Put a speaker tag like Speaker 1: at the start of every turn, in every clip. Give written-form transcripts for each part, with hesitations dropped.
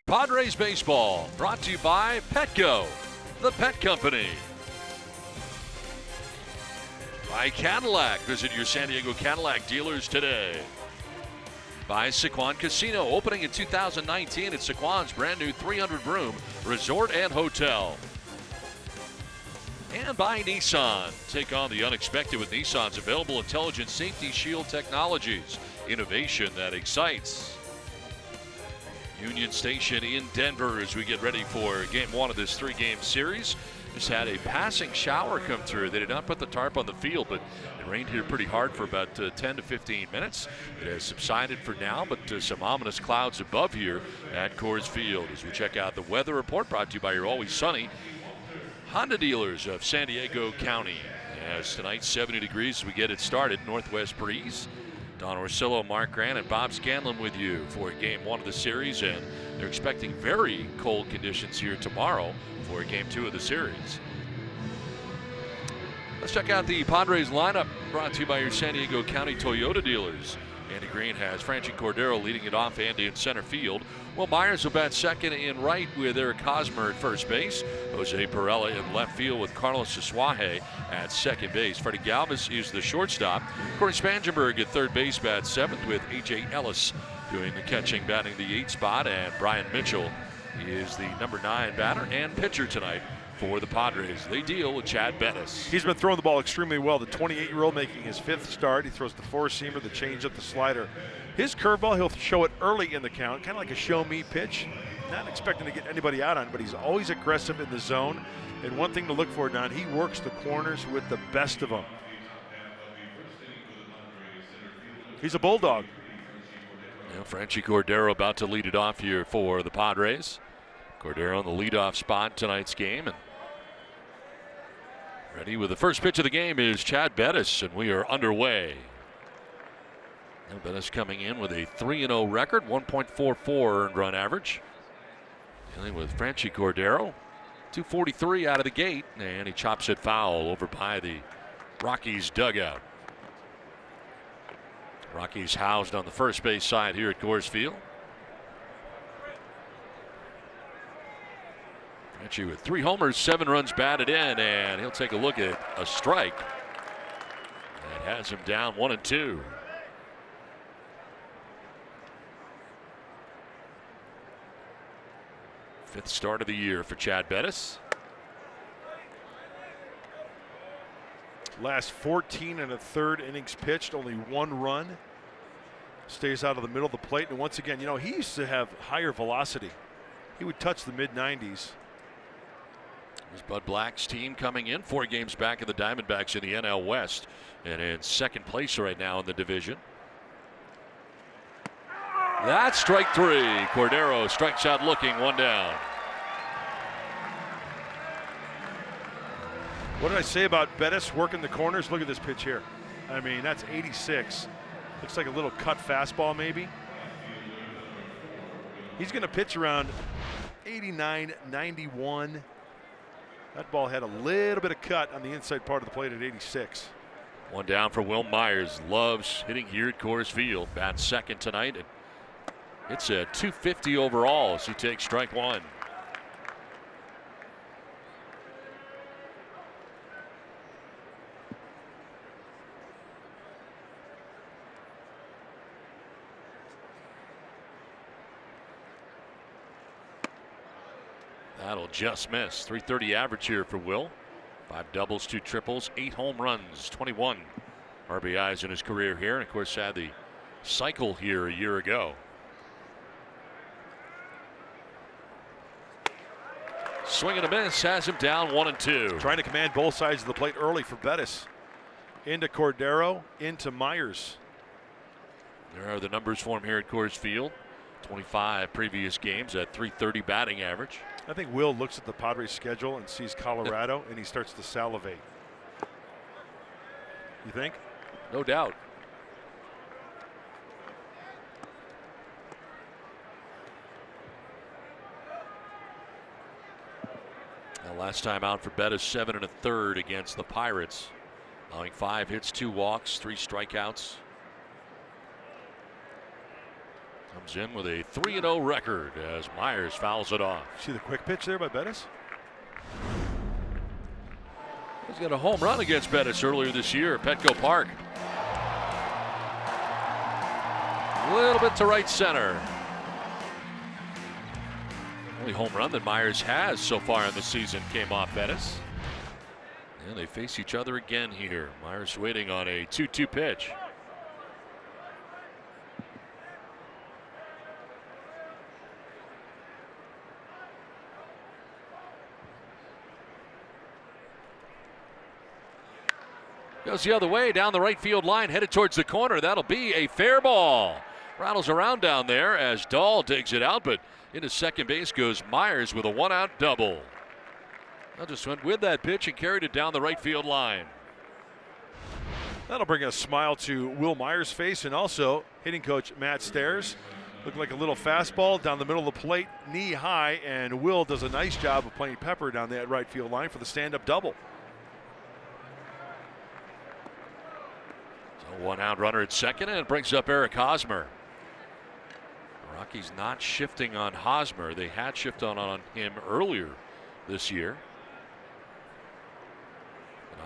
Speaker 1: Padres baseball brought to you by Petco, the pet company. By Cadillac, visit your San Diego Cadillac dealers today. By Sequan Casino, opening in 2019 at Sequan's brand new 300-room resort and hotel. And by Nissan, take on the unexpected with Nissan's available intelligent safety shield technologies, innovation that excites. Union Station in Denver as we get ready for game one of this three-game series. Just had a passing shower come through. They did not put the tarp on the field, but it rained here pretty hard for about 10 to 15 minutes. It has subsided for now, but some ominous clouds above here at Coors Field as we check out the weather report brought to you by your always sunny Honda dealers of San Diego County. As tonight, 70 degrees as we get it started. Northwest breeze. Don Orsillo, Mark Grant, and Bob Scanlon with you for game one of the series, and they're expecting very cold conditions here tomorrow for game two of the series. Let's check out the Padres lineup brought to you by your San Diego County Toyota dealers. Andy Green has Franchi Cordero leading it off, Andy in center field. Will Myers will bat second in right with Eric Hosmer at first base. Jose Perella in left field with Carlos Asuaje at second base. Freddie Galvis is the shortstop. Corey Spangenberg at third base bats seventh with A.J. Ellis doing the catching, batting the 8th spot. And Brian Mitchell is the number 9 batter and pitcher tonight for the Padres. They deal with Chad Bettis.
Speaker 2: He's been throwing the ball extremely well. The 28-year-old making his 5th start. He throws the four-seamer, the changeup, the slider. His curveball, he'll show it early in the count, kind of like a show-me pitch. Not expecting to get anybody out on, but he's always aggressive in the zone. And one thing to look for, Don, he works the corners with the best of them. He's a bulldog.
Speaker 1: Yeah, Franchi Cordero about to lead it off here for the Padres. Cordero in the leadoff spot tonight's game. And ready with the first pitch of the game is Chad Bettis, and we are underway. And Bettis coming in with a 3-0 record, 1.44 earned run average. Dealing with Franchi Cordero, 243 out of the gate, and he chops it foul over by the Rockies dugout. Rockies housed on the first base side here at Coors Field. Franchi with 3 homers, 7 runs batted in, and he'll take a look at a strike. That has him down 1-2. Fifth start of the year for Chad Bettis.
Speaker 2: Last 14 1/3 innings pitched, only 1 run. Stays out of the middle of the plate, and once again, you know, he used to have higher velocity. He would touch the mid-90s.
Speaker 1: There's Bud Black's team coming in 4 games back of the Diamondbacks in the NL West and in second place right now in the division. That's strike 3. Cordero strikes out looking, 1 down.
Speaker 2: What did I say about Bettis working the corners? Look at this pitch here. I mean, that's 86. Looks like a little cut fastball maybe. He's going to pitch around 89, 91. That ball had a little bit of cut on the inside part of the plate at 86.
Speaker 1: 1 down for Will Myers. Loves hitting here at Coors Field. Bats second tonight. And it's a 250 overall as he takes strike 1. That'll just miss. 330 average here for Will. 5 doubles, 2 triples, 8 home runs, 21 RBIs in his career here. And of course had the cycle here a year ago. Swing and a miss has him down 1-2.
Speaker 2: Trying to command both sides of the plate early for Bettis. Into Cordero, into Myers.
Speaker 1: There are the numbers for him here at Coors Field. 25 previous games at .330 batting average.
Speaker 2: I think Will looks at the Padres schedule and sees Colorado and he starts to salivate. You think?
Speaker 1: No doubt. Now last time out for Bettis, 7 1/3 against the Pirates. Allowing 5 hits, 2 walks, 3 strikeouts. Comes in with a 3-0 record as Myers fouls it off.
Speaker 2: See the quick pitch there by Bettis?
Speaker 1: He's got a home run against Bettis earlier this year at Petco Park. A little bit to right center. Only home run that Myers has so far in the season came off Bettis. And they face each other again here. Myers waiting on a 2-2 pitch. Goes the other way down the right field line, headed towards the corner. That'll be a fair ball. Rattles around down there as Dahl digs it out, but into second base goes Myers with a 1-out double. I just went with that pitch and carried it down the right field line.
Speaker 2: That'll bring a smile to Will Myers' face, and also hitting coach Matt Stairs. Looking like a little fastball down the middle of the plate, knee high, and Will does a nice job of playing pepper down that right field line for the stand-up double.
Speaker 1: So 1-out runner at second, and it brings up Eric Hosmer. The Rockies not shifting on Hosmer. They had shifted on him earlier this year.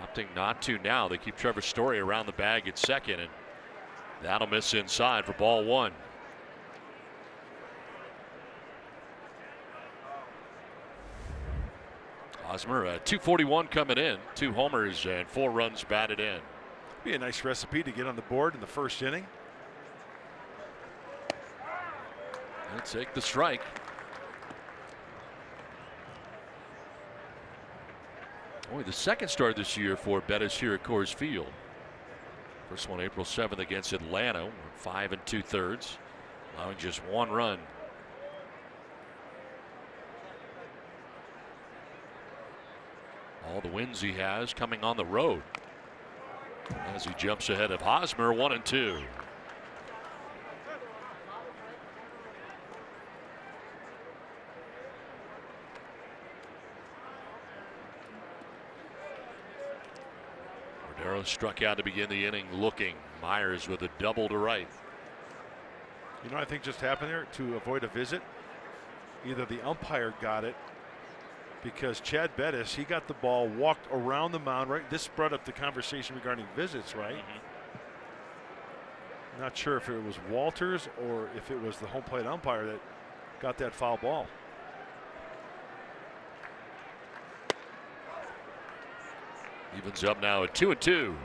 Speaker 1: Opting not to now. They keep Trevor Story around the bag at second, and that'll miss inside for ball one. Hosmer, 241 coming in, 2 homers and 4 runs batted in.
Speaker 2: Be a nice recipe to get on the board in the first inning.
Speaker 1: And take the strike. Only the second start this year for Bettis here at Coors Field. First one April 7th against Atlanta. 5 2/3, allowing just 1 run. All the wins he has coming on the road. As he jumps ahead of Hosmer, 1-2. Struck out to begin the inning looking. Myers with a double to right.
Speaker 2: You know what I think just happened there to avoid a visit? Either the umpire got it because Chad Bettis, he got the ball, walked around the mound, right? This brought up the conversation regarding visits, right? Not sure if it was Walters or if it was the home plate umpire that got that foul ball.
Speaker 1: Evens up now at 2-2.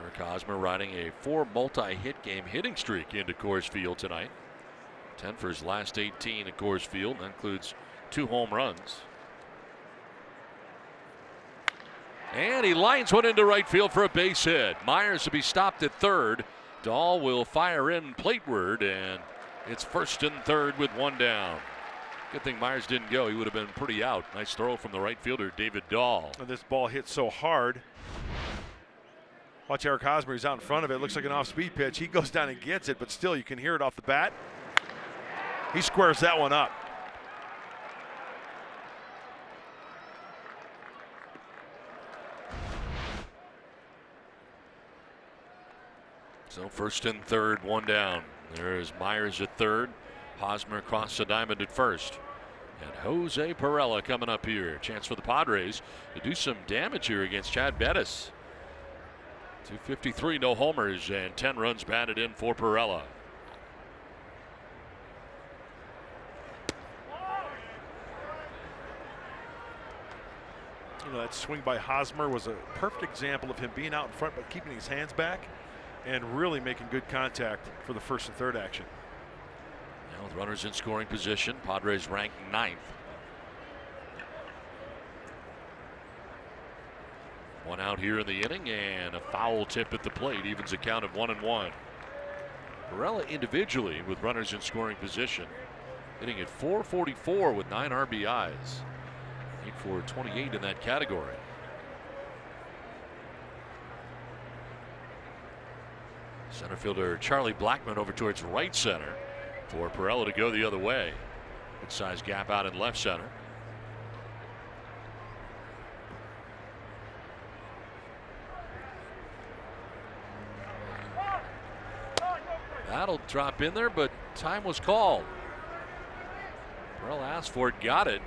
Speaker 1: Eric Hosmer riding a 4 multi-hit game hitting streak into Coors Field tonight. 10 for his last 18 at Coors Field. That includes 2 home runs. And he lines one into right field for a base hit. Myers to be stopped at third. Dahl will fire in plateward, and it's first and third with 1 down. Good thing Myers didn't go. He would have been pretty out. Nice throw from the right fielder, David Dahl.
Speaker 2: And this ball hit so hard. Watch Eric Hosmer. He's out in front of it. Looks like an off-speed pitch. He goes down and gets it, but still you can hear it off the bat. He squares that one up.
Speaker 1: So first and third, 1 down. There's Myers at third. Hosmer across the diamond at first. And Jose Perella coming up here. Chance for the Padres to do some damage here against Chad Bettis. 253, no homers, and 10 runs batted in for Perella.
Speaker 2: You know, that swing by Hosmer was a perfect example of him being out in front but keeping his hands back and really making good contact for the first and third action.
Speaker 1: Now with runners in scoring position, Padres ranked 9th. 1 out here in the inning, and a foul tip at the plate evens a count of 1-1. Perella individually with runners in scoring position, hitting at .444 with 9 RBIs. 8 for 28 in that category. Center fielder Charlie Blackmon over towards right center for Perella to go the other way. Good size gap out in left center. That'll drop in there, but time was called. Perella asked for it, got it,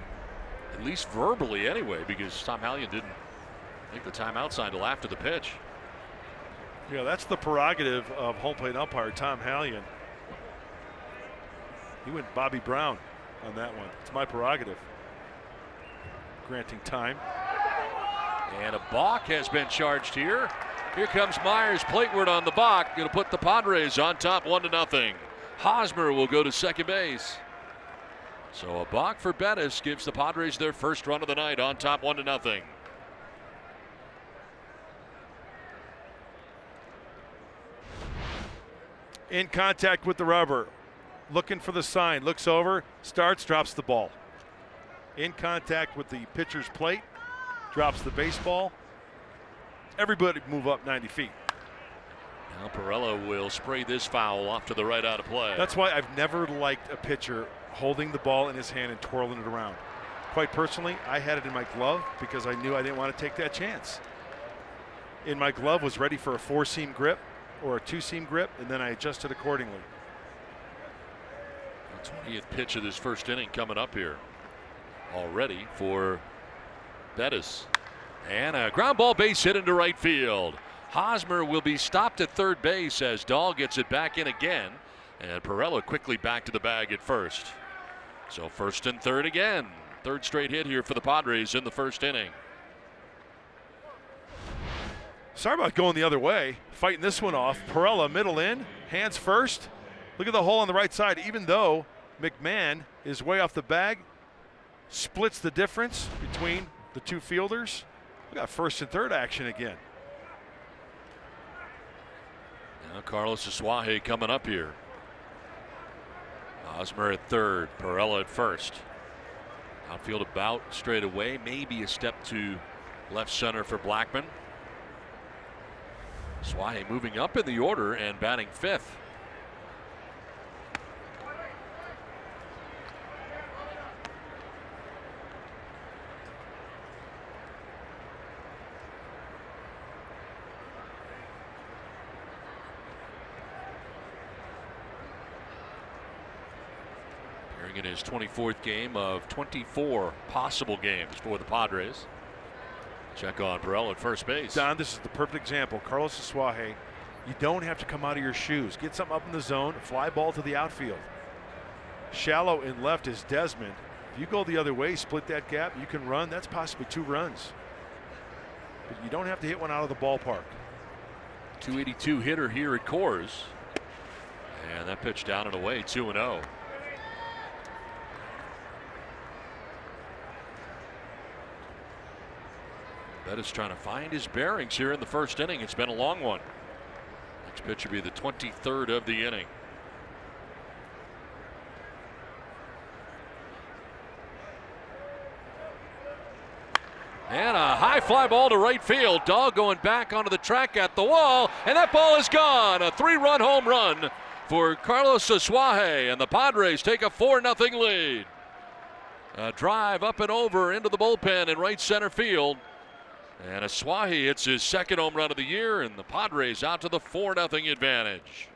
Speaker 1: at least verbally anyway, because Tom Hallion didn't make the timeout sign until after the pitch.
Speaker 2: Yeah, that's the prerogative of home plate umpire Tom Hallion. He went Bobby Brown on that one. It's my prerogative. Granting time.
Speaker 1: And a balk has been charged here. Here comes Myers plateward on the balk. Going to put the Padres on top 1-0. Hosmer will go to second base. So a balk for Bettis gives the Padres their first run of the night on top 1-0.
Speaker 2: In contact with the rubber. Looking for the sign. Looks over. Starts. Drops the ball. In contact with the pitcher's plate. Drops the baseball. Everybody move up 90 feet.
Speaker 1: Now Perella will spray this foul off to the right out of play.
Speaker 2: That's why I've never liked a pitcher holding the ball in his hand and twirling it around. Quite personally, I had it in my glove because I knew I didn't want to take that chance. In my glove was ready for a 4-seam grip or a 2-seam grip, and then I adjusted accordingly.
Speaker 1: The 20th pitch of this first inning coming up here already for Bettis. And a ground ball base hit into right field. Hosmer will be stopped at third base as Dahl gets it back in again. And Perella quickly back to the bag at first. So first and third again. Third straight hit here for the Padres in the first inning.
Speaker 2: Sorry about going the other way. Fighting this one off. Perella middle in. Hands first. Look at the hole on the right side. Even though McMahon is way off the bag, splits the difference between the two fielders. We got first and third action again.
Speaker 1: Now Carlos Asuaje coming up here. Hosmer at third, Perella at first. Outfield about straight away, maybe a step to left center for Blackman. Asuaje moving up in the order and batting fifth. In his 24th game of 24 possible games for the Padres. Check on Perella at first base.
Speaker 2: Don, this is the perfect example. Carlos Asuaje, you don't have to come out of your shoes. Get something up in the zone, fly ball to the outfield. Shallow in left is Desmond. If you go the other way, split that gap, you can run. That's possibly 2 runs. But you don't have to hit one out of the ballpark.
Speaker 1: 282 hitter here at Coors. And that pitch down and away, 2-0. Bettis trying to find his bearings here in the first inning. It's been a long one. Next pitch will be the 23rd of the inning. And a high fly ball to right field. Dahl going back onto the track at the wall, and that ball is gone. A 3-run home run for Carlos Asuaje, and the Padres take a 4-0 lead. A drive up and over into the bullpen in right center field. And Asuaje hits his second home run of the year, and the Padres out to the 4-0 advantage.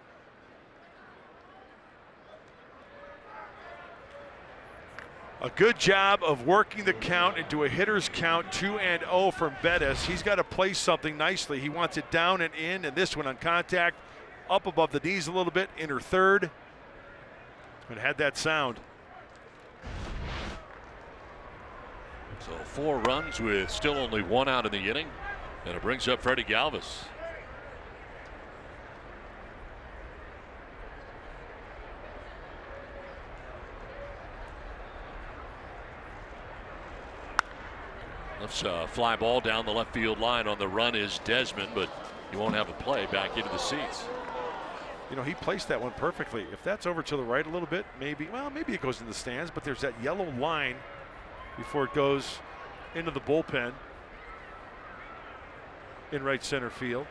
Speaker 2: A good job of working the count into a hitter's count, 2-0 from Bettis. He's got to play something nicely. He wants it down and in, and this one on contact, up above the knees a little bit, inner third. But had that sound.
Speaker 1: So 4 runs with still only 1 out in the inning, and it brings up Freddie Galvis. Lifts a fly ball down the left field line. On the run is Desmond, but he won't have a play back into the seats.
Speaker 2: You know, he placed that one perfectly. If that's over to the right a little bit, maybe it goes in the stands, but there's that yellow line before it goes into the bullpen in right center field.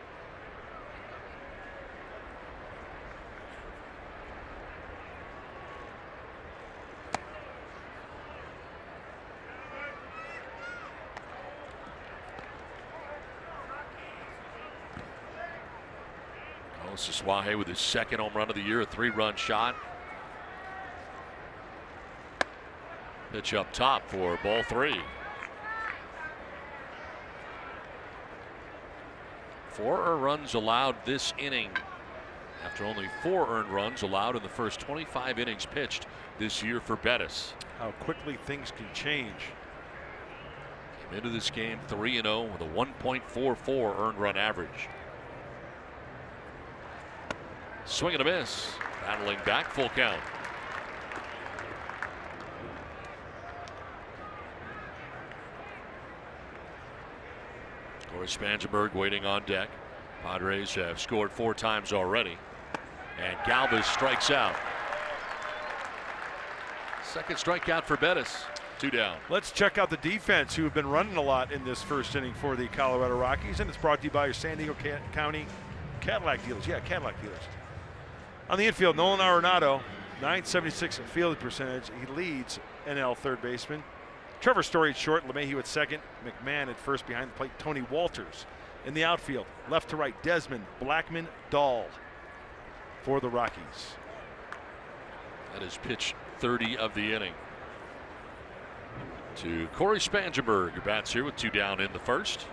Speaker 1: Saswahe with his second home run of the year, a 3-run shot. Pitch up top for ball 3. 4 runs allowed this inning after only 4 earned runs allowed in the first 25 innings pitched this year for Bettis.
Speaker 2: How quickly things can change.
Speaker 1: Came into this game 3-0 with a 1.44 earned run average. Swing and a miss. Battling back, full count. Corey Spangenberg waiting on deck. Padres have scored 4 times already. And Galvis strikes out. Second strikeout for Bettis. 2 down.
Speaker 2: Let's check out the defense, who have been running a lot in this first inning for the Colorado Rockies, and it's brought to you by your San Diego County Cadillac dealers. Yeah, Cadillac dealers. On the infield, Nolan Arenado, .976 fielding percentage. He leads NL third baseman. Trevor Story at short, LeMahieu at second, McMahon at first behind the plate, Tony Walters. In the outfield, left to right, Desmond, Blackman, Dahl for the Rockies.
Speaker 1: That is pitch 30 of the inning to Corey Spangenberg, who bats here with 2 down in the first.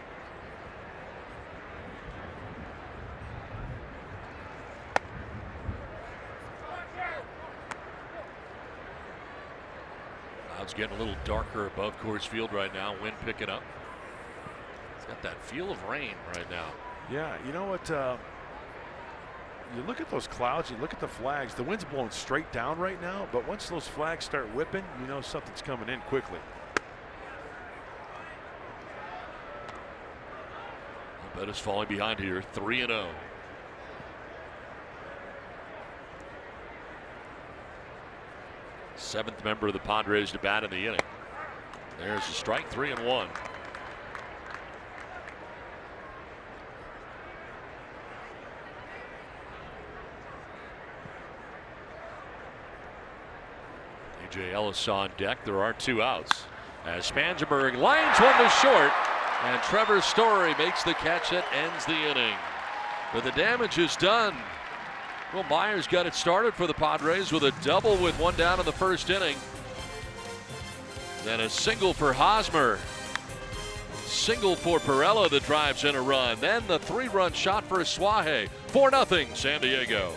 Speaker 1: Clouds getting a little darker above Coors Field right now. Wind picking up. It's got that feel of rain right now.
Speaker 2: Yeah, you know what? You look at those clouds, you look at the flags. The wind's blowing straight down right now, but once those flags start whipping, you know something's coming in quickly.
Speaker 1: Bettis falling behind here, 3-0. Seventh member of the Padres to bat in the inning. There's a strike, 3-1. A.J. Ellis on deck. There are 2 outs as Spangenberg lines one to short, and Trevor Story makes the catch that ends the inning. But the damage is done. Will Myers got it started for the Padres with a double with 1 down in the first inning. Then a single for Hosmer. Single for Pirela that drives in a run. Then the 3-run shot for Saswahe. 4-0 San Diego.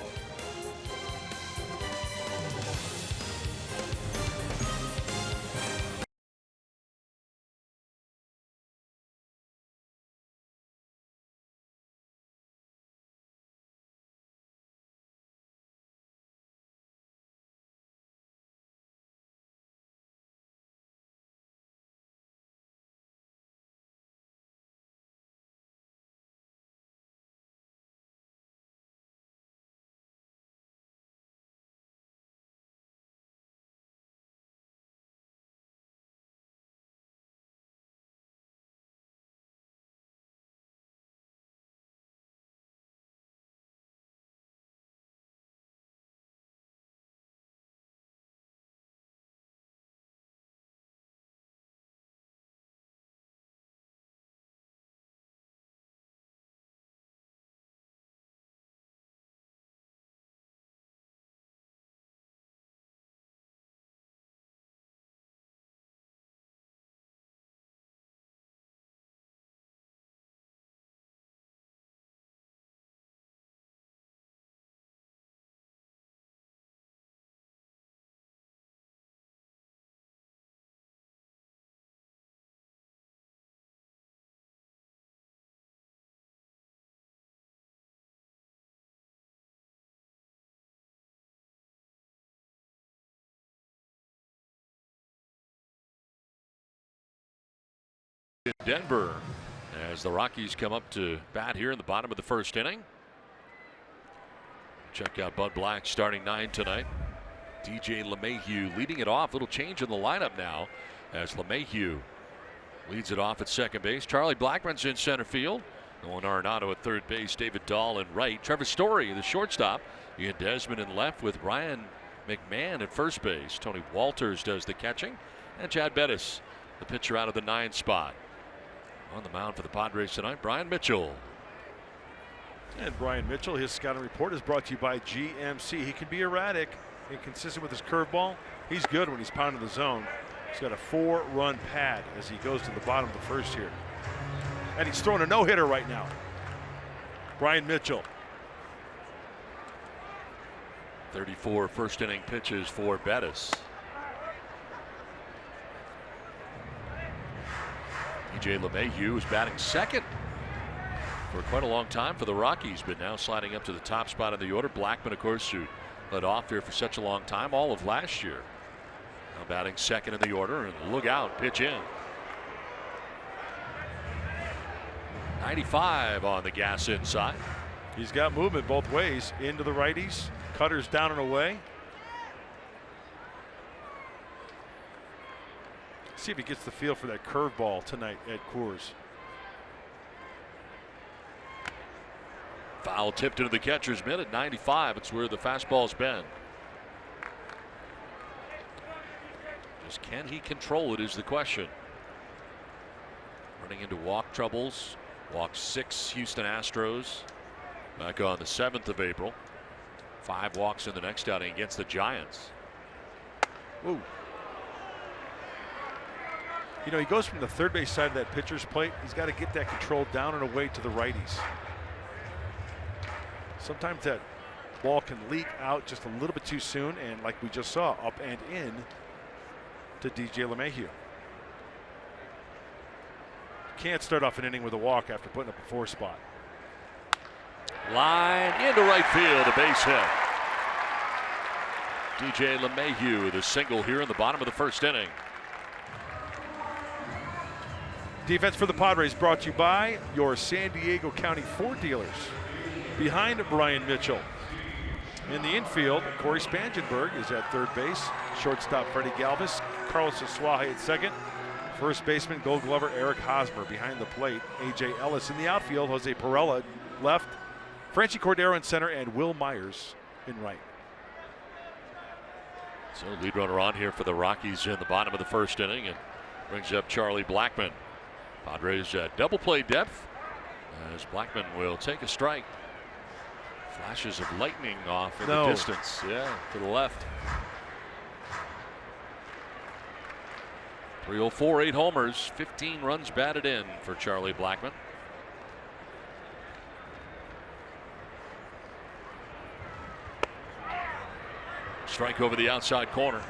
Speaker 1: In Denver as the Rockies come up to bat here in the bottom of the first inning. Check out Bud Black starting 9 tonight. DJ LeMahieu leading it off. Little change in the lineup now as LeMahieu leads it off at second base. Charlie Blackmon's in center field. Nolan Arenado at third base. David Dahl in right. Trevor Story, the shortstop. Ian Desmond in left with Ryan McMahon at first base. Tony Walters does the catching. And Chad Bettis, the pitcher out of the 9 spot. On the mound for the Padres tonight, Brian Mitchell.
Speaker 2: And Brian Mitchell, his scouting report is brought to you by GMC. He can be erratic, inconsistent with his curveball. He's good when he's pounding the zone. He's got a 4-run pad as he goes to the bottom of the first here. And he's throwing a no-hitter right now. Brian Mitchell.
Speaker 1: 34 first inning pitches for Bettis. DJ LeMahieu is batting second for quite a long time for the Rockies, but now sliding up to the top spot in the order. Blackman, of course, who led off here for such a long time, all of last year. Now batting second in the order, and look out, pitch in. 95 on the gas inside.
Speaker 2: He's got movement both ways, into the righties, cutters down and away. See if he gets the feel for that curveball tonight at Coors.
Speaker 1: Foul tipped into the catcher's mitt at 95. It's where the fastball's been. Just can he control it is the question. Running into walk troubles. Walked 6 Houston Astros back on the 7th of April. 5 walks in the next outing against the Giants.
Speaker 2: Ooh. You know, he goes from the third base side of that pitcher's plate. He's got to get that control down and away to the righties. Sometimes that ball can leak out just a little bit too soon, and like we just saw, up and in to DJ LeMahieu. Can't start off an inning with a walk after putting up a 4 spot.
Speaker 1: Line into right field, a base hit. DJ LeMahieu, the single here in the bottom of the first inning.
Speaker 2: Defense for the Padres brought to you by your San Diego County Ford dealers. Behind Brian Mitchell. In the infield, Corey Spangenberg is at third base. Shortstop Freddie Galvis. Carlos Asuaje at second. First baseman, Gold Glover Eric Hosmer behind the plate. A.J. Ellis in the outfield. Jose Perella left. Franchi Cordero in center, and Will Myers in right.
Speaker 1: So lead runner on here for the Rockies in the bottom of the first inning, and brings up Charlie Blackman. Padres double play depth as Blackman will take a strike. Flashes of lightning off in the distance. Yeah, to the left. 304, 8 homers, 15 runs batted in for Charlie Blackman. Strike over the outside corner.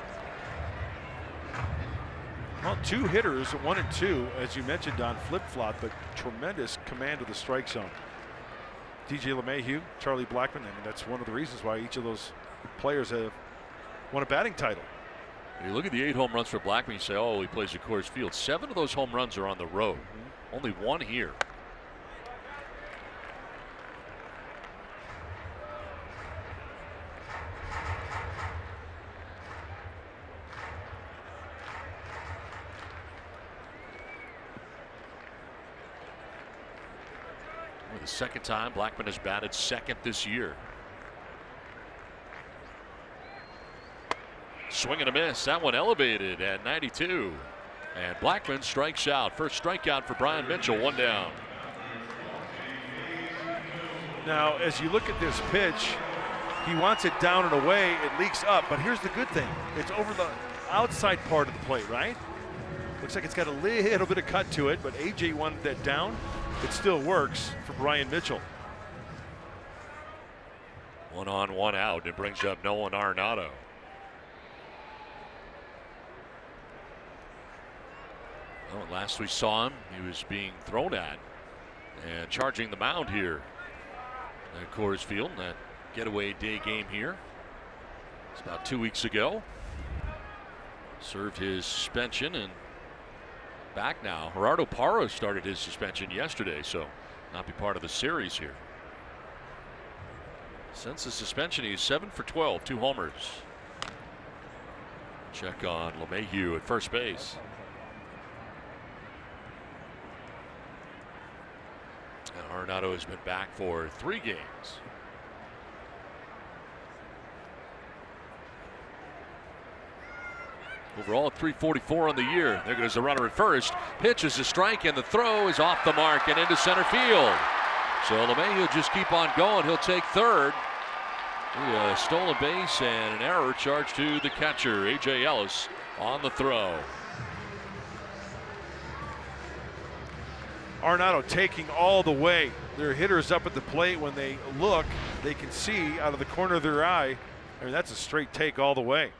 Speaker 2: Well, 2 hitters, 1 and 2, as you mentioned, Don, flip-flop, but tremendous command of the strike zone. DJ LeMahieu, Charlie Blackman, and that's one of the reasons why each of those players have won a batting title.
Speaker 1: You look at the 8 home runs for Blackman, you say, oh, he plays at Coors Field. 7 of those home runs are on the road. Only 1 here. The second time Blackman has batted second this year. Swing and a miss. That one elevated at 92. And Blackman strikes out. First strikeout for Brian Mitchell. 1 down.
Speaker 2: Now, as you look at this pitch, he wants it down and away. It leaks up. But here's the good thing. It's over the outside part of the plate, right? Looks like it's got a little bit of cut to it, but AJ wanted that down. It still works for Brian Mitchell.
Speaker 1: 1 on, 1 out. It brings up Nolan Arenado. Well, last we saw him, he was being thrown at and charging the mound here at Coors Field in that getaway day game here. It's about 2 weeks ago. Served his suspension and back now. Gerardo Parra started his suspension yesterday, so not be part of the series here. Since the suspension, he's 7 for 12, 2 homers. Check on LeMahieu at first base. And Arenado has been back for 3 games. Overall, 344 on the year. There goes the runner at first. Pitch is a strike, and the throw is off the mark and into center field. So LeMahieu just keep on going. He'll take third. He stole a base and an error charged to the catcher, A.J. Ellis, on the throw.
Speaker 2: Arenado taking all the way. Their hitters up at the plate, when they look, they can see out of the corner of their eye. I mean, that's a straight take all the way.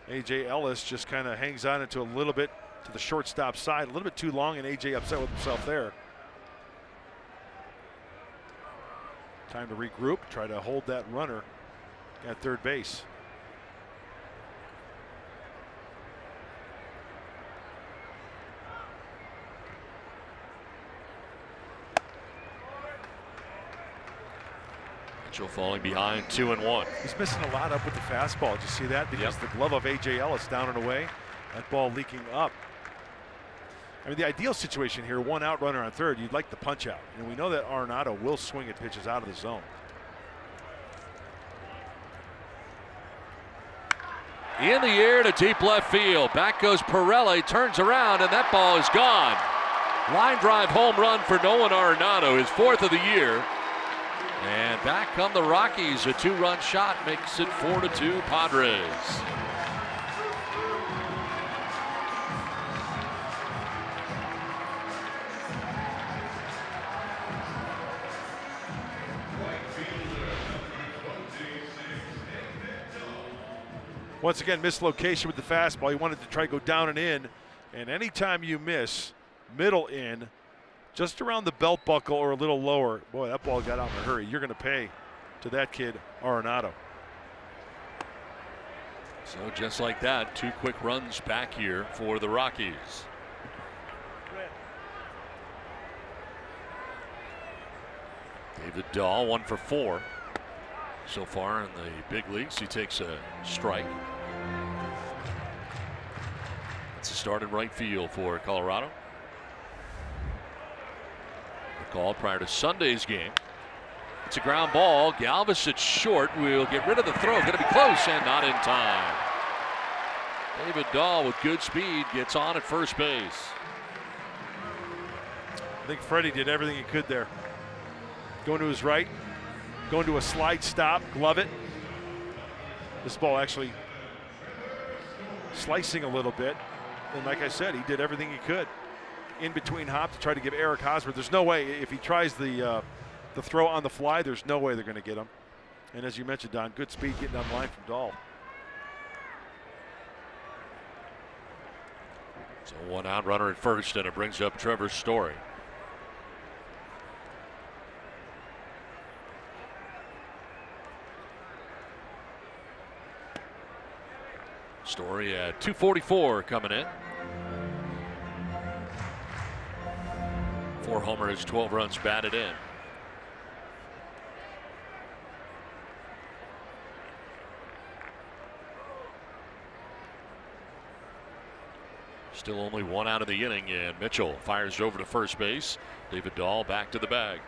Speaker 2: A.J. Ellis just kind of hangs on into a little bit to the shortstop side, a little bit too long, and A.J. upset with himself there. Time to regroup, try to hold that runner at third base.
Speaker 1: Mitchell falling behind 2-1.
Speaker 2: He's missing a lot up with the fastball. Did you see that? Because the glove of A.J. Ellis down and away. That ball leaking up. I mean, the ideal situation here, one out runner on third, you'd like the punch out. And we know that Arenado will swing at pitches out of the zone.
Speaker 1: In the air to deep left field. Back goes Pirelli, turns around, and that ball is gone. Line drive home run for Nolan Arenado, his 4th of the year. And back come the Rockies. A 2-run shot makes it 4-2 Padres.
Speaker 2: Once again, mislocation with the fastball. He wanted to try to go down and in. And anytime you miss middle in, just around the belt buckle or a little lower, boy, that ball got out in a hurry. You're going to pay to that kid, Arenado.
Speaker 1: So just like that, 2 quick runs back here for the Rockies. David Dahl, 1 for 4 so far in the big leagues. He takes a strike. It's a start in right field for Colorado. Called prior to Sunday's game. It's a ground ball. Galvis at short. Will get rid of the throw. Going to be close and not in time. David Dahl with good speed gets on at first base.
Speaker 2: I think Freddie did everything he could there. Going to his right, going to a slide stop, glove it. This ball actually slicing a little bit. And like I said, he did everything he could. In between hop to try to give Eric Hosmer. There's no way, if he tries the throw on the fly, there's no way they're going to get him. And as you mentioned, Don, good speed getting on line from Dahl.
Speaker 1: So 1 out runner at first, and it brings up Trevor Story. Story at 244 coming in. 4 homers, 12 runs batted in. Still only 1 out of the inning, and Mitchell fires over to first base. David Dahl back to the bag.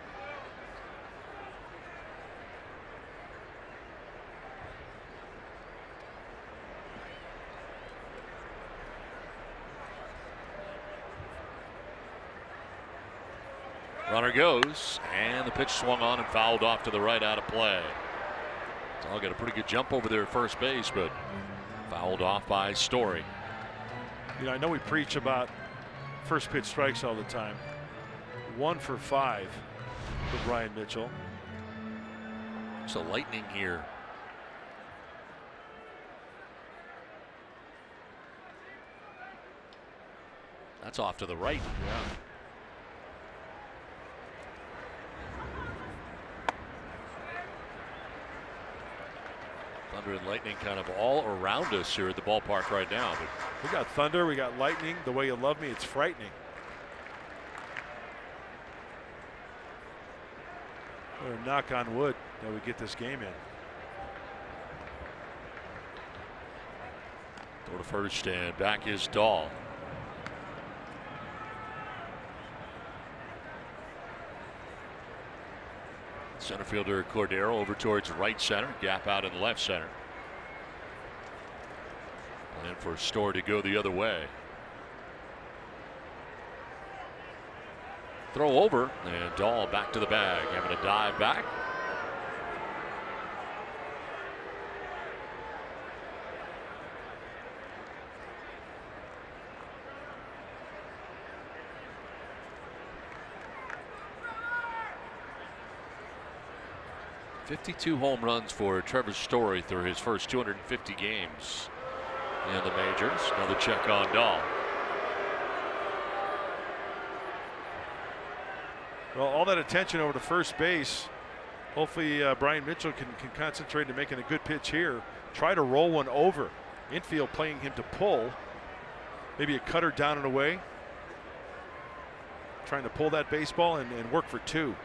Speaker 1: Runner goes, and the pitch swung on and fouled off to the right, out of play. Dahl got a pretty good jump over there at first base, but fouled off by Story.
Speaker 2: You know, I know we preach about first pitch strikes all the time. 1 for 5 for Brian Mitchell.
Speaker 1: It's a lightning here. That's off to the right.
Speaker 2: Yeah.
Speaker 1: Thunder and lightning kind of all around us here at the ballpark right now. But
Speaker 2: we got thunder, we got lightning. The way you love me, it's frightening. We're knock on wood that we get this game in.
Speaker 1: Go to first, and back is Dahl. Center fielder Cordero over towards right center, gap out in left center. Plan for Story to go the other way. throw over, and Dahl back to the bag, having a dive back. .52 home runs for Trevor Story through his first 250 games in the majors. Another check on Dahl.
Speaker 2: Well, all that attention over to first base. Hopefully Brian Mitchell can concentrate on making a good pitch here. Try to roll one over. Infield playing him to pull. Maybe a cutter down and away. Trying to pull that baseball and work for two.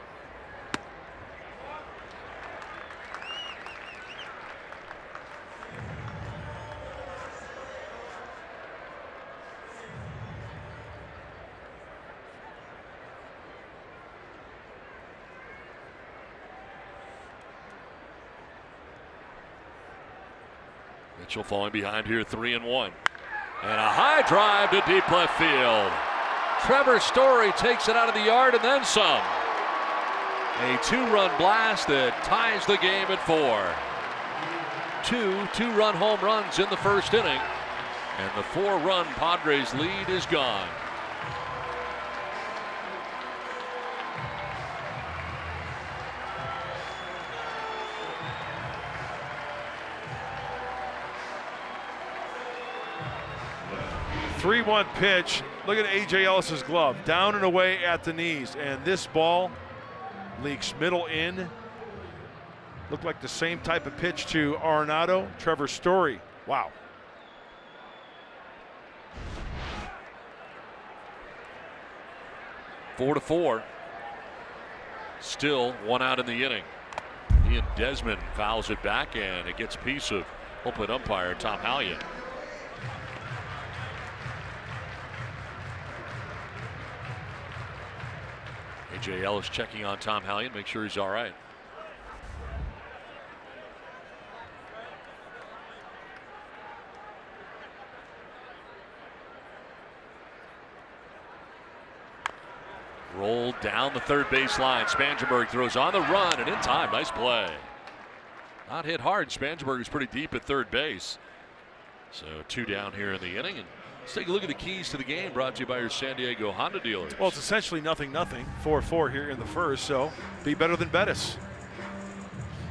Speaker 1: Mitchell falling behind here, 3-1. And a high drive to deep left field. Trevor Story takes it out of the yard and then some. A two-run blast that ties the game at 4. Two-run home runs in the first inning. And the 4-run Padres lead is gone.
Speaker 2: Three-one pitch. Look at A.J. Ellis's glove. Down and away at the knees. And this ball leaks middle in. Looked like the same type of pitch to Arenado. Trevor Story. Wow.
Speaker 1: Four to 4. Still one out in the inning. Ian Desmond fouls it back, and it gets a piece of open umpire Tom Hallion. A.J. Ellis checking on Tom Hallion, make sure he's all right. Rolled down the third base line. Spangenberg throws on the run and in time. Nice play. Not hit hard. Spangenberg is pretty deep at third base. So 2 down here in the inning. And let's take a look at the keys to the game, brought to you by your San Diego Honda dealers.
Speaker 2: Well, it's essentially 0-0. 4-4 here in the first, so be better than Bettis.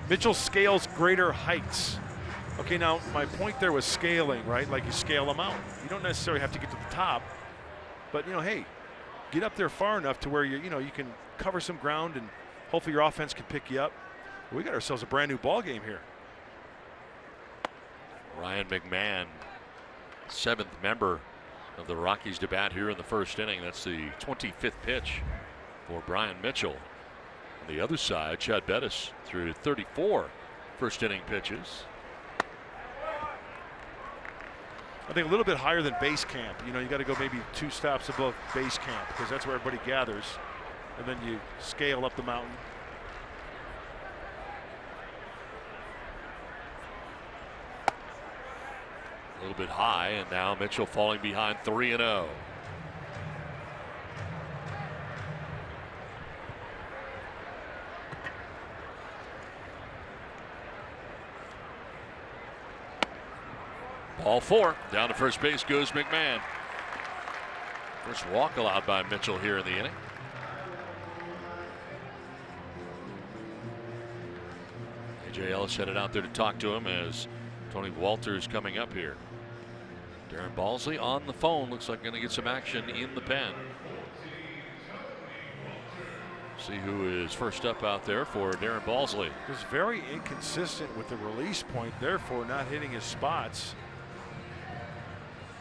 Speaker 2: Mitchell scales greater heights. Okay, now my point there was scaling, right? Like you scale them out. You don't necessarily have to get to the top, but hey, get up there far enough to where you can cover some ground and hopefully your offense can pick you up. We got ourselves a brand new ball game here.
Speaker 1: Ryan McMahon, 7th member of the Rockies to bat here in the first inning. That's the 25th pitch for Brian Mitchell. On the other side, Chad Bettis threw 34 first inning pitches.
Speaker 2: I think a little bit higher than base camp. You got to go maybe 2 stops above base camp because that's where everybody gathers. And then you scale up the mountain.
Speaker 1: A little bit high, and now Mitchell falling behind 3-0. Ball 4. Down to first base goes McMahon. First walk allowed by Mitchell here in the inning. A.J. Ellis headed out there to talk to him as Tony Walters coming up here. Darren Balsley on the phone. Looks like going to get some action in the pen. See who is first up out there for Darren Balsley.
Speaker 2: Was very inconsistent with the release point, therefore not hitting his spots.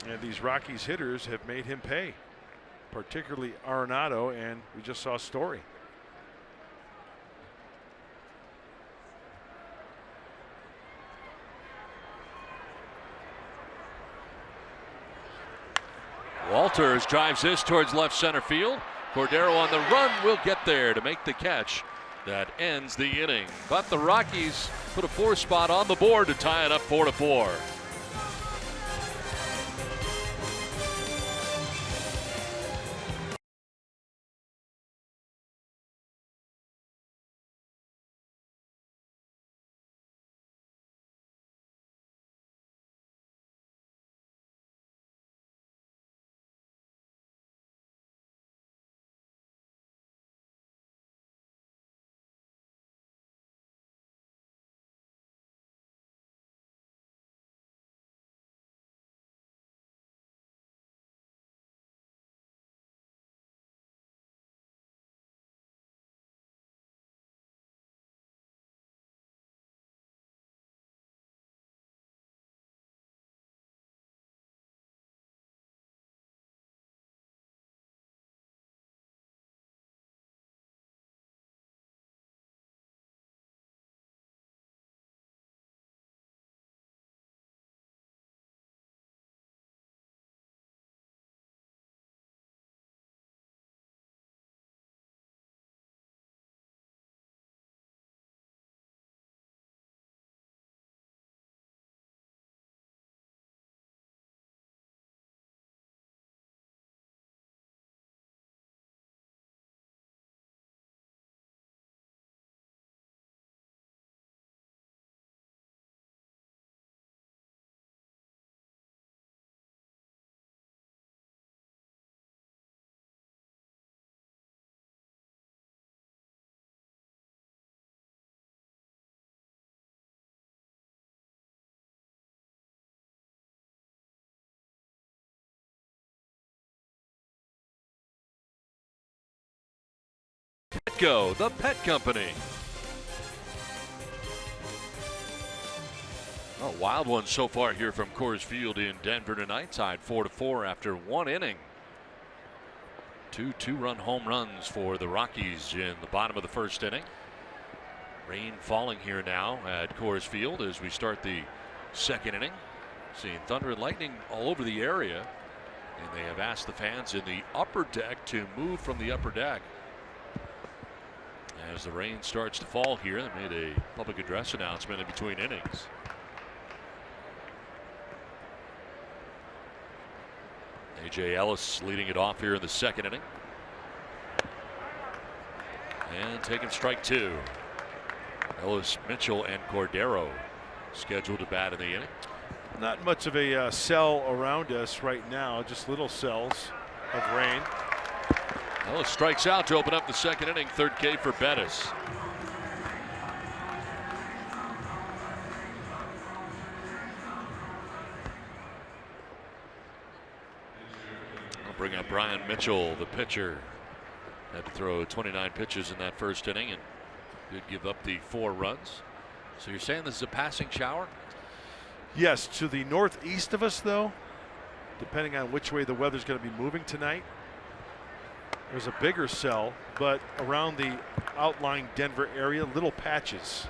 Speaker 2: And these Rockies hitters have made him pay, particularly Arenado, and we just saw Story.
Speaker 1: Walters drives this towards left center field. Cordero on the run will get there to make the catch that ends the inning. But the Rockies put a 4 spot on the board to tie it up 4-4. Petco, the pet company. A wild one so far here from Coors Field in Denver tonight, tied 4-4 after 1 inning. Two two-run home runs for the Rockies in the bottom of the first inning. Rain falling here now at Coors Field as we start the second inning. Seeing thunder and lightning all over the area, and they have asked the fans in the upper deck to move from the upper deck. As the rain starts to fall here, they made a public address announcement in between innings. A.J. Ellis leading it off here in the second inning. And taking strike 2. Ellis, Mitchell, and Cordero scheduled to bat in the inning.
Speaker 2: Not much of a cell around us right now, just little cells of rain.
Speaker 1: Ellis strikes out to open up the second inning. Third K for Bettis. Bring up Brian Mitchell, the pitcher. Had to throw 29 pitches in that first inning and did give up the 4 runs. So you're saying this is a passing shower?
Speaker 2: Yes, to the northeast of us, though, depending on which way the weather's going to be moving tonight, there's a bigger cell, but around the outlying Denver area, little patches.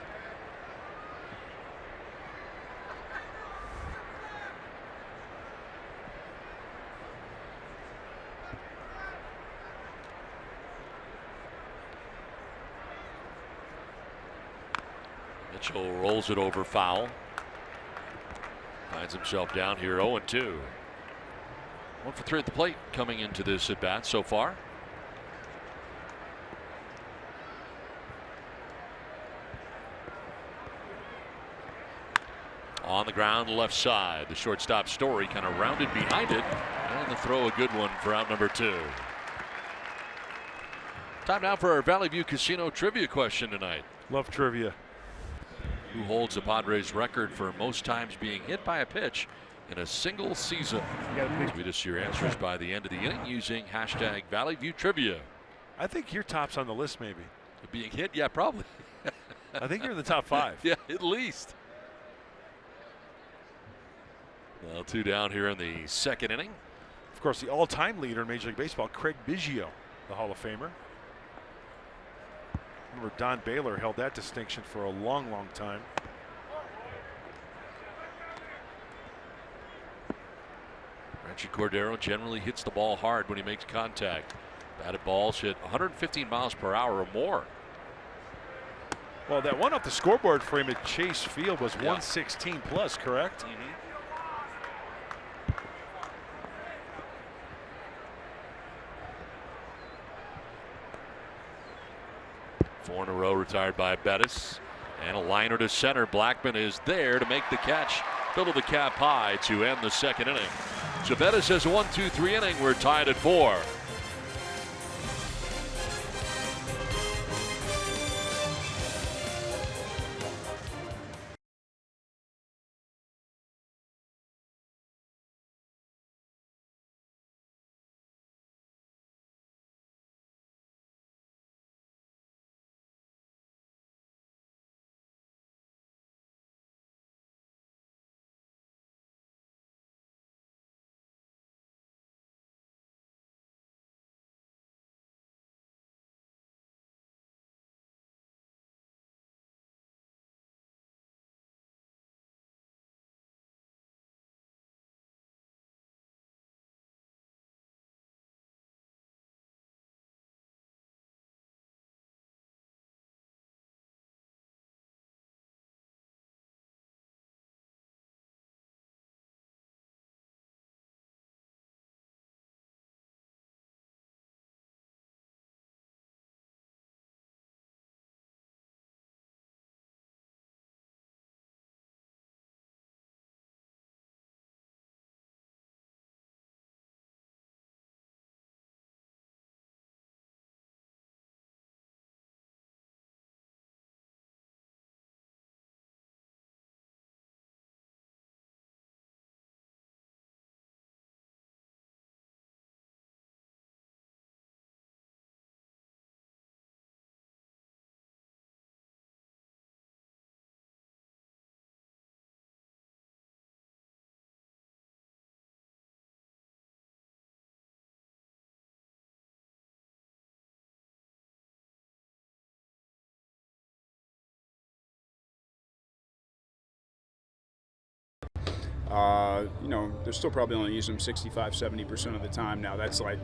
Speaker 1: Mitchell rolls it over foul. Finds himself down here 0-2. 1 for 3 at the plate coming into this at bat so far. On the ground left side. The shortstop Story kind of rounded behind it. And the throw a good one for out number 2. Time now for our Valley View Casino trivia question tonight.
Speaker 2: Love trivia.
Speaker 1: Who holds the Padres record for most times being hit by a pitch in a single season? Tweet us your answers by the end of the inning using hashtag Valley View Trivia.
Speaker 2: I think your top's on the list, maybe.
Speaker 1: Being hit? Yeah, probably.
Speaker 2: I think you're in the top 5.
Speaker 1: Yeah, at least. Well, 2 down here in the second inning.
Speaker 2: Of course, the all-time leader in Major League Baseball, Craig Biggio, the Hall of Famer. Remember, Don Baylor held that distinction for a long, long time.
Speaker 1: Richie Cordero generally hits the ball hard when he makes contact. Batted balls hit 115 miles per hour or more.
Speaker 2: Well, that one off the scoreboard for him at Chase Field was 116 plus, correct?
Speaker 1: Mm-hmm. 4 in a row retired by Bettis. And a liner to center. Blackman is there to make the catch. Fiddle the cap high to end the second inning. So Bettis has a 1-2-3 inning. We're tied at 4.
Speaker 3: You know, they're still probably only using them 65-70% of the time now. That's like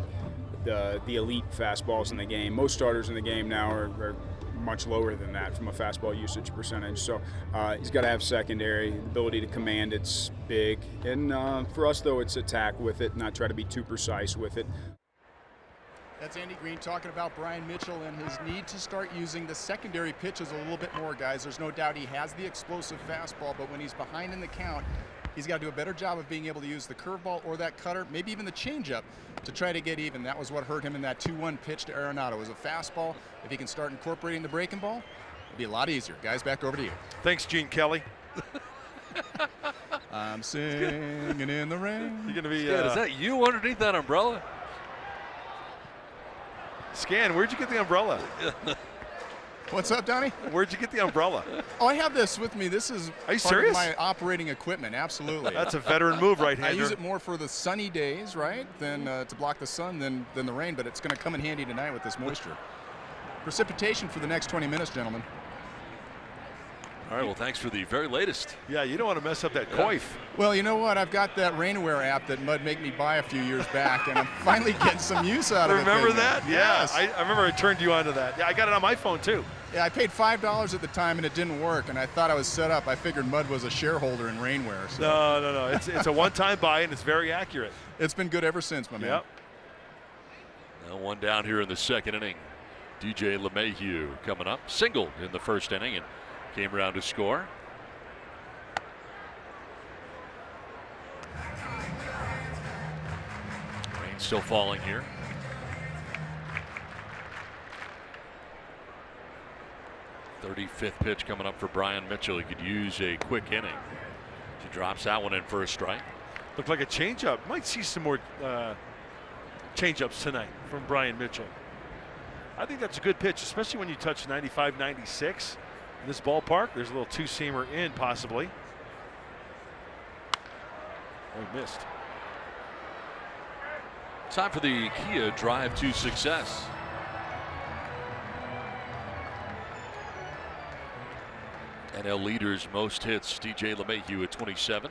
Speaker 3: the elite fastballs in the game. Most starters in the game now are much lower than that from a fastball usage percentage. So he's got to have secondary, the ability to command it's big. And for us, though, it's attack with it, not try to be too precise with it.
Speaker 4: That's Andy Green talking about Brian Mitchell and his need to start using the secondary pitches a little bit more, guys. There's no doubt he has the explosive fastball, but when he's behind in the count, he's got to do a better job of being able to use the curveball or that cutter, maybe even the changeup, to try to get even. That was what hurt him in that 2-1 pitch to Arenado. It was a fastball. If he can start incorporating the breaking ball, it'll be a lot easier. Guys, back over to you.
Speaker 2: Thanks, Gene Kelly.
Speaker 4: I'm singing in the rain.
Speaker 2: You're gonna be.
Speaker 1: Is that you underneath that umbrella?
Speaker 2: Scan, where'd you get the umbrella?
Speaker 4: What's up, Donnie?
Speaker 2: Where'd you get the umbrella?
Speaker 4: Oh, I have this with me. This is
Speaker 2: Are you
Speaker 4: part
Speaker 2: serious?
Speaker 4: of my operating equipment, absolutely.
Speaker 2: That's a veteran move, right-hander.
Speaker 4: I use it more for the sunny days, right, than to block the sun than the rain, but it's going to come in handy tonight with this moisture. Precipitation for the next 20 minutes, gentlemen.
Speaker 1: All right, well, thanks for the very latest.
Speaker 2: Yeah, you don't want to mess up that coif.
Speaker 4: Well, you know what? I've got that Rainaware app that Mud made me buy a few years back, and I'm finally getting some use out of it.
Speaker 2: Remember that?
Speaker 4: Yes.
Speaker 2: Yeah, I remember I turned you onto that. Yeah, I got it on my phone, too.
Speaker 4: Yeah, I paid $5 at the time, and it didn't work, and I thought I was set up. I figured Mud was a shareholder in Rainware. So.
Speaker 2: No. It's a one-time buy, and it's very accurate.
Speaker 4: It's been good ever since, my man.
Speaker 2: Yep.
Speaker 1: Now one down here in the second inning. DJ LeMahieu coming up. Singled in the first inning and came around to score. Rain still falling here. .35th pitch coming up for Brian Mitchell. He could use a quick inning. He drops that one in for a strike.
Speaker 2: Looked like a changeup. Might see some more changeups tonight from Brian Mitchell. I think that's a good pitch, especially when you touch 95, 96 in this ballpark. There's a little two-seamer in, possibly. Oh, he missed.
Speaker 1: Time for the Kia drive to success. NL leaders most hits, DJ LeMahieu at 27.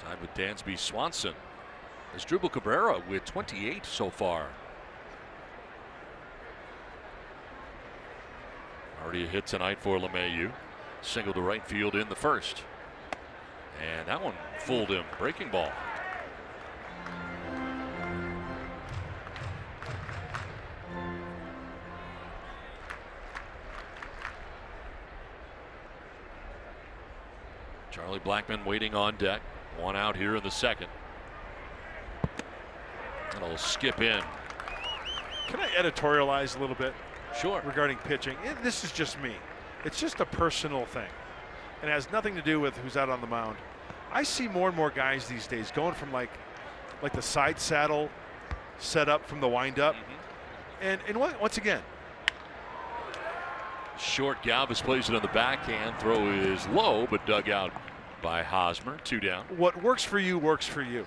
Speaker 1: Tied with Dansby Swanson. As Drupal Cabrera with 28 so far. Already a hit tonight for LeMahieu. Single to right field in the first. And that one fooled him. Breaking ball. Charlie Blackmon waiting on deck. One out here in the second. It'll skip in.
Speaker 2: Can I editorialize a little bit?
Speaker 1: Sure.
Speaker 2: Regarding pitching. This is just me. It's just a personal thing. And it has nothing to do with who's out on the mound. I see more and more guys these days going from like the side saddle set up from the windup. And once again.
Speaker 1: Short, Galvis plays it on the backhand. Throw is low, but dug out by Hosmer. 2 down.
Speaker 2: What works for you works for you.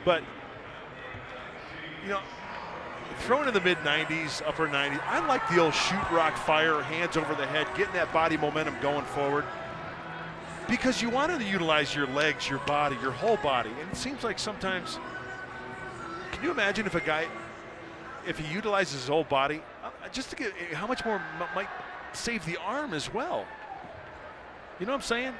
Speaker 2: But, you know, throwing in the mid-90s, upper 90s, I like the old shoot, rock, fire, hands over the head, getting that body momentum going forward. Because you want to utilize your legs, your body, your whole body. And it seems like sometimes, can you imagine if a guy, if he utilizes his whole body, just to get, how much more might save the arm as well? You know what I'm saying?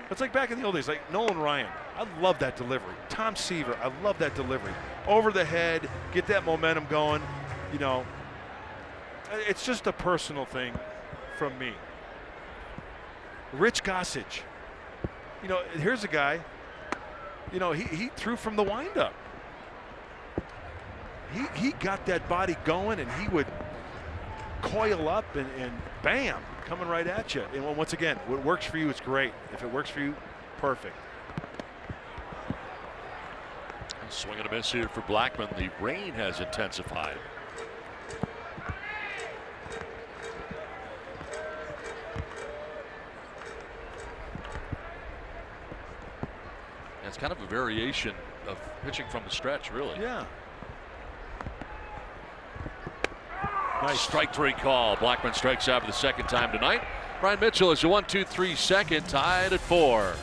Speaker 2: It's like back in the old days, like Nolan Ryan. I love that delivery. Tom Seaver, I love that delivery. Over the head, get that momentum going. You know, it's just a personal thing from me. Rich Gossage. You know, here's a guy, you know, he threw from the windup. He got that body going, and he would coil up and bam, coming right at you. And once again, what works for you is great. If it works for you, perfect.
Speaker 1: Swing and a miss here for Blackmon. The rain has intensified. It's kind of a variation of pitching from the stretch, really.
Speaker 2: Yeah. Nice.
Speaker 1: Strike 3 call. Blackmon strikes out for the second time tonight. Brian Mitchell is a 1-2-3 second, tied at 4.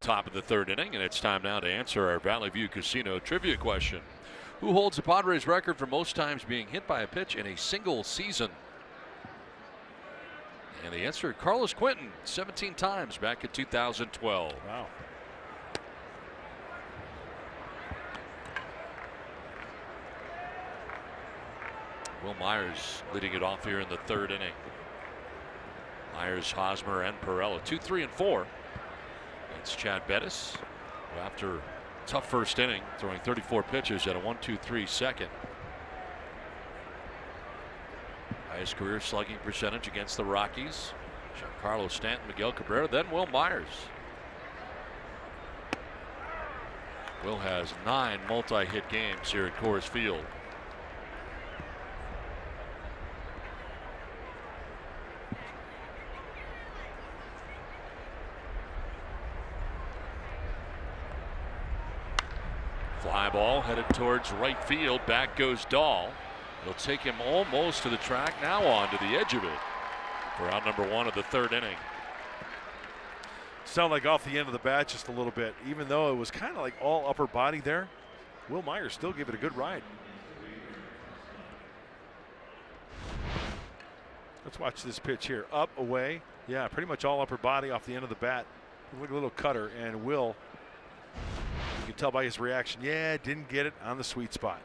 Speaker 1: top of the third inning, and it's time now to answer our Valley View Casino trivia question. Who holds the Padres record for most times being hit by a pitch in a single season? And the answer, Carlos Quentin, 17 times back in 2012.
Speaker 2: Wow.
Speaker 1: Will Myers leading it off here in the third inning. Myers, Hosmer, and Perella, 2, 3, and 4. It's Chad Bettis, who after a tough first inning, throwing 34 pitches at a 1-2-3 second. Highest career slugging percentage against the Rockies. Giancarlo Stanton, Miguel Cabrera, then Will Myers. Will has 9 multi-hit games here at Coors Field. Fly ball headed towards right field. Back goes Dahl. It'll take him almost to the track, now on to the edge of it for out number 1 of the third inning.
Speaker 2: Sound like off the end of the bat just a little bit. Even though it was kind of like all upper body there, Will Myers still gave it a good ride. Let's watch this pitch here. Up, away. Yeah, pretty much all upper body off the end of the bat. Look, a little cutter, and Will, you can tell by his reaction, yeah, didn't get it on the sweet spot.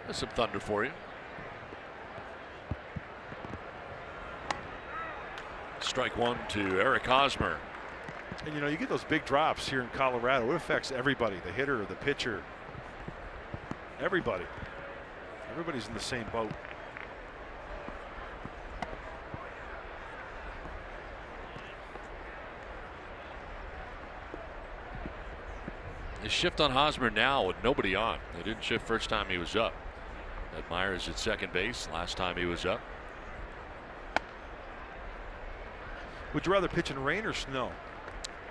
Speaker 1: There's some thunder for you. Strike 1 to Eric Hosmer.
Speaker 2: And you know, you get those big drops here in Colorado. It affects everybody, the hitter, the pitcher, everybody. Everybody's in the same boat.
Speaker 1: They shift on Hosmer now with nobody on. They didn't shift first time he was up. Ed Myers at second base last time he was up.
Speaker 2: Would you rather pitch in rain or snow?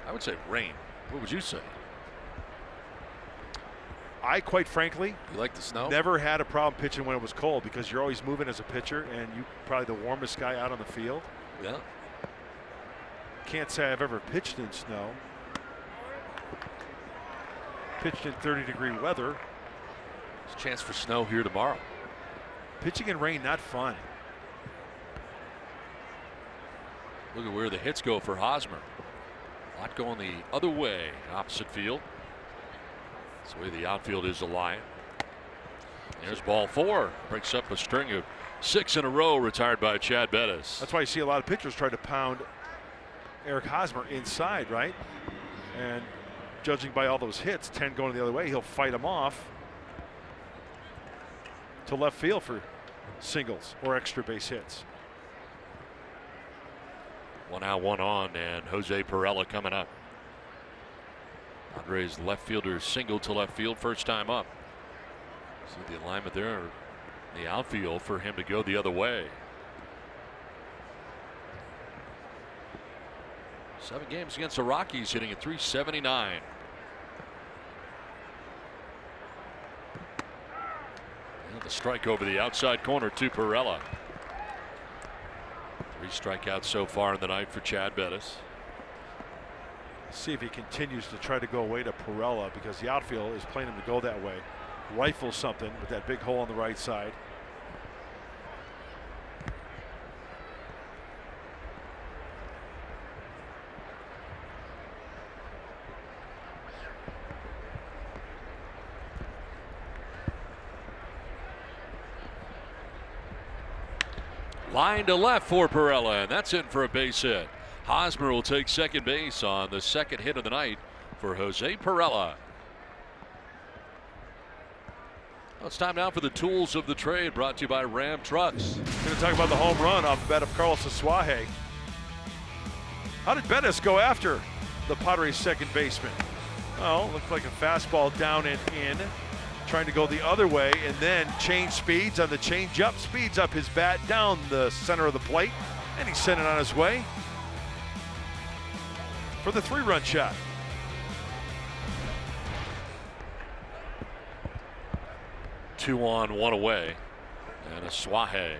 Speaker 1: I would say rain. What would you say?
Speaker 2: I, quite frankly,
Speaker 1: You like the snow?
Speaker 2: never had a problem pitching when it was cold, because you're always moving as a pitcher and you probably the warmest guy out on the field.
Speaker 1: Yeah.
Speaker 2: Can't say I've ever pitched in snow. Pitched in 30-degree weather.
Speaker 1: There's a chance for snow here tomorrow.
Speaker 2: Pitching in rain, not fun.
Speaker 1: Look at where the hits go for Hosmer. A lot going the other way, opposite field. That's the way the outfield is aligned. There's ball 4. Breaks up a string of 6 in a row retired by Chad Bettis.
Speaker 2: That's why you see a lot of pitchers try to pound Eric Hosmer inside, right? And judging by all those hits, 10 going the other way, he'll fight them off to left field for singles or extra base hits.
Speaker 1: 1 out, 1 on, and Jose Perella coming up. Padres left fielder single to left field, first time up. See the alignment there in the outfield for him to go the other way. 7 games against the Rockies, hitting at .379. And the strike over the outside corner to Perella. 3 strikeouts so far in the night for Chad Bettis.
Speaker 2: See if he continues to try to go away to Perella, because the outfield is playing him to go that way. Rifle something with that big hole on the right side.
Speaker 1: Line to left for Perella, and that's in for a base hit. Hosmer will take second base on the second hit of the night for Jose Perella. Well, it's time now for the tools of the trade, brought to you by Ram Trucks.
Speaker 2: Going to talk about the home run off the bat of Carlos Suaje. How did Bettis go after the Padres second baseman? Well, looked like a fastball down and in, trying to go the other way, and then change speeds on the changeup, speeds up his bat down the center of the plate, and he sent it on his way for the 3-run shot.
Speaker 1: Two on, 1 away, and a Suaje.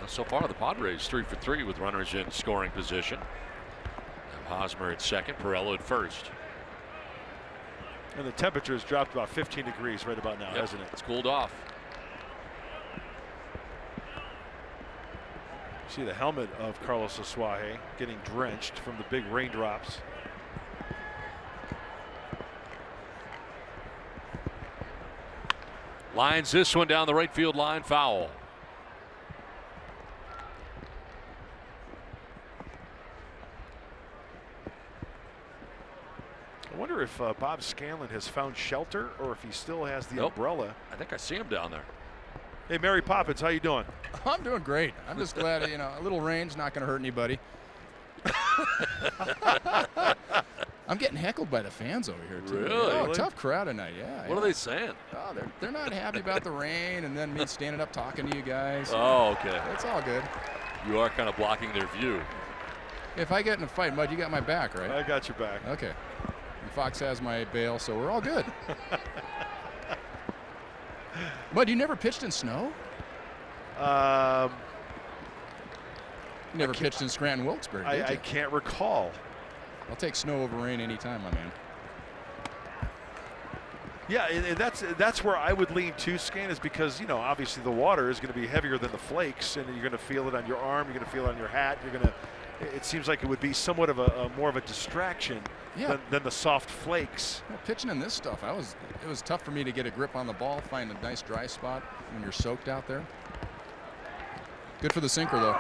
Speaker 1: So far, the Padres 3 for 3 with runners in scoring position. Now Hosmer at second, Pirello at first.
Speaker 2: And the temperature has dropped about 15 degrees right about now, hasn't it?
Speaker 1: It's cooled off.
Speaker 2: See the helmet of Carlos Asuaje getting drenched from the big raindrops.
Speaker 1: Lines this one down the right field line, foul.
Speaker 2: I wonder if Bob Scanlon has found shelter or if he still has the umbrella.
Speaker 1: I think I see him down there.
Speaker 2: Hey, Mary Poppins, how you doing?
Speaker 4: I'm doing great. I'm just glad, a little rain's not going to hurt anybody. I'm getting heckled by the fans over here, too.
Speaker 1: Really?
Speaker 4: Oh, tough crowd tonight, yeah.
Speaker 1: What are they saying?
Speaker 4: Oh, they're not happy about the rain and then me standing up talking to you guys.
Speaker 1: Oh, okay.
Speaker 4: It's all good.
Speaker 1: You are kind of blocking their view.
Speaker 4: If I get in a fight, Mud, you got my back, right?
Speaker 2: I got your back.
Speaker 4: Okay. And Fox has my bail, so we're all good. Mud, you never pitched in snow? You never pitched in Scranton Wilkesburg, did you?
Speaker 2: I can't recall.
Speaker 4: I'll take snow over rain anytime, my man.
Speaker 2: Yeah, and that's where I would lean to, Scan, is because, obviously the water is going to be heavier than the flakes, and you're going to feel it on your arm, you're going to feel it on your hat, it seems like it would be somewhat of a more of a distraction than the soft flakes.
Speaker 4: Well, pitching in this stuff, it was tough for me to get a grip on the ball, find a nice dry spot when you're soaked out there. Good for the sinker, though.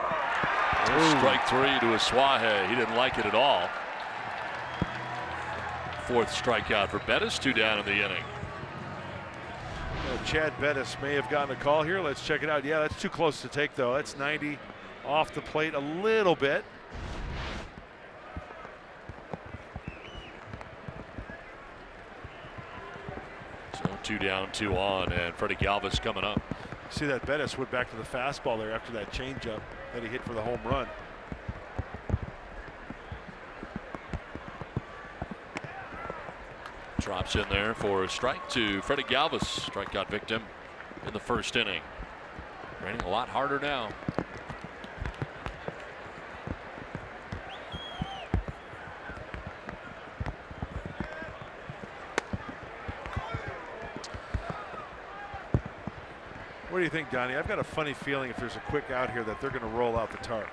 Speaker 1: Strike 3 to Asuaje. He didn't like it at all. Fourth strikeout for Bettis, 2 down in the inning.
Speaker 2: Chad Bettis may have gotten a call here. Let's check it out. Yeah, that's too close to take, though. That's 90 off the plate a little bit.
Speaker 1: So 2 down, 2 on, and Freddie Galvis coming up.
Speaker 2: See that Bettis went back to the fastball there after that changeup that he hit for the home run.
Speaker 1: Drops in there for a strike to Freddie Galvis, strikeout victim in the first inning. Raining a lot harder now.
Speaker 2: What do you think, Donnie? I've got a funny feeling if there's a quick out here that they're going to roll out the tarp.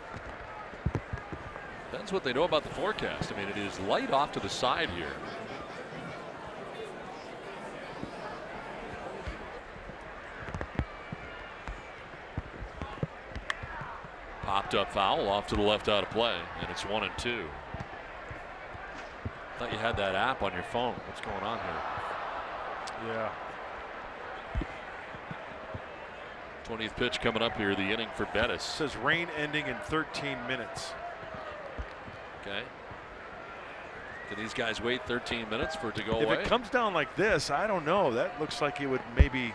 Speaker 1: Depends what they know about the forecast. I mean, it is light off to the side here. Popped up foul off to the left out of play, and it's 1-2. Thought you had that app on your phone. What's going on here?
Speaker 2: Yeah.
Speaker 1: 20th pitch coming up here, the inning for Bettis.
Speaker 2: It says rain ending in 13 minutes.
Speaker 1: Okay. Can these guys wait 13 minutes for it to go
Speaker 2: If
Speaker 1: away?
Speaker 2: it comes down like this, I don't know. That looks like it would maybe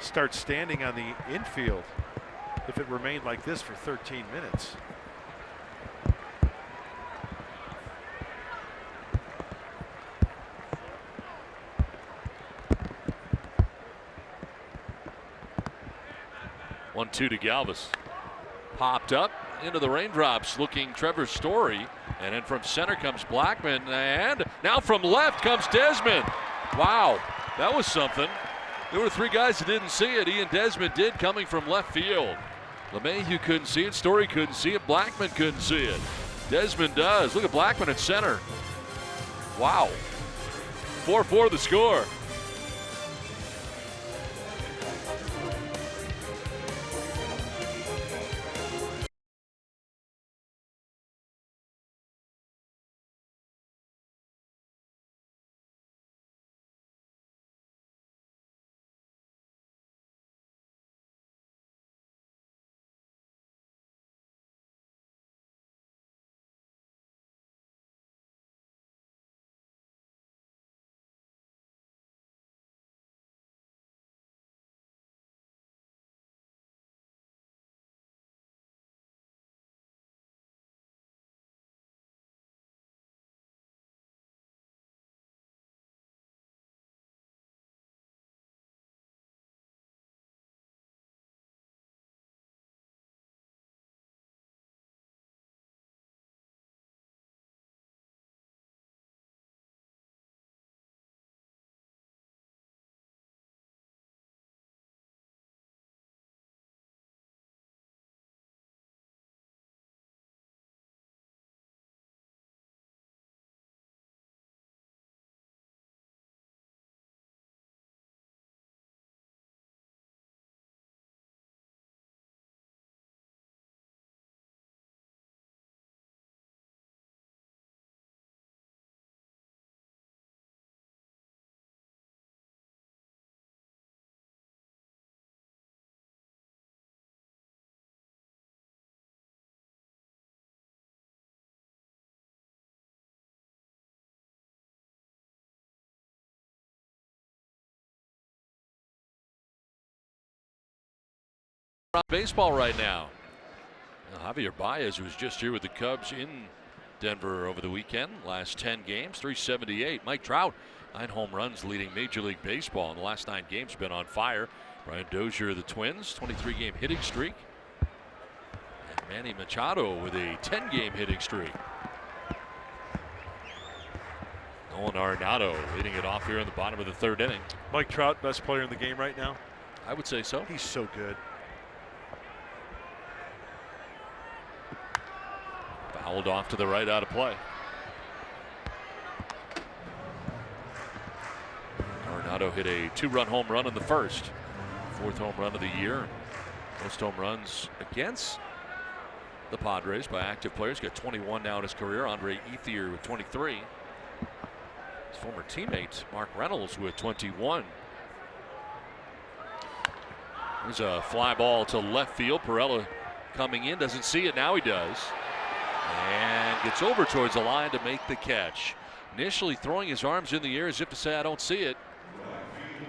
Speaker 2: start standing on the infield if it remained like this for 13 minutes.
Speaker 1: One-two to Galvis. Popped up into the raindrops, looking Trevor Story, and then from center comes Blackman, and now from left comes Desmond. Wow, that was something. There were 3 guys that didn't see it. Ian Desmond did, coming from left field. LeMahieu couldn't see it, Story couldn't see it, Blackman couldn't see it. Desmond does. Look at Blackman at center. Wow. 4-4 the score. around baseball right now. Javier Baez was just here with the Cubs in Denver over the weekend. Last 10 games, 378. Mike Trout, 9 home runs, leading Major League Baseball in the last 9 games. Been on fire. Brian Dozier of the Twins, 23-game hitting streak. And Manny Machado with a 10-game hitting streak. Nolan Arenado leading it off here in the bottom of the 3rd inning.
Speaker 2: Mike Trout, best player in the game right now.
Speaker 1: I would say so.
Speaker 2: He's so good.
Speaker 1: Fouled off to the right, out of play. Arenado hit a 2-run home run in the 1st. 4th home run of the year. Most home runs against the Padres by active players. Got 21 now in his career. Andre Ethier with 23. His former teammate Mark Reynolds with 21. There's a fly ball to left field. Perella coming in, doesn't see it. Now he does. And gets over towards the line to make the catch. Initially throwing his arms in the air as if to say, I don't see it.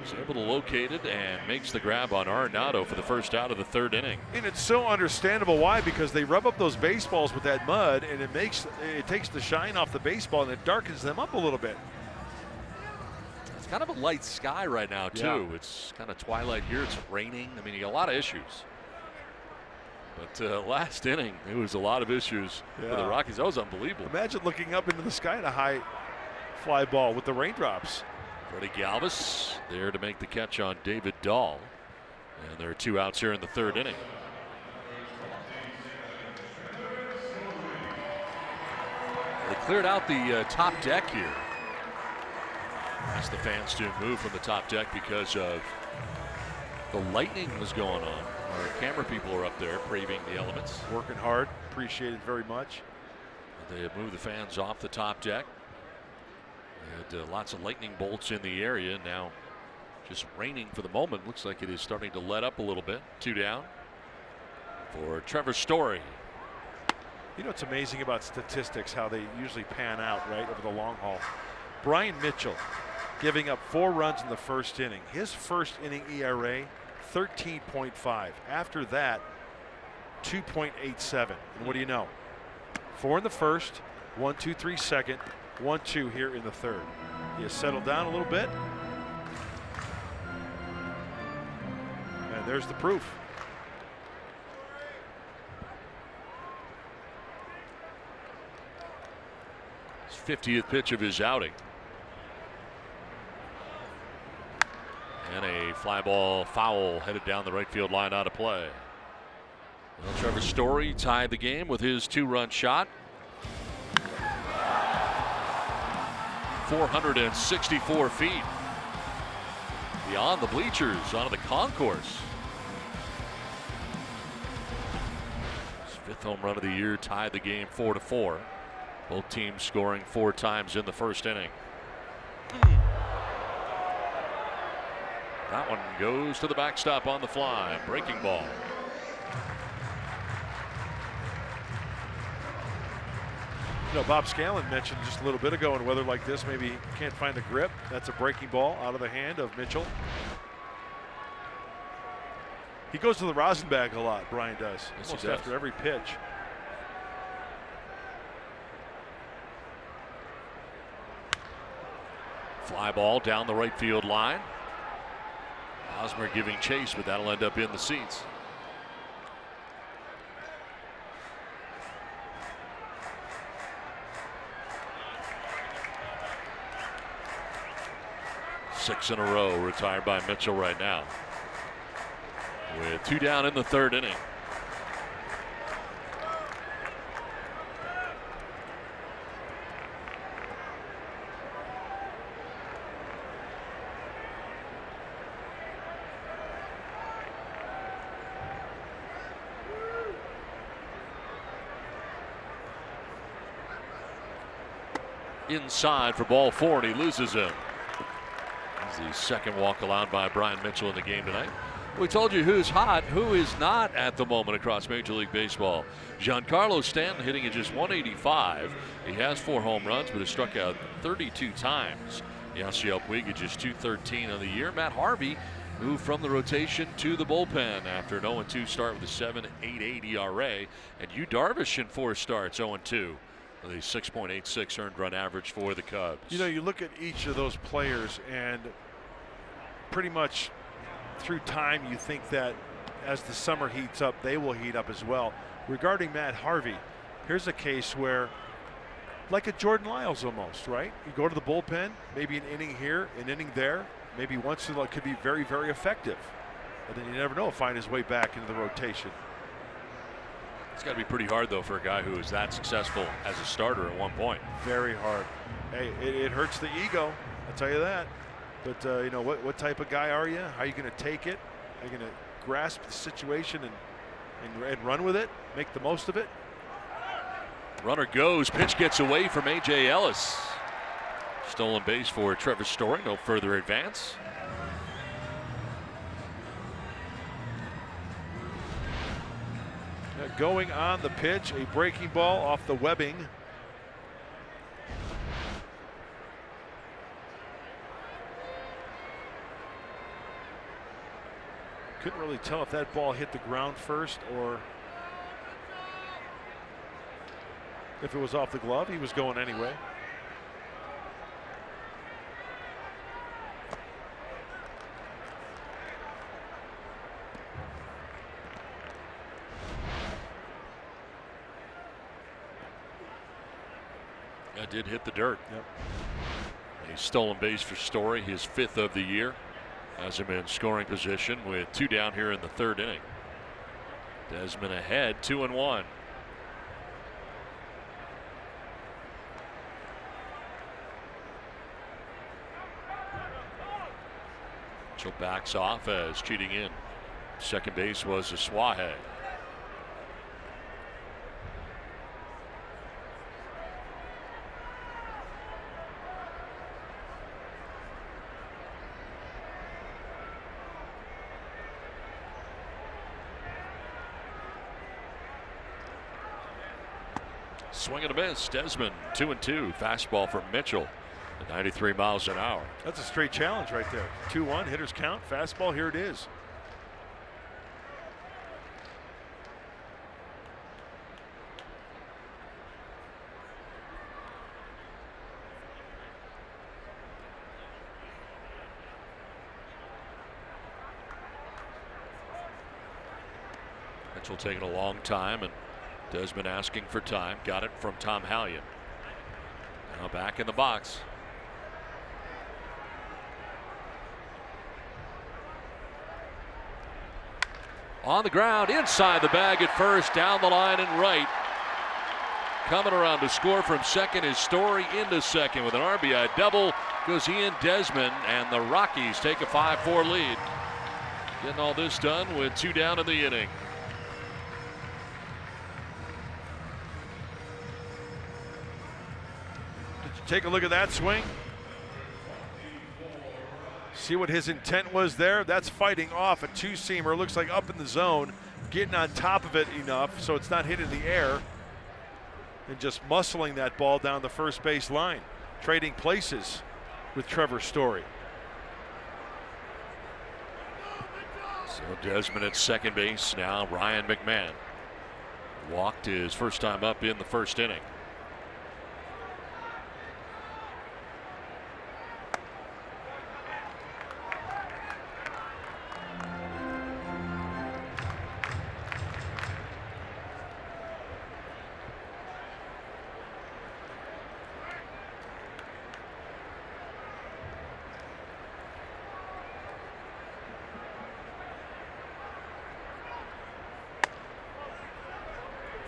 Speaker 1: He's able to locate it and makes the grab on Arenado for the first out of the 3rd inning.
Speaker 2: And it's so understandable why, because they rub up those baseballs with that mud, and it takes the shine off the baseball and it darkens them up a little bit.
Speaker 1: It's kind of a light sky right now too.
Speaker 2: Yeah.
Speaker 1: It's kind of twilight here. It's raining. I mean, you got a lot of issues. But last inning, it was a lot of issues for the Rockies. That was unbelievable.
Speaker 2: Imagine looking up into the sky at a high fly ball with the raindrops.
Speaker 1: Freddie Galvis there to make the catch on David Dahl. And there are 2 outs here in the 3rd inning. They cleared out the top deck here. Asked the fans to move from the top deck because of the lightning was going on. Our camera people are up there braving the elements.
Speaker 2: Working hard. Appreciate it very much.
Speaker 1: They have moved the fans off the top deck. They had lots of lightning bolts in the area. Now just raining for the moment. Looks like it is starting to let up a little bit. 2 down for Trevor Story.
Speaker 2: You know what's amazing about statistics, how they usually pan out, right, over the long haul. Brian Mitchell giving up 4 runs in the 1st inning. His 1st inning ERA, 13.5. After that, 2.87. And what do you know? 4 in the 1st, 1, 2, 3 second, 1, 2 here in the 3rd. He has settled down a little bit. And there's the proof.
Speaker 1: His 50th pitch of his outing. And a fly ball foul headed down the right field line, out of play. Well, Trevor Story tied the game with his 2-run shot. 464 feet beyond the bleachers onto the concourse. His 5th home run of the year tied the game 4-4. Both teams scoring 4 times in the 1st inning. That one goes to the backstop on the fly. Breaking ball.
Speaker 2: You know, Bob Scanlon mentioned just a little bit ago, in weather like this, maybe he can't find the grip. That's a breaking ball out of the hand of Mitchell. He goes to the rosin bag a lot, Brian does.
Speaker 1: Yes,
Speaker 2: almost
Speaker 1: he does.
Speaker 2: after every pitch.
Speaker 1: Fly ball down the right field line. Hosmer giving chase, but that'll end up in the seats. Six in a row retired by Mitchell right now. With 2 down in the 3rd inning. Inside for ball 4, and he loses him. The 2nd walk allowed by Brian Mitchell in the game tonight. We told you who's hot, who is not at the moment across Major League Baseball. Giancarlo Stanton hitting at just 185. He has 4 home runs, but has struck out 32 times. Yasiel Puig at just 213 on the year. Matt Harvey move from the rotation to the bullpen after an 0-2 start with a 7.88 ERA. And Yu Darvish in 4 starts, 0-2. With a 6.86 earned run average for the Cubs.
Speaker 2: You know, you look at each of those players, and pretty much through time, you think that as the summer heats up, they will heat up as well. Regarding Matt Harvey, here's a case where, like a Jordan Lyles almost, right? You go to the bullpen, maybe an inning here, an inning there, maybe once in a while could be very, very effective. But then you never know, find his way back into the rotation.
Speaker 1: It's got to be pretty hard, though, for a guy who is that successful as a starter at one point.
Speaker 2: Very hard. Hey, it hurts the ego, I'll tell you that. But, you know, what type of guy are you? How are you going to take it? Are you going to grasp the situation and run with it, make the most of it?
Speaker 1: Runner goes, pitch gets away from A.J. Ellis. Stolen base for Trevor Story, no further advance.
Speaker 2: Going on the pitch, a breaking ball off the webbing. Couldn't really tell if that ball hit the ground first or if it was off the glove. He was going anyway.
Speaker 1: That did hit the dirt.
Speaker 2: Yep.
Speaker 1: A stolen base for Story, his 5th of the year. Has him in scoring position with 2 down here in the 3rd inning. Desmond ahead, 2-1. Mitchell backs off as cheating in. Second base was Aswahe. Swing and a miss. Desmond 2-2. Fastball from Mitchell at 93 miles an hour.
Speaker 2: That's a straight challenge right there. 2-1, hitters count, fastball, here it is.
Speaker 1: Mitchell taking a long time, and Desmond asking for time. Got it from Tom Hallion. Now back in the box. On the ground, inside the bag at first, down the line and right. Coming around to score from second is Story into second with an RBI double. Goes Ian Desmond, and the Rockies take a 5-4 lead. Getting all this done with 2 down in the inning.
Speaker 2: Take a look at that swing. See what his intent was there? That's fighting off a 2-seamer. Looks like up in the zone, getting on top of it enough so it's not hit in the air, and just muscling that ball down the first base line. Trading places with Trevor Story.
Speaker 1: So Desmond at second base now. Ryan McMahon walked his first time up in the 1st inning.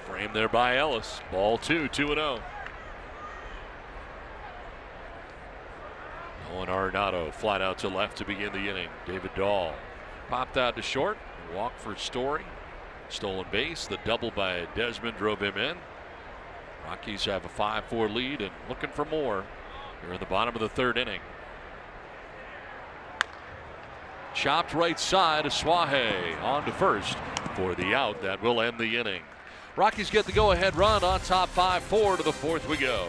Speaker 1: Framed there by Ellis. Ball 2, 2-0. Nolan Arenado flat out to left to begin the inning. David Dahl popped out to short. Walk for Story. Stolen base. The double by Desmond drove him in. Rockies have a 5-4 lead and looking for more here in the bottom of the 3rd inning. Chopped right side. Aswahe on to first for the out that will end the inning. Rockies get the go-ahead run on top 5-4 to the 4th we go.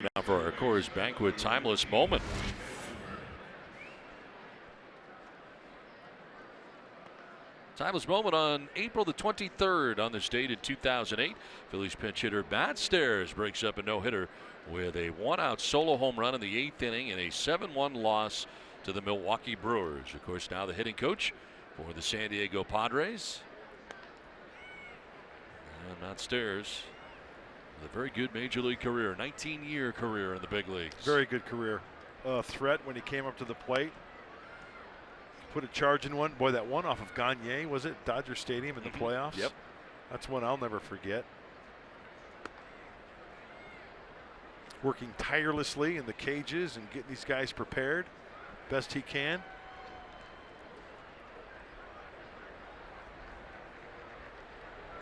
Speaker 1: Now for our Coors Banquet Timeless Moment. Timeless moment on April the 23rd on this date in 2008. Phillies pinch hitter Matt Stairs breaks up a no-hitter with a one-out solo home run in the 8th inning in a 7-1 loss to the Milwaukee Brewers. Of course, now the hitting coach for the San Diego Padres. And Matt Stairs with a very good major league career, 19-year career in the big leagues.
Speaker 2: Very good career. Threat when he came up to the plate. Put a charge in one. Boy, that one off of Gagne, was it? Dodger Stadium in the playoffs?
Speaker 1: Yep.
Speaker 2: That's one I'll never forget. Working tirelessly in the cages and getting these guys prepared best he can.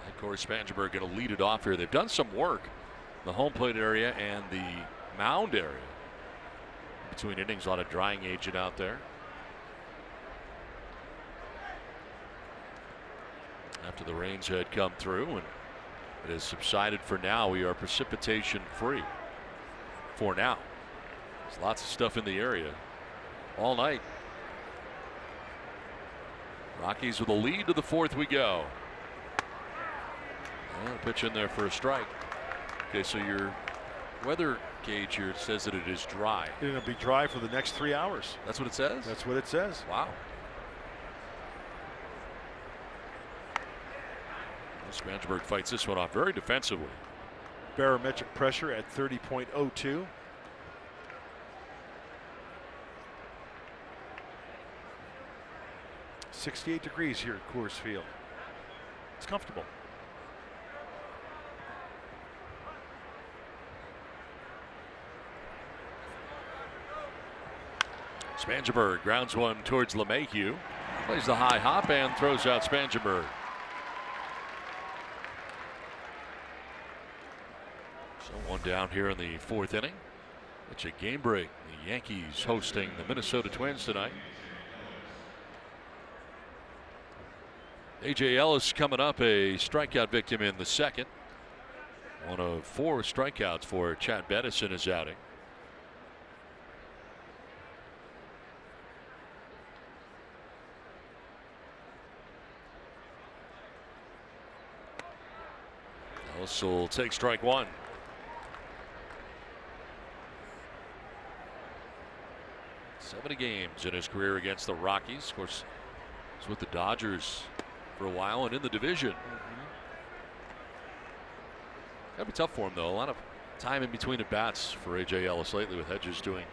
Speaker 1: And of course, Spangenberg going to lead it off here. They've done some work in the home plate area and the mound area. Between innings, a lot of drying agent out there. After the rains had come through and it has subsided for now, we are precipitation free for now. There's lots of stuff in the area all night. Rockies with a lead to the 4th we go. And a pitch in there for a strike. Okay, so your weather gauge here says that it is dry.
Speaker 2: It'll be dry for the next 3 hours.
Speaker 1: That's what it says?
Speaker 2: That's what it says.
Speaker 1: Wow. Spangenberg fights this one off very defensively.
Speaker 2: Barometric pressure at 30.02. .68 degrees here at Coors Field. It's comfortable.
Speaker 1: Spangenberg grounds one towards LeMahieu. Plays the high hop and throws out Spangenberg. So one down here in the 4th inning. It's a game break. The Yankees hosting the Minnesota Twins tonight. A.J. Ellis coming up, a strikeout victim in the 2nd. One of 4 strikeouts for Chad Bettis in his outing. Ellis will take strike 1. Seventy games in his career against the Rockies. Of course, he's with the Dodgers for a while and in the division. That'd be tough for him, though. A lot of time in between at bats for A.J. Ellis lately, with Hedges doing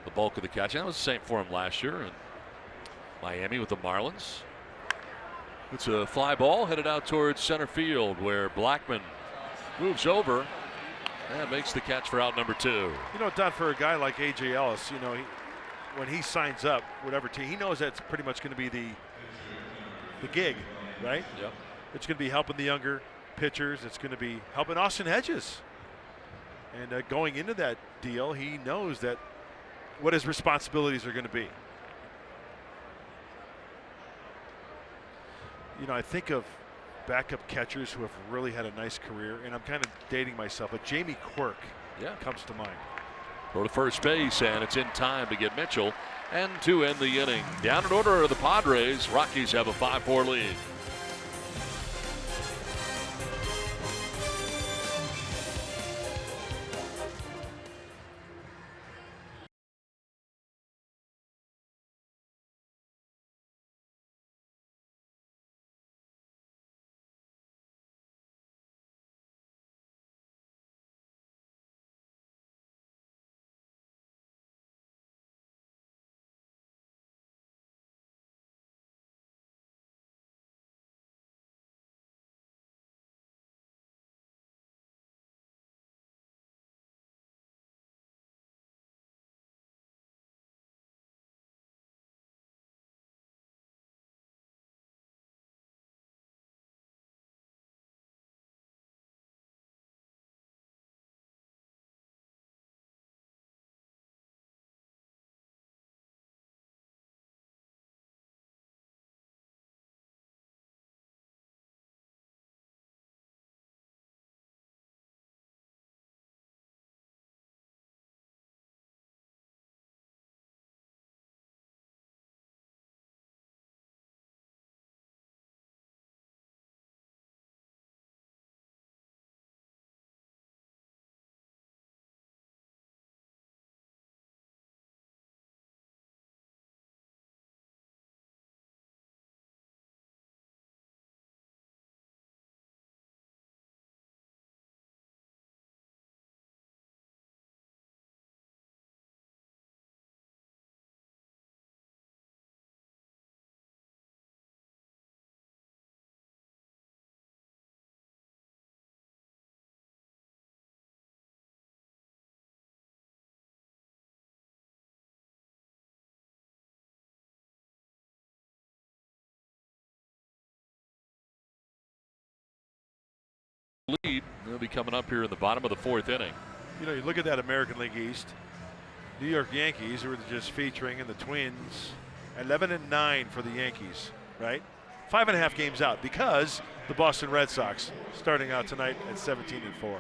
Speaker 1: the bulk of the catching. That was the same for him last year in Miami with the Marlins. It's a fly ball headed out towards center field, where Blackman moves over and makes the catch for out number 2.
Speaker 2: You know, Don, for a guy like A.J. Ellis, you know, when he signs up, whatever team, he knows that's pretty much going to be the gig, right?
Speaker 1: Yep.
Speaker 2: It's going to be helping the younger pitchers. It's going to be helping Austin Hedges. And going into that deal, he knows that what his responsibilities are going to be. You know, I think of backup catchers who have really had a nice career, and I'm kind of dating myself, but Jamie Quirk comes to mind.
Speaker 1: Throw to first base, and it's in time to get Mitchell and to end the inning. Down in order of the Padres. Rockies have a 5-4 lead. That'll be coming up here in the bottom of the 4th inning.
Speaker 2: You know, you look at that American League East. New York Yankees, who were just featuring, and the Twins, 11-9 for the Yankees, right? 5.5 games out because the Boston Red Sox starting out tonight at 17-4.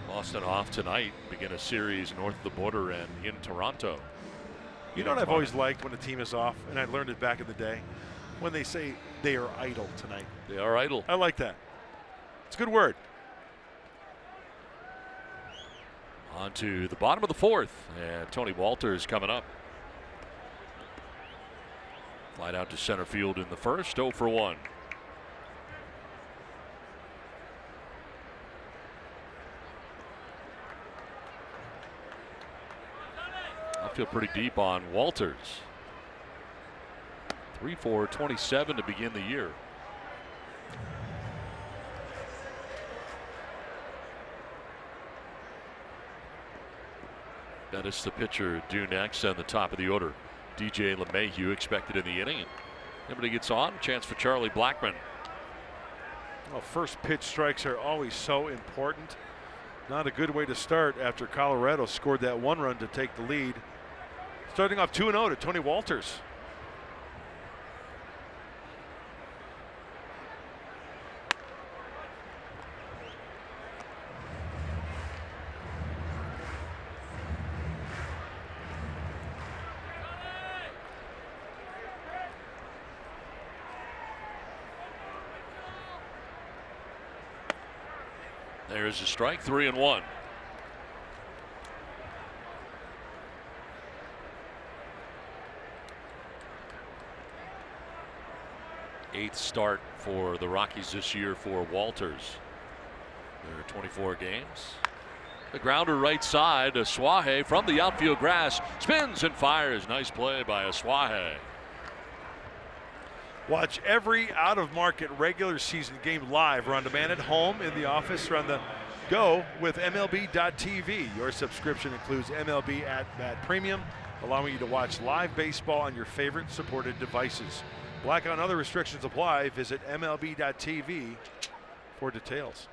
Speaker 1: Boston off tonight, begin a series north of the border and in Toronto.
Speaker 2: You know what I've always liked when a team is off, and I learned it back in the day, when they say they are idle tonight.
Speaker 1: They are idle.
Speaker 2: I like that. It's a good word.
Speaker 1: On to the bottom of the 4th, and Tony Walters coming up. Flight out to center field in the first, 0 for 1. I feel pretty deep on Walters. 3 for 27 to begin the year. Bettis, the pitcher, due next, and the top of the order. DJ LeMahieu expected in the inning. Everybody gets on. Chance for Charlie Blackmon.
Speaker 2: Well, first pitch strikes are always so important. Not a good way to start after Colorado scored that 1 run to take the lead. Starting off 2-0 to Tony Walters.
Speaker 1: There's a strike, 3-1. Eighth start for the Rockies this year for Walters. There are 24 games. The grounder right side, Asuaje from the outfield grass, spins and fires. Nice play by Asuaje.
Speaker 2: Watch every out-of-market regular season game live or on demand at home, in the office, or on the go with MLB.tv. Your subscription includes MLB at Bat Premium, allowing you to watch live baseball on your favorite supported devices. Blackout and other restrictions apply. Visit MLB.tv for details.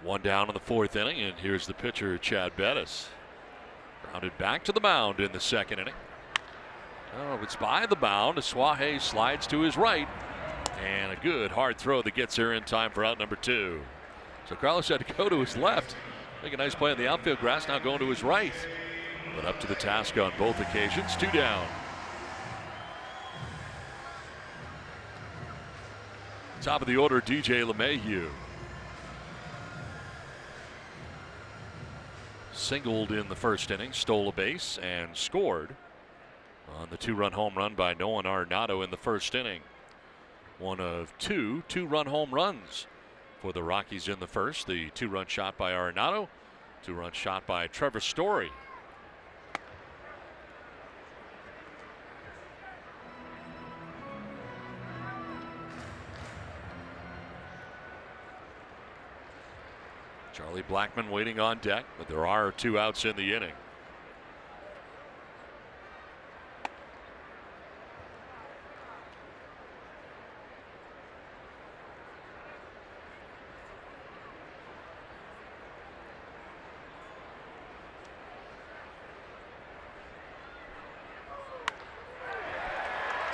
Speaker 1: 1 down in the 4th inning, and here's the pitcher, Chad Bettis. Grounded back to the mound in the 2nd inning. Oh, it's by the mound. Asuaje slides to his right, and a good hard throw that gets there in time for out number 2. So Carlos had to go to his left. Make a nice play on the outfield grass, now going to his right. But up to the task on both occasions. 2 down. Top of the order, DJ LeMahieu. Singled in the 1st inning, stole a base, and scored on the 2-run home run by Nolan Arenado in the 1st inning. One of 2 2-run home runs for the Rockies in the 1st. The 2-run shot by Arenado, 2-run shot by Trevor Story. Charlie Blackmon waiting on deck, but there are 2 outs in the inning.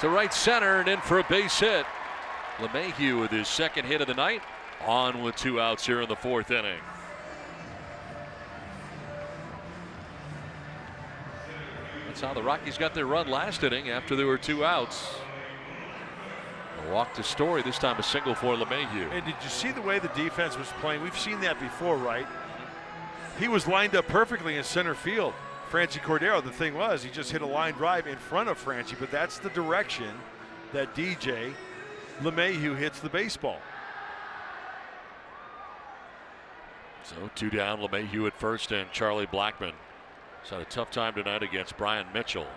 Speaker 1: To right center and in for a base hit. LeMahieu with his 2nd hit of the night. On with 2 outs here in the 4th inning. That's how the Rockies got their run last inning after there were 2 outs. A walk to Story, this time a single for LeMahieu.
Speaker 2: And did you see the way the defense was playing? We've seen that before, right? He was lined up perfectly in center field. Franchi Cordero, the thing was, he just hit a line drive in front of Franchi, but that's the direction that DJ LeMahieu hits the baseball.
Speaker 1: So 2 down, LeMahieu at first, and Charlie Blackmon has had a tough time tonight against Brian Mitchell.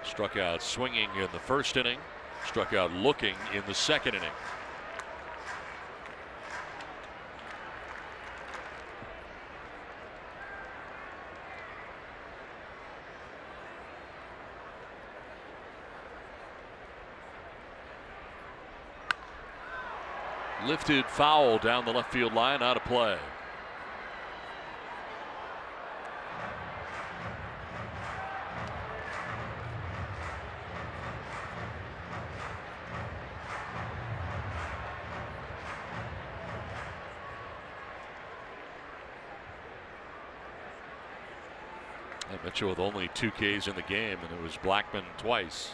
Speaker 1: Struck out swinging in the 1st inning, struck out looking in the 2nd inning. Lifted foul down the left field line, out of play. And Mitchell with only 2 Ks in the game, and it was Blackman twice.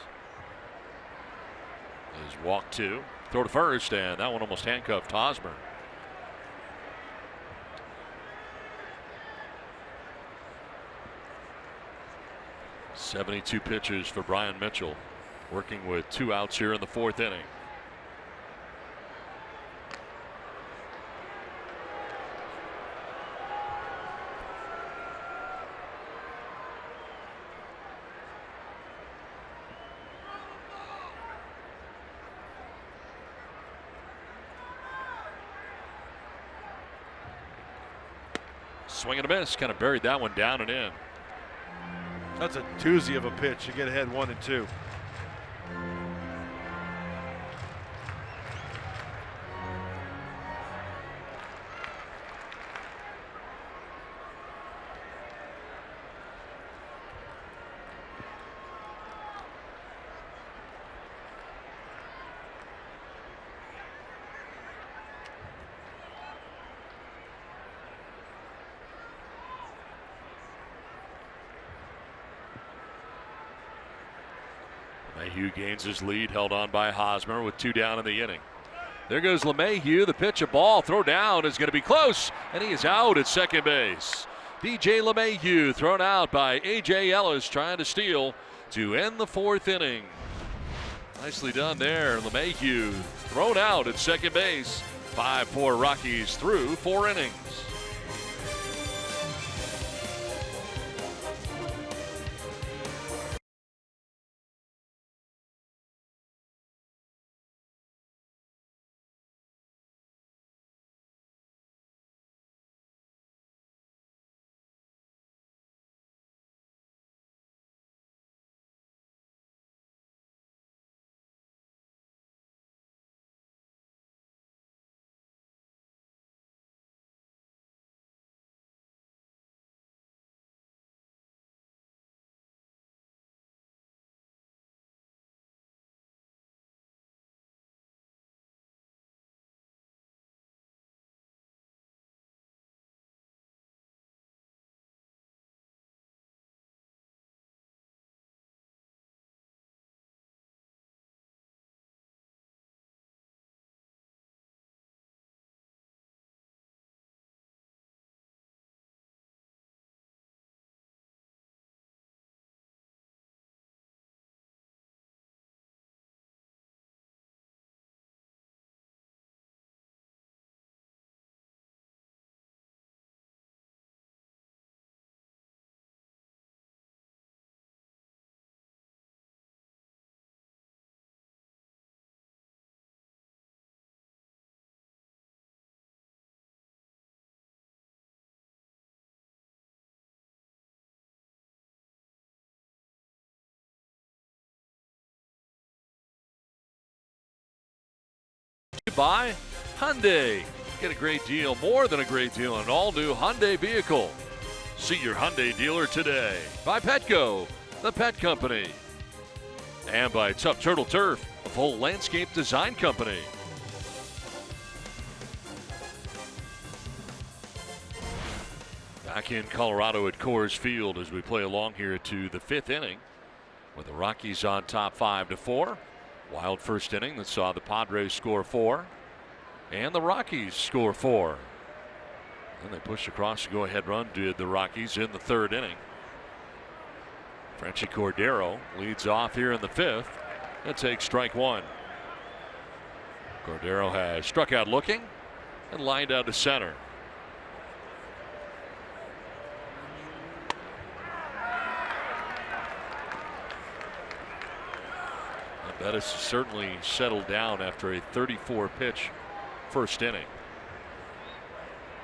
Speaker 1: There's walk 2. Throw to first, and that one almost handcuffed Hosmer. .72 pitches for Brian Mitchell, working with 2 outs here in the 4th inning. Swing and a miss, kind of buried that one down and in.
Speaker 2: That's a doozy of a pitch. You get ahead 1-2.
Speaker 1: LeMahieu gains his lead, held on by Hosmer with 2 down in the inning. There goes LeMahieu. The pitch, a ball, throw down is going to be close, and he is out at second base. DJ LeMahieu thrown out by A.J. Ellis, trying to steal to end the 4th inning. Nicely done there. LeMahieu thrown out at second base. 5-4 Rockies through 4 innings. By Hyundai. Get a great deal, more than a great deal, on an all-new Hyundai vehicle. See your Hyundai dealer today. By Petco, the pet company. And by Tough Turtle Turf, a full landscape design company. Back in Colorado at Coors Field as we play along here to the 5th inning, with the Rockies on top 5-4. Wild first inning that saw the Padres score 4 and the Rockies score 4. Then they pushed across the go-ahead run, did the Rockies in the 3rd inning. Frenchie Cordero leads off here in the 5th and takes strike 1. Cordero has struck out looking and lined out to center. Bettis certainly settled down after a 34-pitch first inning.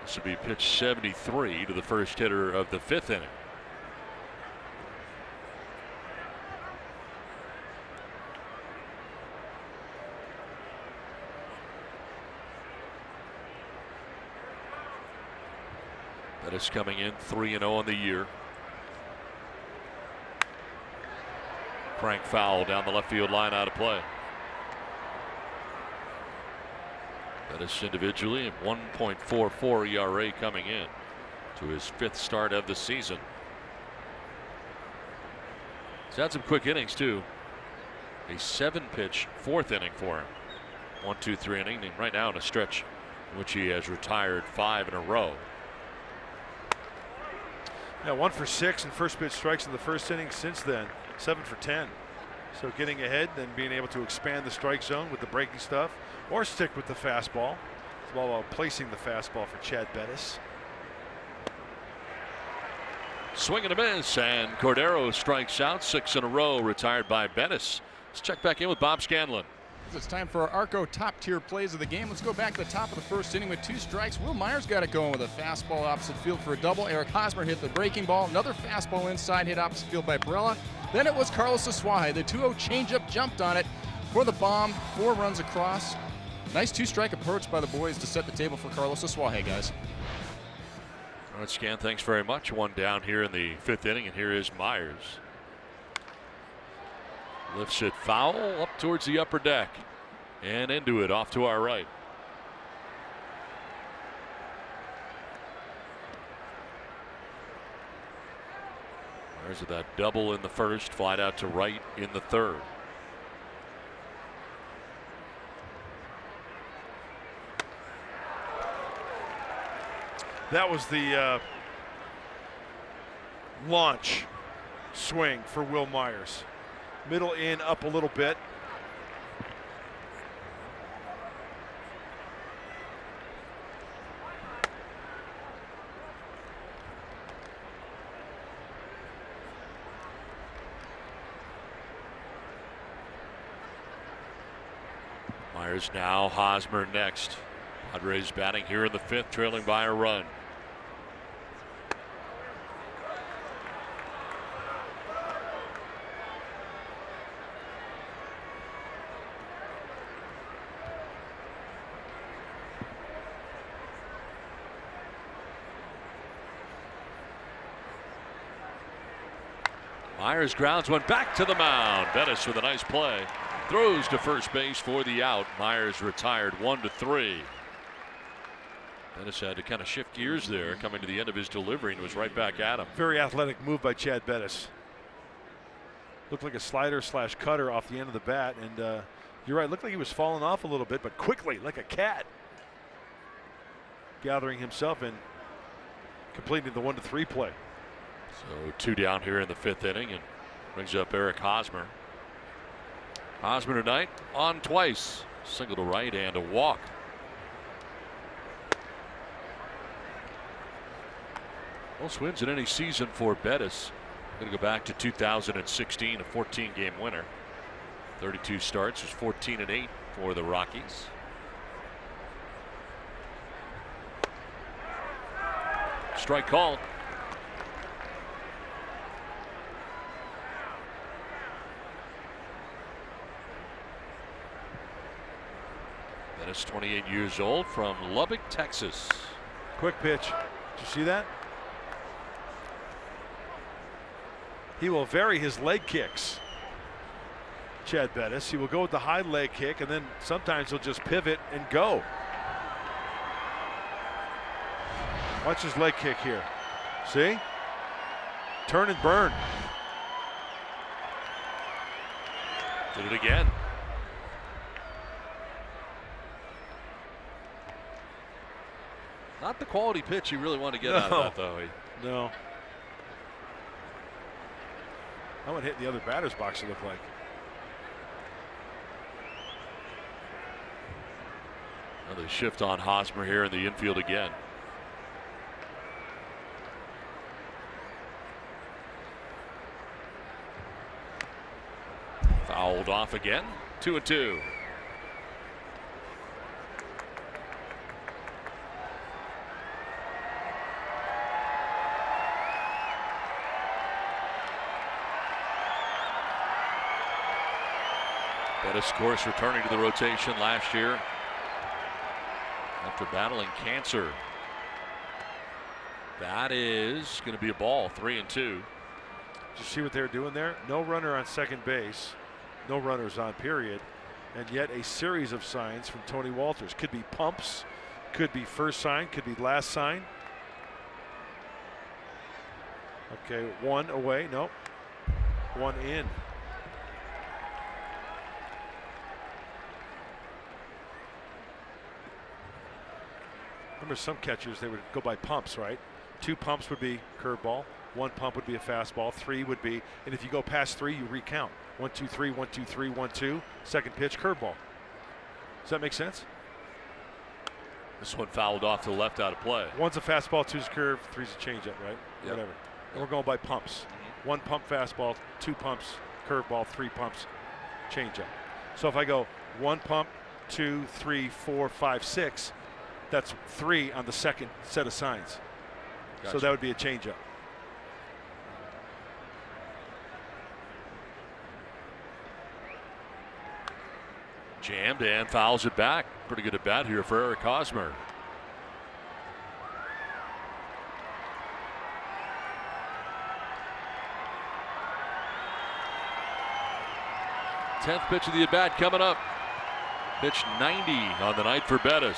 Speaker 1: This will be pitch 73 to the first hitter of the 5th inning. Bettis coming in 3-0 on the year. Crank foul down the left field line, out of play. Bettis individually at 1.44 ERA coming in to his 5th start of the season. He's had some quick innings too. A 7-pitch 4th inning for him. 1, 2, 3 inning, and right now in a stretch in which he has retired 5 in a row.
Speaker 2: Yeah, 1 for 6 and first pitch strikes in the first inning since then. 7 for 10. So getting ahead, then being able to expand the strike zone with the breaking stuff, or stick with the fastball, while placing the fastball for Chad Bettis.
Speaker 1: Swing and a miss, and Cordero strikes out. 6 in a row, retired by Bettis. Let's check back in with Bob Scanlon.
Speaker 4: It's time for our Arco top tier plays of the game. Let's go back to the top of the first inning with 2 strikes. Will Myers got it going with a fastball opposite field for a double. Eric Hosmer hit the breaking ball. Another fastball inside hit opposite field by Barella. Then it was Carlos Asuaje. The 2-0 changeup jumped on it for the bomb. 4 runs across. Nice 2-strike approach by the boys to set the table for Carlos Asuaje, guys.
Speaker 1: All right, Scan, thanks very much. 1 down here in the 5th inning, and here is Myers. Lifts it foul up towards the upper deck and into it off to our right. There's that double in the first, flied out to right in the 3rd.
Speaker 2: That was the launch swing for Will Myers. Middle in, up a little bit.
Speaker 1: Myers now, Hosmer next. Padres batting here in the 5th, trailing by a run. Myers grounds one back to the mound. Bettis with a nice play. Throws to first base for the out. Myers retired 1-3. Bettis had to kind of shift gears there coming to the end of his delivery and was right back at him.
Speaker 2: Very athletic move by Chad Bettis. Looked like a slider / cutter off the end of the bat, and you're right, looked like he was falling off a little bit, but quickly, like a cat. Gathering himself and completing the 1-3 play.
Speaker 1: So 2 down here in the 5th inning, and brings up Eric Hosmer. Hosmer tonight on twice. Single to right and a walk. Most wins in any season for Bettis. Going to go back to 2016, a 14-game winner. 32 starts, was 14-8 for the Rockies. Strike call. Bettis, 28 years old, from Lubbock, Texas.
Speaker 2: Quick pitch. Did you see that? He will vary his leg kicks. Chad Bettis. He will go with the high leg kick, and then sometimes he'll just pivot and go. Watch his leg kick here. See? Turn and burn.
Speaker 1: Did it again. Not the quality pitch you really want to get out of that, though.
Speaker 2: No. That one hit the other batter's box, it looked like.
Speaker 1: Now they shift on Hosmer here in the infield again. Fouled off again. 2-2. Bettis, of course, returning to the rotation last year after battling cancer. That is going to be a ball, 3-2.
Speaker 2: Did you see what they're doing there? No runner on second base, no runners on, period. And yet a series of signs from Tony Walters. Could be pumps, could be first sign, could be last sign. Okay, one away, nope. One in. Remember, some catchers, they would go by pumps, right? 2 pumps would be curveball, 1 pump would be a fastball, 3 would be, and if you go past 3, you recount. 1, 2, 3, 1, 2, 3, 1, 2. Second pitch, curveball. Does that make sense?
Speaker 1: This one fouled off to the left, out of play.
Speaker 2: 1's a fastball, 2's a curve, 3's a changeup, right?
Speaker 1: Yep.
Speaker 2: Whatever. And we're going by pumps. 1 pump fastball, 2 pumps curveball, 3 pumps changeup. So if I go 1 pump, 2, 3, 4, 5, 6, that's 3 on the second set of signs.
Speaker 1: Gotcha.
Speaker 2: So that would be a changeup.
Speaker 1: Jammed and fouls it back. Pretty good at bat here for Eric Hosmer. Tenth pitch of the at bat coming up. Pitch 90 on the night for Bettis.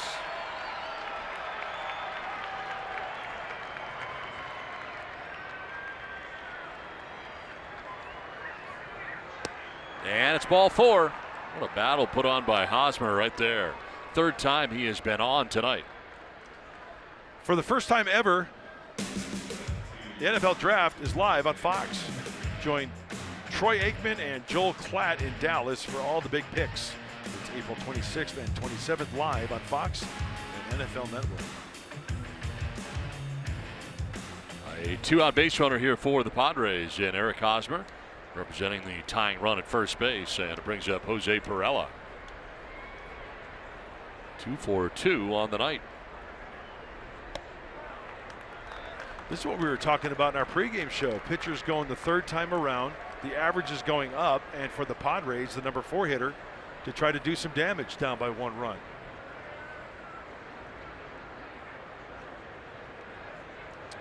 Speaker 1: And it's ball 4. What a battle put on by Hosmer right there. Third time he has been on tonight.
Speaker 2: For the first time ever, the NFL Draft is live on Fox. Join Troy Aikman and Joel Klatt in Dallas for all the big picks. It's April 26th and 27th live on Fox and NFL Network.
Speaker 1: A 2-out base runner here for the Padres, and Eric Hosmer representing the tying run at first base, and it brings up Jose Perella. 2 for 2 on the night.
Speaker 2: This is what we were talking about in our pregame show. Pitchers going the third time around. The average is going up, and for the Padres, the number 4 hitter, to try to do some damage down by 1 run.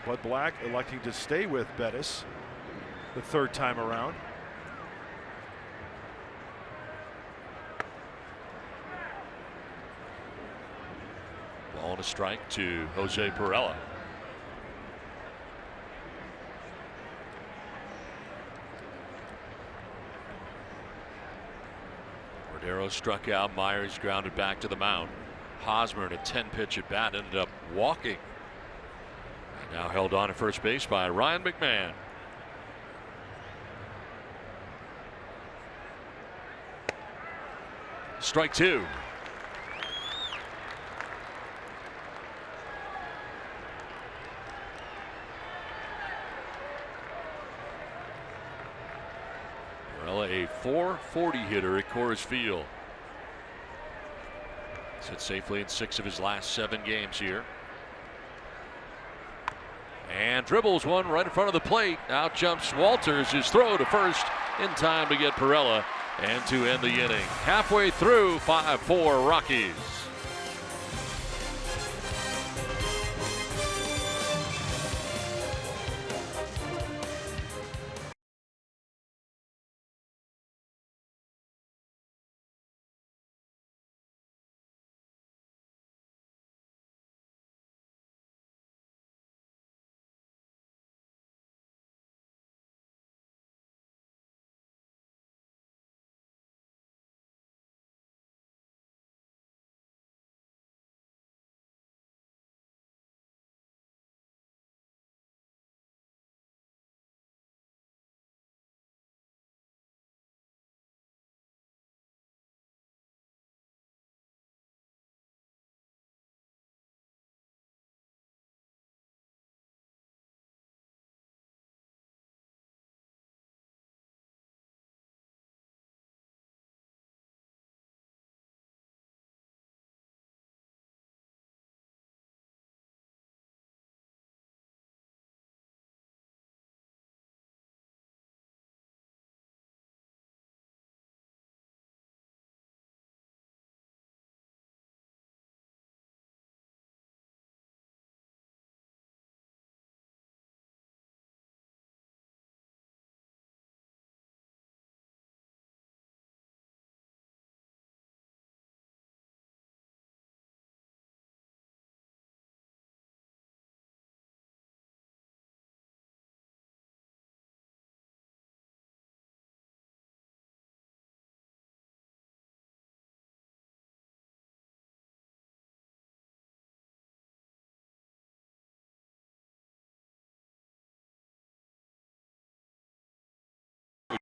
Speaker 2: Bud Black electing to stay with Bettis the third time around.
Speaker 1: Ball and a strike to Jose Perella. Cordero struck out. Myers grounded back to the mound. Hosmer in a 10-pitch at bat ended up walking. And now held on at first base by Ryan McMahon. Strike 2. A 440 hitter at Coors Field. Sits safely in 6 of his last 7 games here. And dribbles one right in front of the plate. Out jumps Walters. His throw to first in time to get Perella and to end the inning. Halfway through, 5-4 Rockies.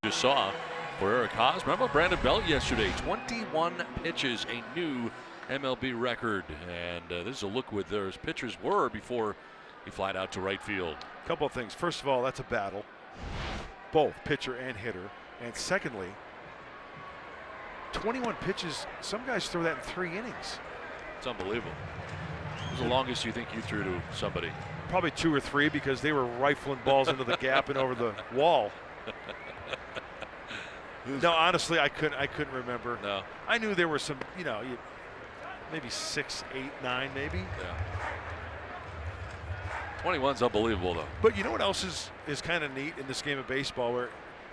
Speaker 1: just saw for Eric Haas. Remember Brandon Belt yesterday, 21 pitches, a new MLB record. And this is a look where those pitchers were before he flied out to right field.
Speaker 2: A couple of things. First of all, that's a battle, both pitcher and hitter. And secondly, 21 pitches, some guys throw that in 3 innings.
Speaker 1: It's unbelievable. What's the longest you think you threw to somebody?
Speaker 2: Probably 2 or 3, because they were rifling balls into the gap and over the wall. No, honestly, I couldn't remember.
Speaker 1: No.
Speaker 2: I knew there were some, maybe 6, 8, 9, maybe.
Speaker 1: Yeah. 21's unbelievable, though.
Speaker 2: But you know what else is kind of neat in this game of baseball, where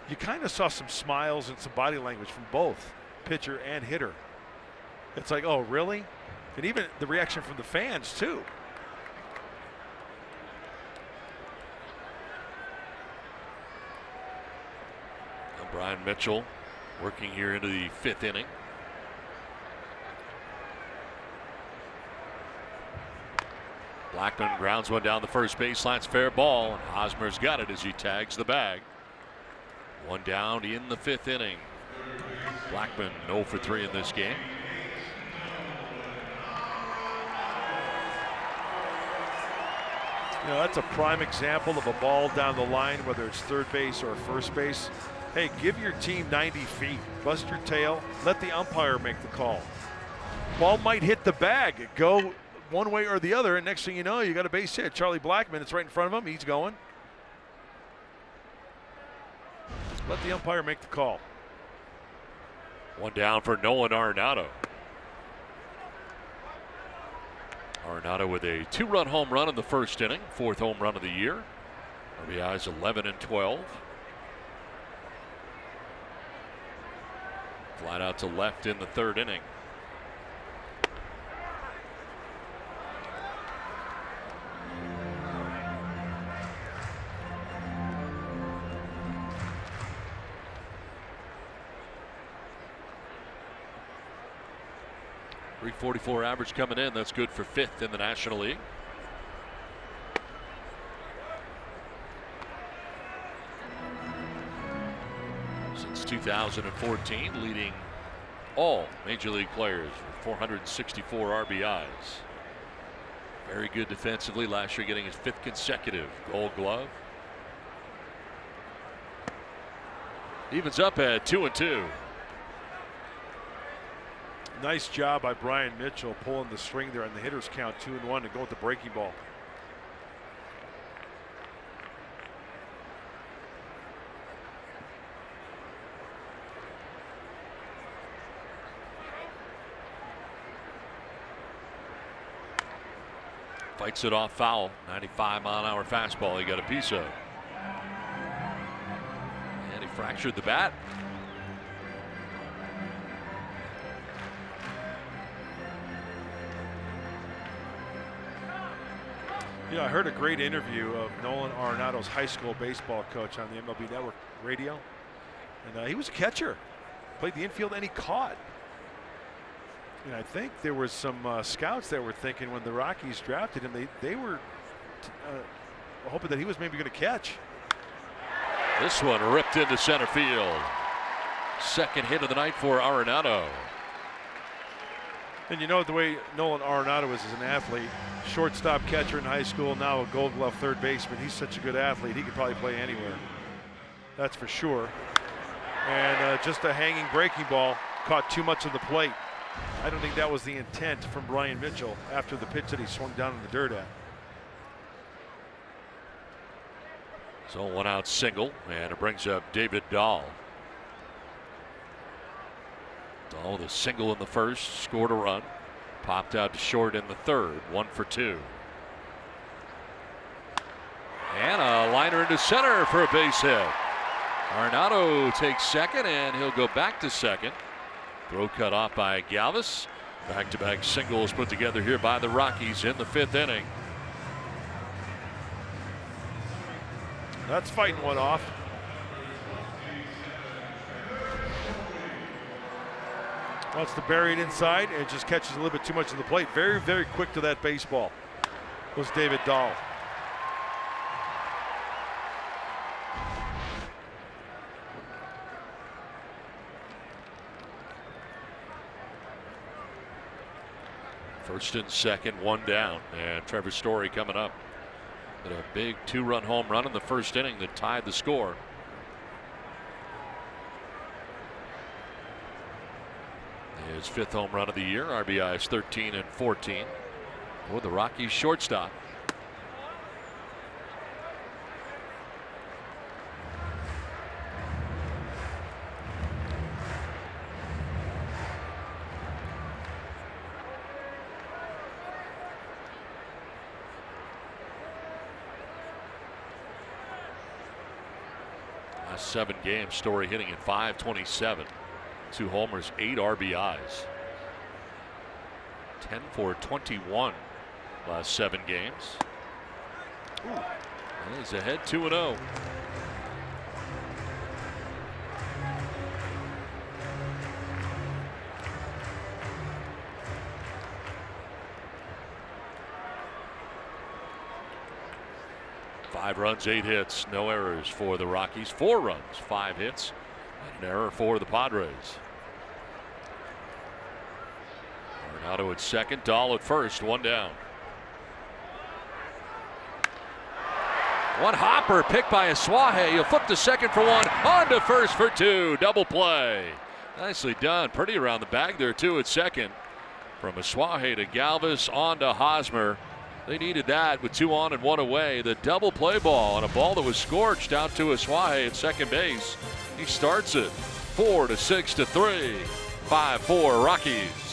Speaker 2: you kind of saw some smiles and some body language from both pitcher and hitter. It's like, oh, really? And even the reaction from the fans, too.
Speaker 1: Brian Mitchell working here into the 5th inning. Blackman grounds one down the first baseline. It's fair ball, and Hosmer's got it as he tags the bag. One down in the 5th inning. Blackman 0 for 3 in this game.
Speaker 2: That's a prime example of a ball down the line, whether it's third base or first base. Hey, give your team 90 feet, bust your tail, let the umpire make the call. Ball might hit the bag, go one way or the other, and next thing you know, you got a base hit. Charlie Blackman, it's right in front of him, he's going. Let the umpire make the call.
Speaker 1: One down for Nolan Arenado. Arenado with a 2-run home run in the 1st inning, 4th home run of the year. RBIs 11 and 12. Flat out to left in the 3rd inning. .344 average coming in. That's good for 5th in the National League. Since 2014, leading all Major League players with 464 RBIs. Very good defensively. Last year getting his 5th consecutive Gold Glove. Evens up at 2-2.
Speaker 2: Nice job by Brian Mitchell pulling the string there on the hitter's count, 2-1, and go with the breaking ball.
Speaker 1: Fights it off foul. 95-mile-an-hour fastball he got a piece of. And he fractured the bat.
Speaker 2: I heard a great interview of Nolan Arenado's high school baseball coach on the MLB Network radio. And he was a catcher. Played the infield and he caught. And I think there was some scouts that were thinking when the Rockies drafted him, they were hoping that he was maybe going to catch.
Speaker 1: This one ripped into center field. 2nd hit of the night for Arenado.
Speaker 2: And the way Nolan Arenado is as an athlete, shortstop, catcher in high school, now a Gold Glove third baseman. He's such a good athlete. He could probably play anywhere. That's for sure. And just a hanging breaking ball, caught too much of the plate. I don't think that was the intent from Brian Mitchell after the pitch that he swung down in the dirt at.
Speaker 1: So 1 out single, and it brings up David Dahl. Dahl with a single in the 1st, scored a run, popped out to short in the 3rd, 1 for 2. And a liner into center for a base hit. Arenado takes 2nd, and he'll go back to 2nd. Throw cut off by Galvis. Back-to-back singles put together here by the Rockies in the 5th inning.
Speaker 2: That's fighting one off. Wants to bury it inside, and it just catches a little bit too much of the plate. Very, very quick to that baseball was David Dahl.
Speaker 1: First and second, one down, and Trevor Story coming up. With a big 2-run home run in the first inning that tied the score. His 5th home run of the year. RBIs 13 and 14 for the Rockies shortstop. Last 7 games, Story hitting at .527. 2 homers, 8 RBIs. 10 for 21 last 7 games. Well, he's ahead 2-0. Five runs, 8 hits, no errors for the Rockies. 4 runs, 5 hits, and an error for the Padres. Arenado at second, Dahl at first, 1 down. One hopper picked by Aswahe. He'll flip to second for 1, on to first for 2. Double play. Nicely done. Pretty around the bag there, too, at second. From Aswahe to Galvis on to Hosmer. They needed that with 2 on and 1 away. The double play ball on a ball that was scorched out to Aswahe at second base. He starts it 4-6 to 3. 5-4 Rockies.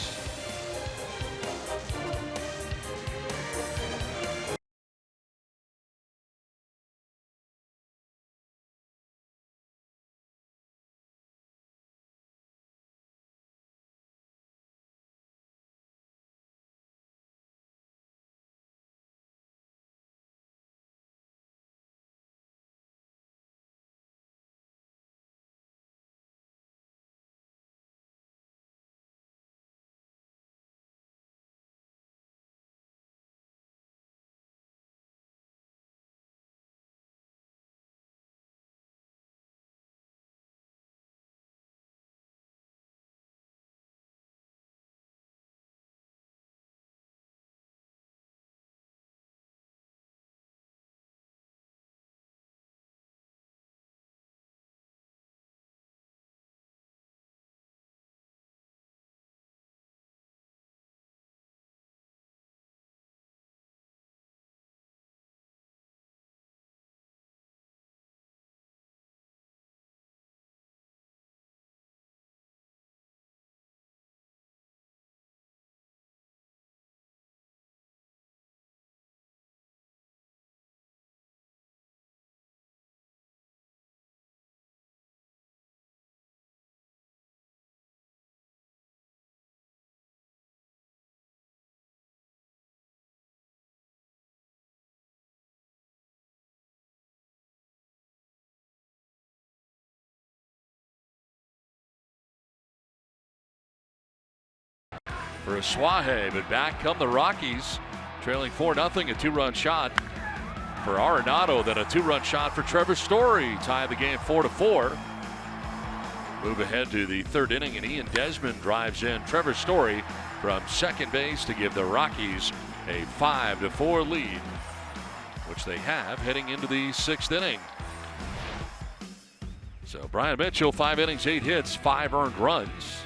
Speaker 1: For Aswahe, but back come the Rockies, trailing 4-0, a 2-run shot for Arenado, then a 2-run shot for Trevor Story, tie the game 4-4. Move ahead to the 3rd inning, and Ian Desmond drives in Trevor Story from second base to give the Rockies a 5-4 lead, which they have heading into the 6th inning. So Brian Mitchell, 5 innings, 8 hits, 5 earned runs.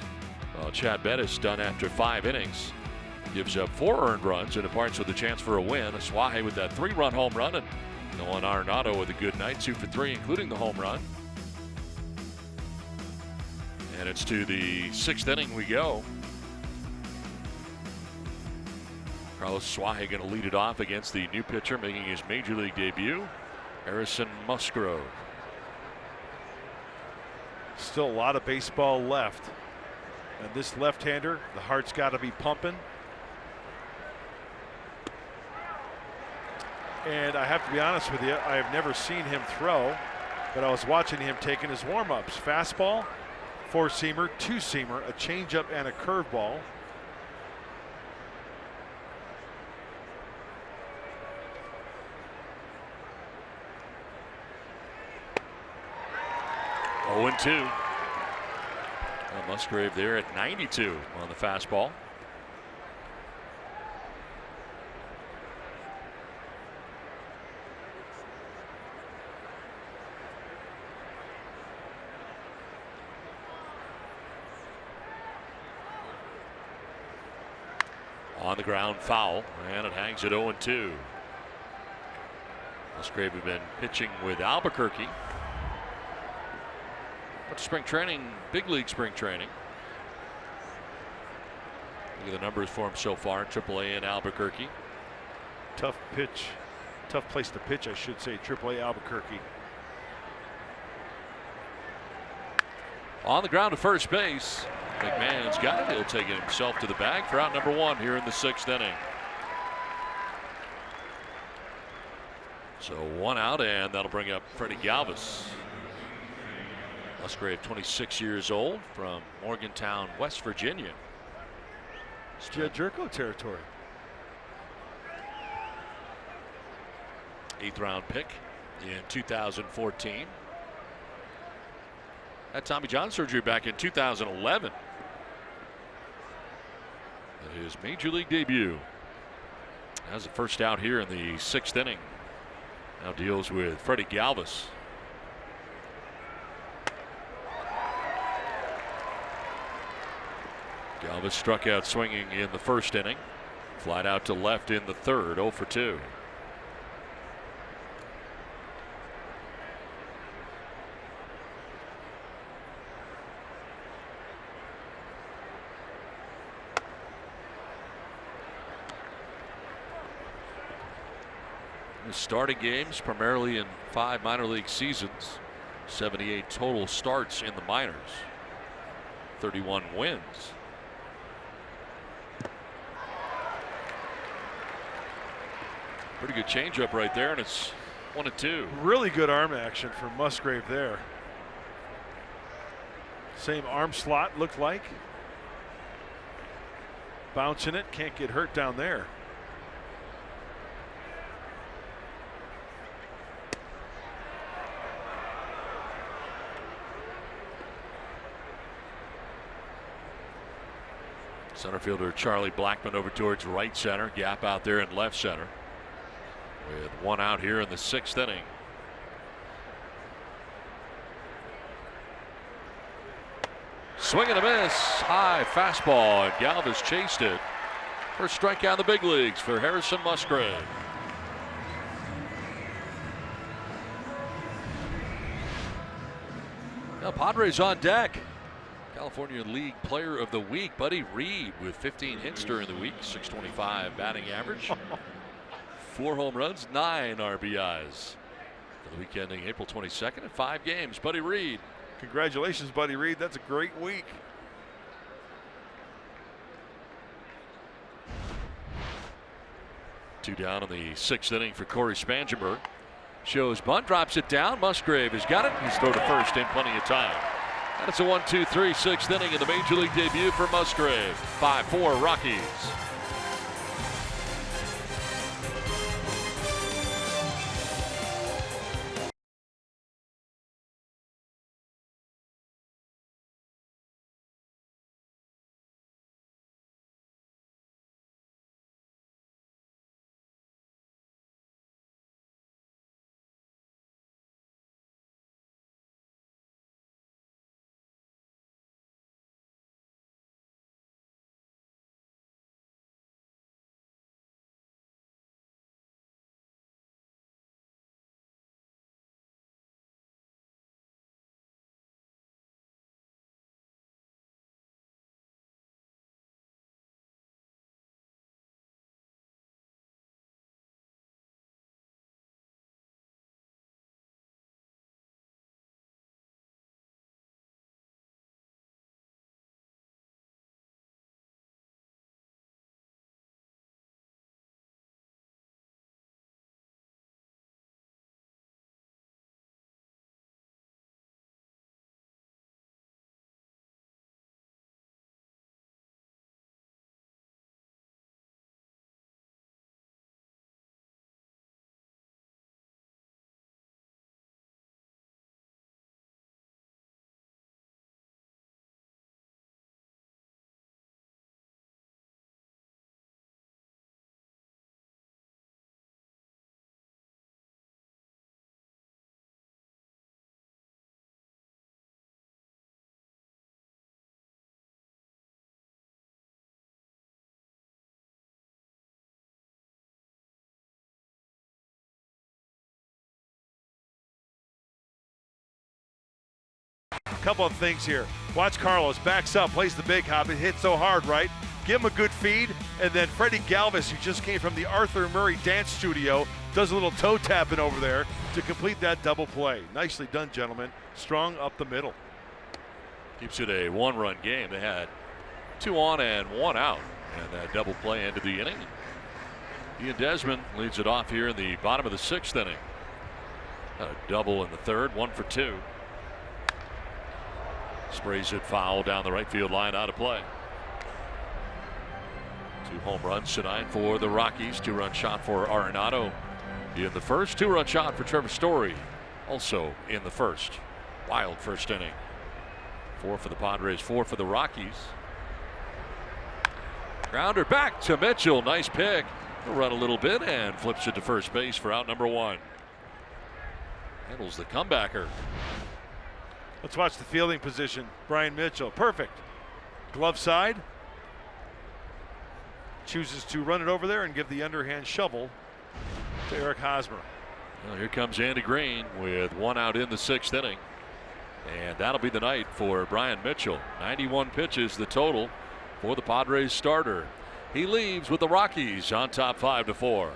Speaker 1: Well, Chad Bettis done after 5 innings. Gives up 4 earned runs and departs with a chance for a win. Aswahe with that 3-run home run, and Nolan Arenado with a good night, 2 for 3, including the home run. And it's to the 6th inning we go. Carlos Aswahe going to lead it off against the new pitcher making his major league debut, Harrison Musgrove.
Speaker 2: Still a lot of baseball left. And this left-hander, the heart's got to be pumping. And I have to be honest with you, I have never seen him throw, but I was watching him taking his warm-ups. Fastball, 4-seamer, 2-seamer, a changeup, and a curveball.
Speaker 1: Oh, 0-2. Musgrave there at 92 on the fastball. On the ground, foul, and it hangs at 0-2. Musgrave had been pitching with Albuquerque. But spring training, big league spring training. Look at the numbers for him so far in AAA in Albuquerque.
Speaker 2: Tough pitch. Tough place to pitch, I should say. AAA Albuquerque.
Speaker 1: On the ground to first base. McMahon's got it. He'll take it himself to the bag for out number 1 here in the 6th inning. So 1 out, and that'll bring up Freddie Galvis. Musgrave, 26 years old, from Morgantown, West Virginia.
Speaker 2: It's Jed Jerko territory.
Speaker 1: 8th round pick in 2014. Had Tommy John surgery back in 2011. His major league debut. Has the first out here in the 6th inning. Now deals with Freddie Galvis. Galvis struck out swinging in the 1st inning. Flied out to left in the 3rd, 0 for 2. Starting games primarily in 5 minor league seasons. 78 total starts in the minors. 31 wins. Pretty good changeup right there, and it's 1-2.
Speaker 2: Really good arm action from Musgrave there. Same arm slot looked like. Bouncing it, can't get hurt down there.
Speaker 1: Center fielder Charlie Blackmon over towards right center. Gap out there in left center. With 1 out here in the 6th inning. Swing and a miss. High fastball, and Galvis chased it. First strikeout in the big leagues for Harrison Musgrave. Now Padres on deck. California League Player of the Week, Buddy Reed, with 15 hits during the week, 625 batting average, 4 home runs, 9 RBIs. For the week ending April 22nd in 5 games, Buddy Reed.
Speaker 2: Congratulations, Buddy Reed. That's a great week.
Speaker 1: Two down in the 6th inning for Corey Spangenberg. Shows bunt, drops it down. Musgrave has got it. He's thrown to first in plenty of time. And it's a 1-2-3 6th inning in the major league debut for Musgrave. 5-4 Rockies.
Speaker 2: couple of things here. Watch Carlos, backs up, plays the big hop, it hits so hard, right? Give him a good feed, and then Freddie Galvis, who just came from the Arthur Murray Dance Studio, does a little toe tapping over there to complete that double play. Nicely done, gentlemen. Strong up the middle.
Speaker 1: Keeps it a one-run game. They had 2 on and 1 out, and that double play ended the inning. Ian Desmond leads it off here in the bottom of the 6th inning. Got a double in the 3rd, 1 for 2. Sprays it foul down the right field line, out of play. 2 home runs tonight for the Rockies. 2-run shot for Arenado in the 1st. 2-run shot for Trevor Story also in the 1st. Wild 1st inning. 4 for the Padres, 4 for the Rockies. Grounder back to Mitchell. Nice pick. He'll run a little bit and flips it to first base for out number 1. Handles the comebacker.
Speaker 2: Let's watch the fielding position. Brian Mitchell, perfect. Glove side. Chooses to run it over there and give the underhand shovel to Eric Hosmer.
Speaker 1: Well, here comes Andy Green with 1 out in the 6th inning. And that'll be the night for Brian Mitchell. 91 pitches the total for the Padres starter. He leaves with the Rockies on top 5-4.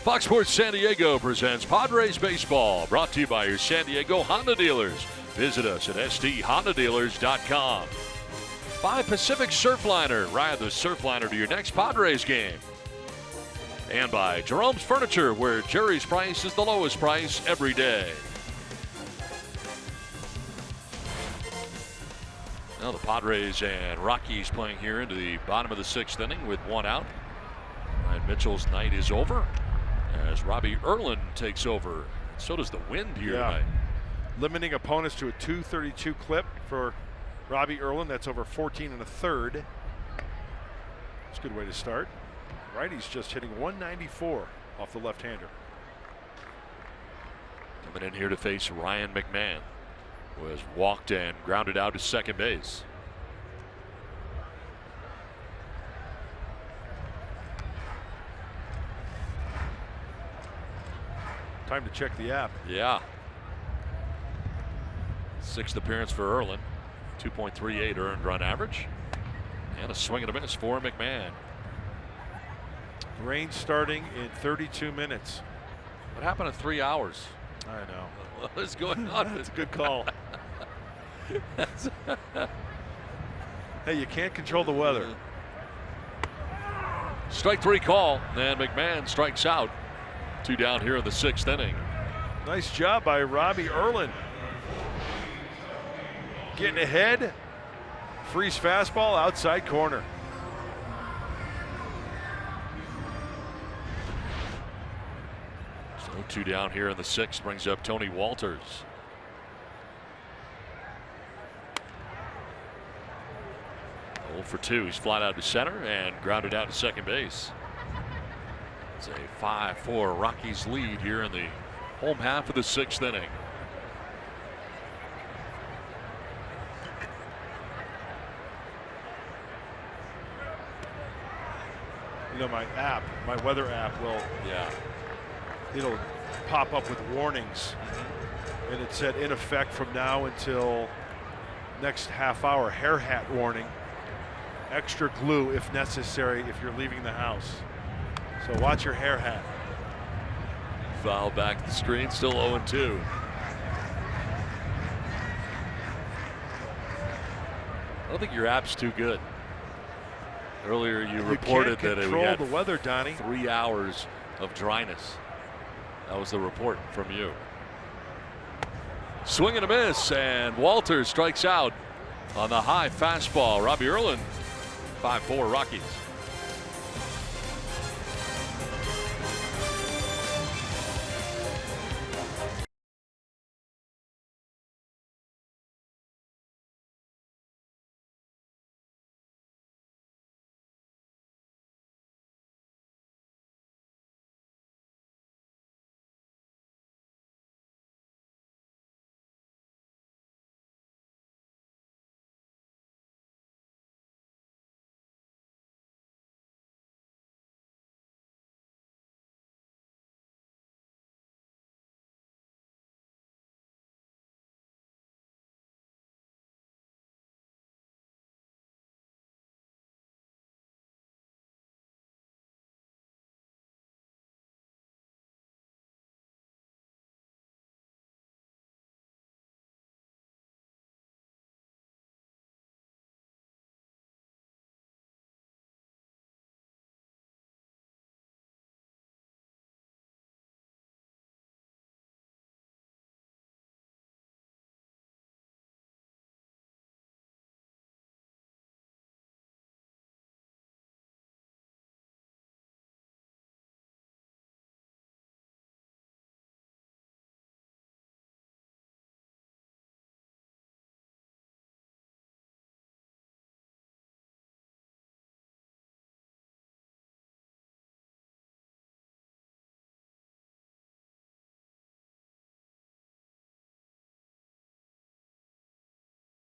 Speaker 1: Fox Sports San Diego presents Padres Baseball, brought to you by your San Diego Honda dealers. Visit us at sdhondadealers.com. By Pacific Surfliner, ride the Surfliner to your next Padres game. And by Jerome's Furniture, where Jerry's price is the lowest price every day. Now the Padres and Rockies playing here into the bottom of the 6th inning with 1 out. Ryan Mitchell's night is over as Robbie Erlin takes over. So does the wind here tonight.
Speaker 2: Limiting opponents to a 232 clip for Robbie Erlin. That's over 14 1/3. It's a good way to start. Righty's just hitting 194 off the left-hander.
Speaker 1: Coming in here to face Ryan McMahon, who has walked and grounded out to second base.
Speaker 2: Time to check the app.
Speaker 1: Yeah. 6th appearance for Erlin. 2.38 earned run average. And a swing and a miss for McMahon.
Speaker 2: Rain starting in 32 minutes.
Speaker 1: What happened in 3 hours?
Speaker 2: I know.
Speaker 1: What is going on?
Speaker 2: That's a good call. Hey, you can't control the weather.
Speaker 1: Strike 3 call, and McMahon strikes out. 2 down here in the 6th inning.
Speaker 2: Nice job by Robbie Erlin. Getting ahead. Freeze fastball outside corner.
Speaker 1: So 2 down here in the 6th brings up Tony Walters. Oh for 2. He's flat out to center and grounded out to second base. It's a 5-4 Rockies lead here in the home half of the 6th inning.
Speaker 2: You know, my app, my weather app will, it'll pop up with warnings. And it said in effect from now until next half hour, hair hat warning. Extra glue if necessary if you're leaving the house. So watch your hair hat.
Speaker 1: Foul back the screen, still 0-2. I don't think your app's too good. Earlier you reported that we had
Speaker 2: the weather, Donnie.
Speaker 1: 3 hours of dryness. That was the report from you. Swing and a miss, and Walters strikes out on the high fastball. Robbie Erlin, 5-4 Rockies.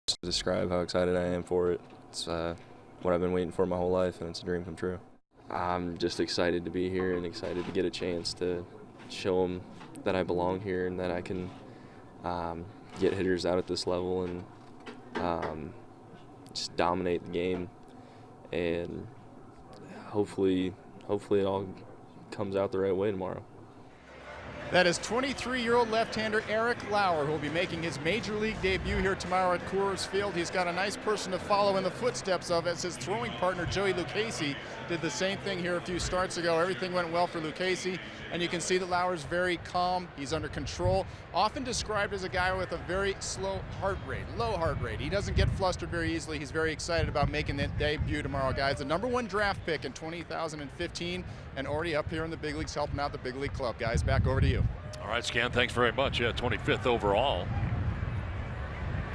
Speaker 5: To describe how excited I am for it. It's what I've been waiting for my whole life, and it's a dream come true. I'm just excited to be here and excited to get a chance to show them that I belong here and that I can get hitters out at this level and just dominate the game. And hopefully it all comes out the right way tomorrow.
Speaker 4: That is 23-year-old left-hander Eric Lauer, who will be making his major league debut here tomorrow at Coors Field. He's got a nice person to follow in the footsteps of, as his throwing partner Joey Lucchesi did the same thing here a few starts ago. Everything went well for Lucchesi, and you can see that Lauer's very calm. He's under control, often described as a guy with a very slow heart rate, low heart rate. He doesn't get flustered very easily. He's very excited about making that debut tomorrow, guys. The #1 draft pick in 2015, and already up here in the big leagues helping out the big league club. Guys, back over to you.
Speaker 1: All right, Scan, thanks very much. Yeah, 25th overall.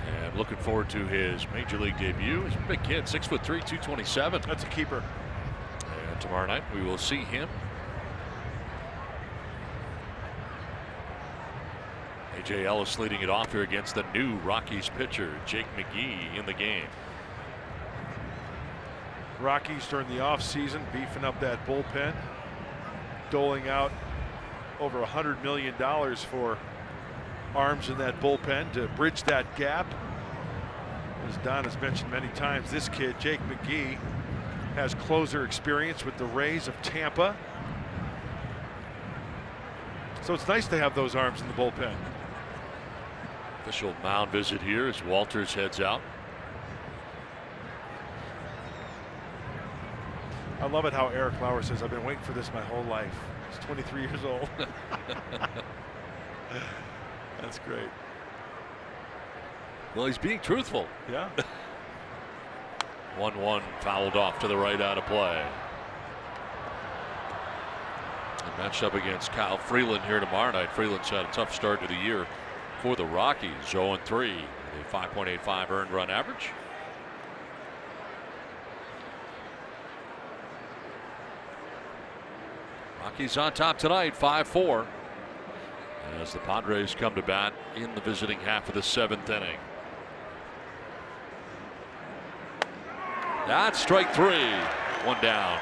Speaker 1: And looking forward to his major league debut. He's a big kid, 6'3", 227.
Speaker 2: That's a keeper.
Speaker 1: And tomorrow night we will see him. A.J. Ellis leading it off here against the new Rockies pitcher, Jake McGee, in the game.
Speaker 2: Rockies during the offseason beefing up that bullpen, doling out over $100 million for arms in that bullpen to bridge that gap. As Don has mentioned many times, this kid, Jake McGee, has closer experience with the Rays of Tampa. So it's nice to have those arms in the bullpen.
Speaker 1: Official mound visit here as Walters heads out.
Speaker 2: I love it how Eric Lauer says, I've been waiting for this my whole life. He's 23 years old. That's great.
Speaker 1: Well, he's being truthful.
Speaker 2: Yeah.
Speaker 1: 1-1 fouled off to the right out of play. And matched up against Kyle Freeland here tomorrow night. Freeland's had a tough start to the year for the Rockies. 0-3 with a 5.85 earned run average. Rockies on top tonight, 5-4. As the Padres come to bat in the visiting half of the 7th inning. That's strike 3. 1 down.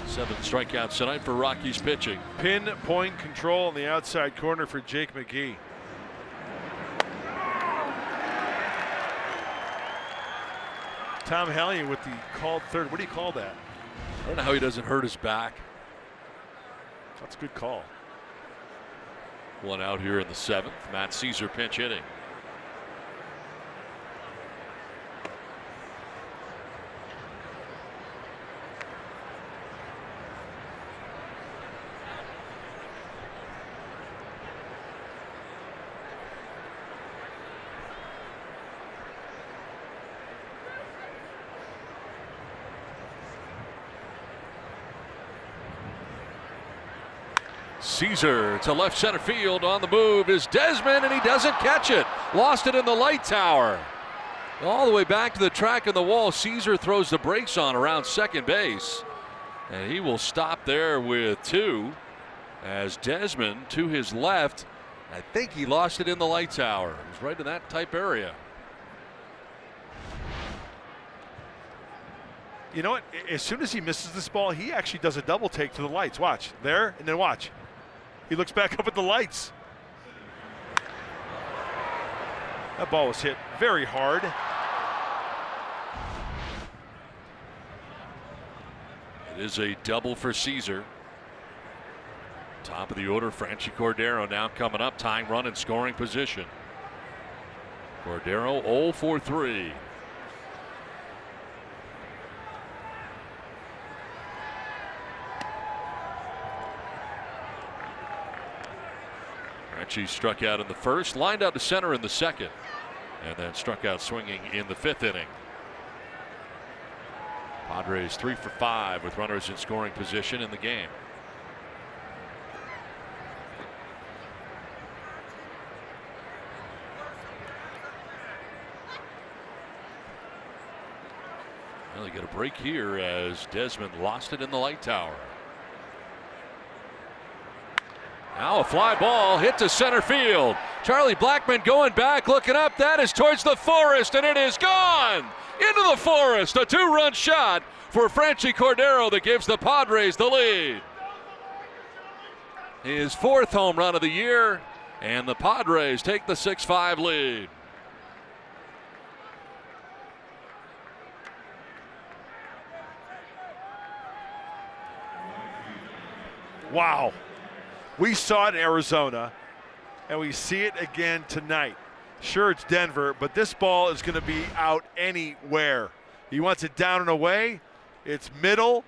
Speaker 1: Seven strikeouts tonight for Rockies pitching.
Speaker 2: Pinpoint control in the outside corner for Jake McGee. Tom Hallion with the called third. What do you call that?
Speaker 1: I don't know how he doesn't hurt his back.
Speaker 2: That's a good call.
Speaker 1: 1 out here in the 7th. Matt Caesar pinch hitting. Caesar to left center field. On the move is Desmond, and he doesn't catch it. Lost it in the light tower. All the way back to the track of the wall. Caesar throws the brakes on around second base, and he will stop there with 2 as Desmond to his left. I think he lost it in the light tower. It was right in that type area.
Speaker 2: You know what? As soon as he misses this ball, he actually does a double take to the lights. Watch. There, and then watch. He looks back up at the lights. That ball was hit very hard.
Speaker 1: It is a double for Caesar. Top of the order, Franchy Cordero now coming up, tying run in scoring position. Cordero 0 for 3. Franchy struck out in the first, lined out to center in the second, and then struck out swinging in the 5th inning. Padres 3 for 5 with runners in scoring position in the game. Well, they get a break here as Desmond lost it in the light tower. Now a fly ball hit to center field. Charlie Blackmon going back, looking up. That is towards the forest, and it is gone into the forest. A 2-run shot for Franchy Cordero that gives the Padres the lead. His 4th home run of the year, and the Padres take the 6-5 lead.
Speaker 2: Wow. We saw it in Arizona, and we see it again tonight. Sure, it's Denver, but this ball is going to be out anywhere. He wants it down and away. It's middle.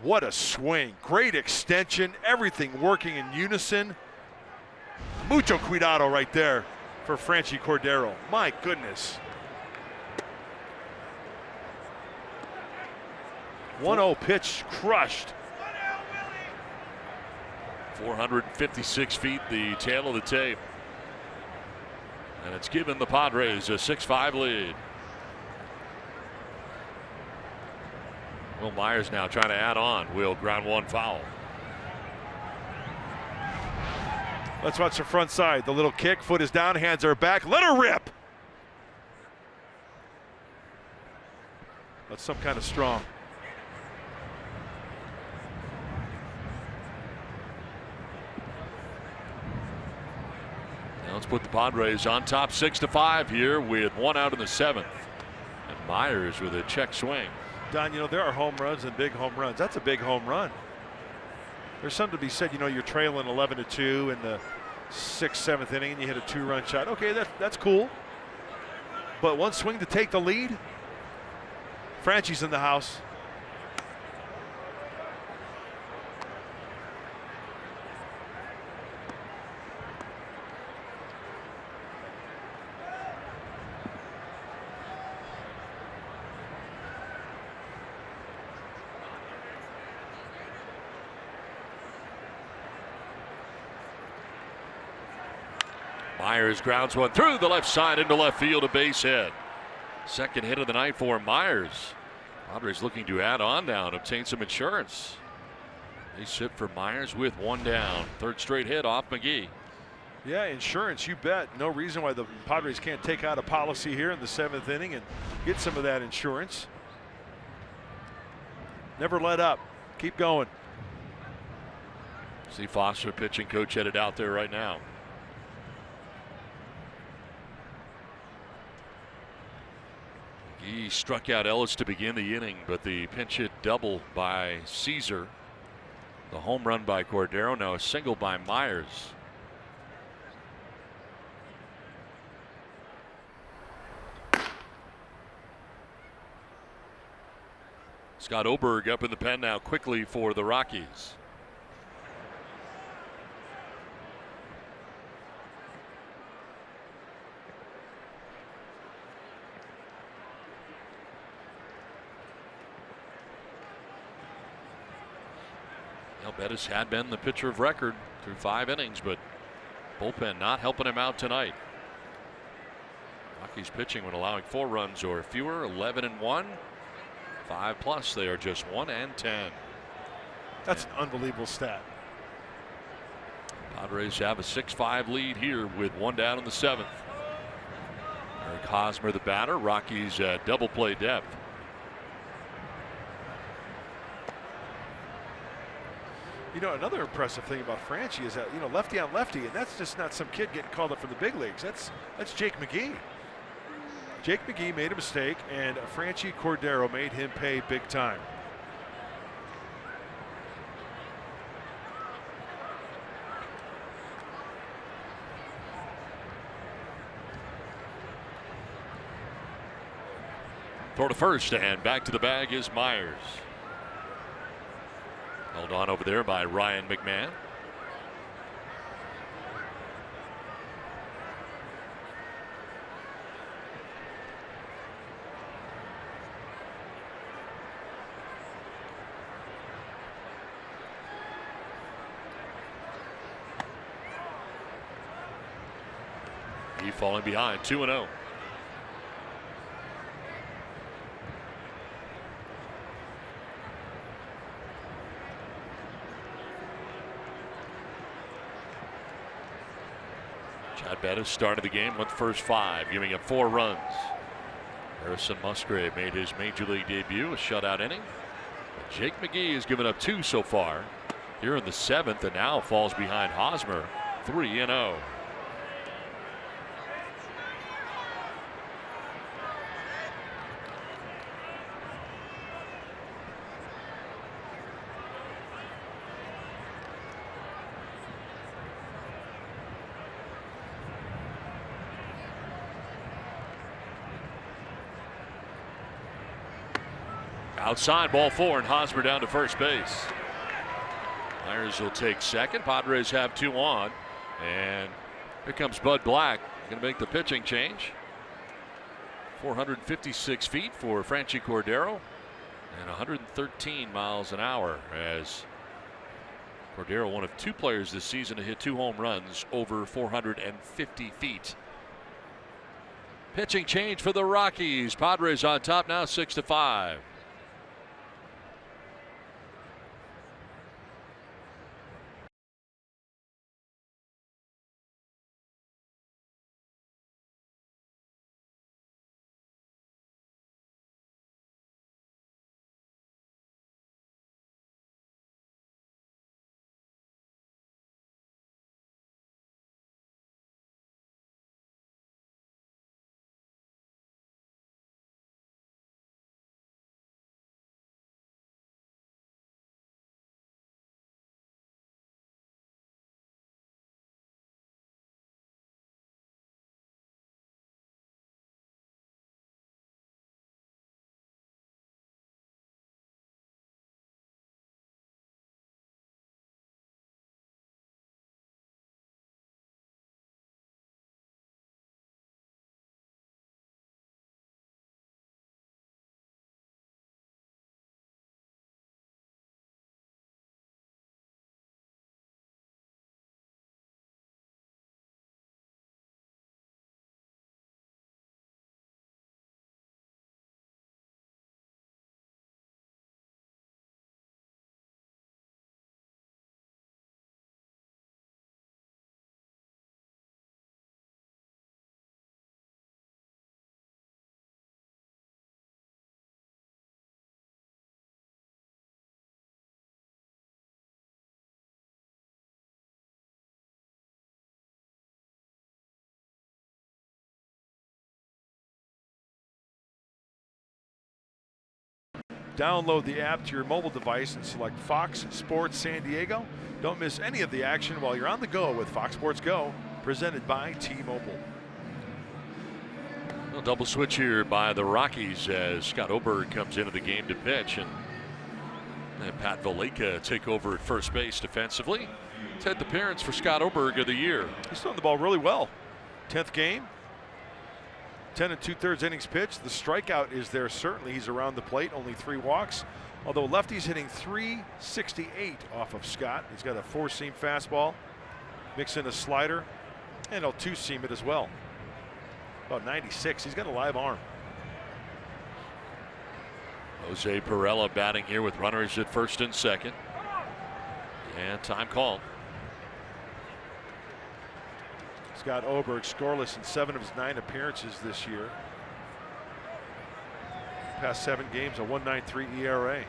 Speaker 2: What a swing. Great extension. Everything working in unison. Mucho cuidado right there for Franchy Cordero. My goodness. 1-0 pitch crushed.
Speaker 1: 456 feet, the tail of the tape. And it's given the Padres a 6-5 lead. Will Myers now trying to add on. Will ground 1 foul.
Speaker 2: Let's watch the front side. The little kick, foot is down, hands are back. Let her rip. That's some kind of strong.
Speaker 1: Now let's put the Padres on top 6-5 here with 1 out in the 7th. And Myers with a check swing.
Speaker 2: Don, you know, there are home runs and big home runs. That's a big home run. There's something to be said, you know, you're trailing 11-2 in the 6th, 7th inning and you hit a 2-run shot. Okay, that's cool. But one swing to take the lead. Franchy's in the house.
Speaker 1: Myers grounds 1 through the left side into left field, a base hit. Second hit of the night for Myers. Padres looking to add on down, obtain some insurance. They sit for Myers with one down. Third straight hit off McGee.
Speaker 2: Yeah, insurance, you bet. No reason why the Padres can't take out a policy here in the 7th inning and get some of that insurance. Never let up. Keep going.
Speaker 1: See Foster, pitching coach, headed out there right now. He struck out Ellis to begin the inning, but the pinch hit double by Caesar. The home run by Cordero, now a single by Myers. Scott Oberg up in the pen now quickly for the Rockies. Bettis had been the pitcher of record through 5 innings, but bullpen not helping him out tonight. Rockies pitching when allowing 4 runs or fewer, 11-1. 5+, they are just 1-10.
Speaker 2: That's an unbelievable stat.
Speaker 1: Padres have a 6-5 lead here with 1 down in the 7th. Eric Hosmer the batter. Rockies double play depth.
Speaker 2: You know, another impressive thing about Franchi is that, you know, lefty on lefty, and that's just not some kid getting called up from the big leagues. That's Jake McGee. Jake McGee made a mistake, and Franchi Cordero made him pay big time.
Speaker 1: Throw to first, and back to the bag is Myers. Held on over there by Ryan McMahon. He falling behind, 2-0. Chad Bettis started the game with the first 5, giving up 4 runs. Harrison Musgrave made his major league debut, a shutout inning. Jake McGee has given up 2 so far here in the 7th, and now falls behind Hosmer, 3-0. Outside, ball 4, and Hosmer down to first base. Myers will take second. Padres have 2 on. And here comes Bud Black. Going to make the pitching change. 456 feet for Franchi Cordero. And 113 miles an hour, as Cordero, one of 2 players this season to hit 2 home runs over 450 feet. Pitching change for the Rockies. Padres on top now, 6-5.
Speaker 2: Download the app to your mobile device and select Fox Sports San Diego. Don't miss any of the action while you're on the go with Fox Sports Go, presented by T-Mobile.
Speaker 1: Well, double switch here by the Rockies as Scott Oberg comes into the game to pitch, and Pat Valeka take over at first base defensively. 10th appearance for Scott Oberg of the year.
Speaker 2: He's throwing the ball really well. 10th game, 10 2/3 innings pitched. The strikeout is there certainly. He's around the plate, only 3 walks. Although lefty's hitting .368 off of Scott. He's got a 4-seam fastball, mix in a slider, and he'll 2-seam it as well. About 96. He's got a live arm.
Speaker 1: Jose Perella batting here with runners at first and second. And time called.
Speaker 2: Scott Oberg scoreless in 7 of his 9 appearances this year. Past 7 games, a 1.93 ERA.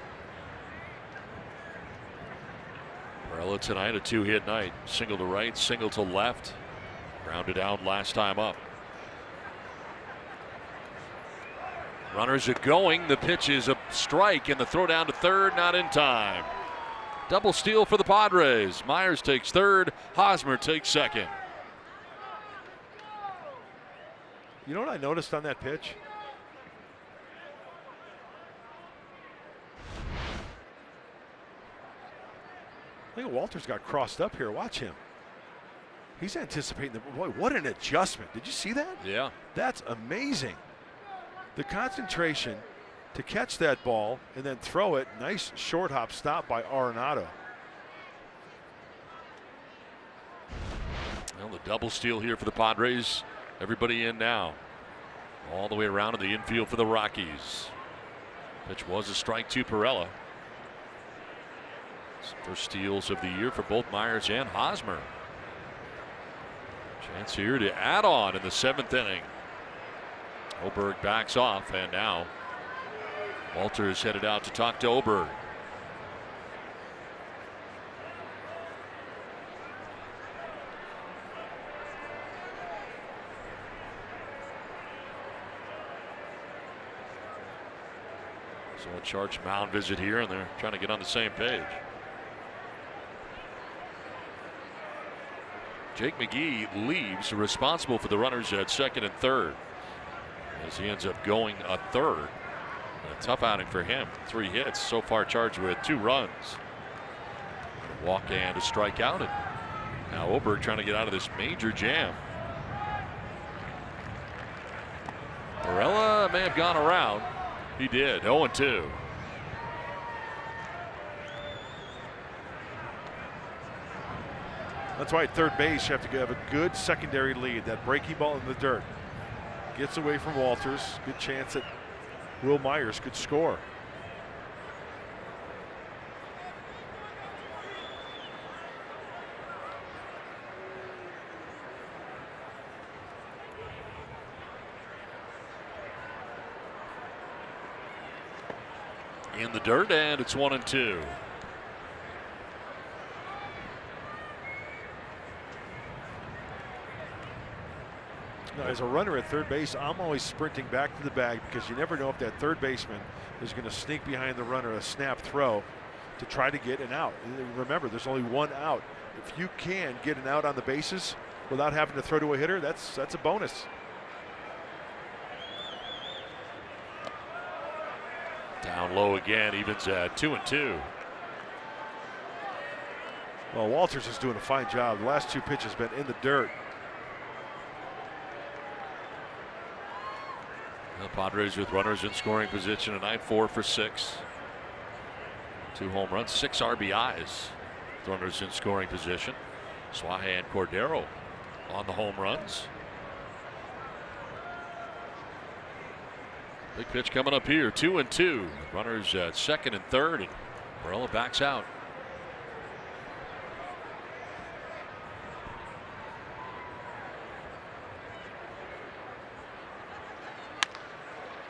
Speaker 1: Perella tonight, a 2-hit night. Single to right, single to left. Grounded out last time up. Runners are going. The pitch is a strike, and the throw down to third, not in time. Double steal for the Padres. Myers takes third. Hosmer takes second.
Speaker 2: You know what I noticed on that pitch? I think Walters got crossed up here. Watch him. He's anticipating the boy. What an adjustment! Did you see that?
Speaker 1: Yeah.
Speaker 2: That's amazing. The concentration to catch that ball and then throw it. Nice short hop stop by Arenado.
Speaker 1: Well, the double steal here for the Padres. Everybody in now. All the way around in the infield for the Rockies. Pitch was a strike to Perella. First steals of the year for both Myers and Hosmer. Chance here to add on in the 7th inning. Oberg backs off, and now Walters headed out to talk to Oberg. So a charged mound visit here, and they're trying to get on the same page. Jake McGee leaves, responsible for the runners at second and third, as he ends up going a third. A tough outing for him. 3 hits so far, charged with 2 runs. A walk and a strikeout. And now Oberg trying to get out of this major jam. Perella may have gone around. He did. 0-2.
Speaker 2: That's why at third base you have to have a good secondary lead. That breaking ball in the dirt gets away from Walters. Good chance that Will Myers could score.
Speaker 1: In the dirt, and it's 1-2.
Speaker 2: Now, as a runner at third base, I'm always sprinting back to the bag because you never know if that third baseman is going to sneak behind the runner, a snap throw, to try to get an out. And remember, there's only 1 out. If you can get an out on the bases without having to throw to a hitter, that's a bonus.
Speaker 1: Down low again, evens at 2-2.
Speaker 2: Well, Walters is doing a fine job. The last 2 pitches been in the dirt.
Speaker 1: The Padres with runners in scoring position tonight, 4 for 6. 2 home runs, 6 RBIs. With runners in scoring position. Suaje and Cordero on the home runs. Big pitch coming up here, 2-2. Runners at second and third, and Perella backs out.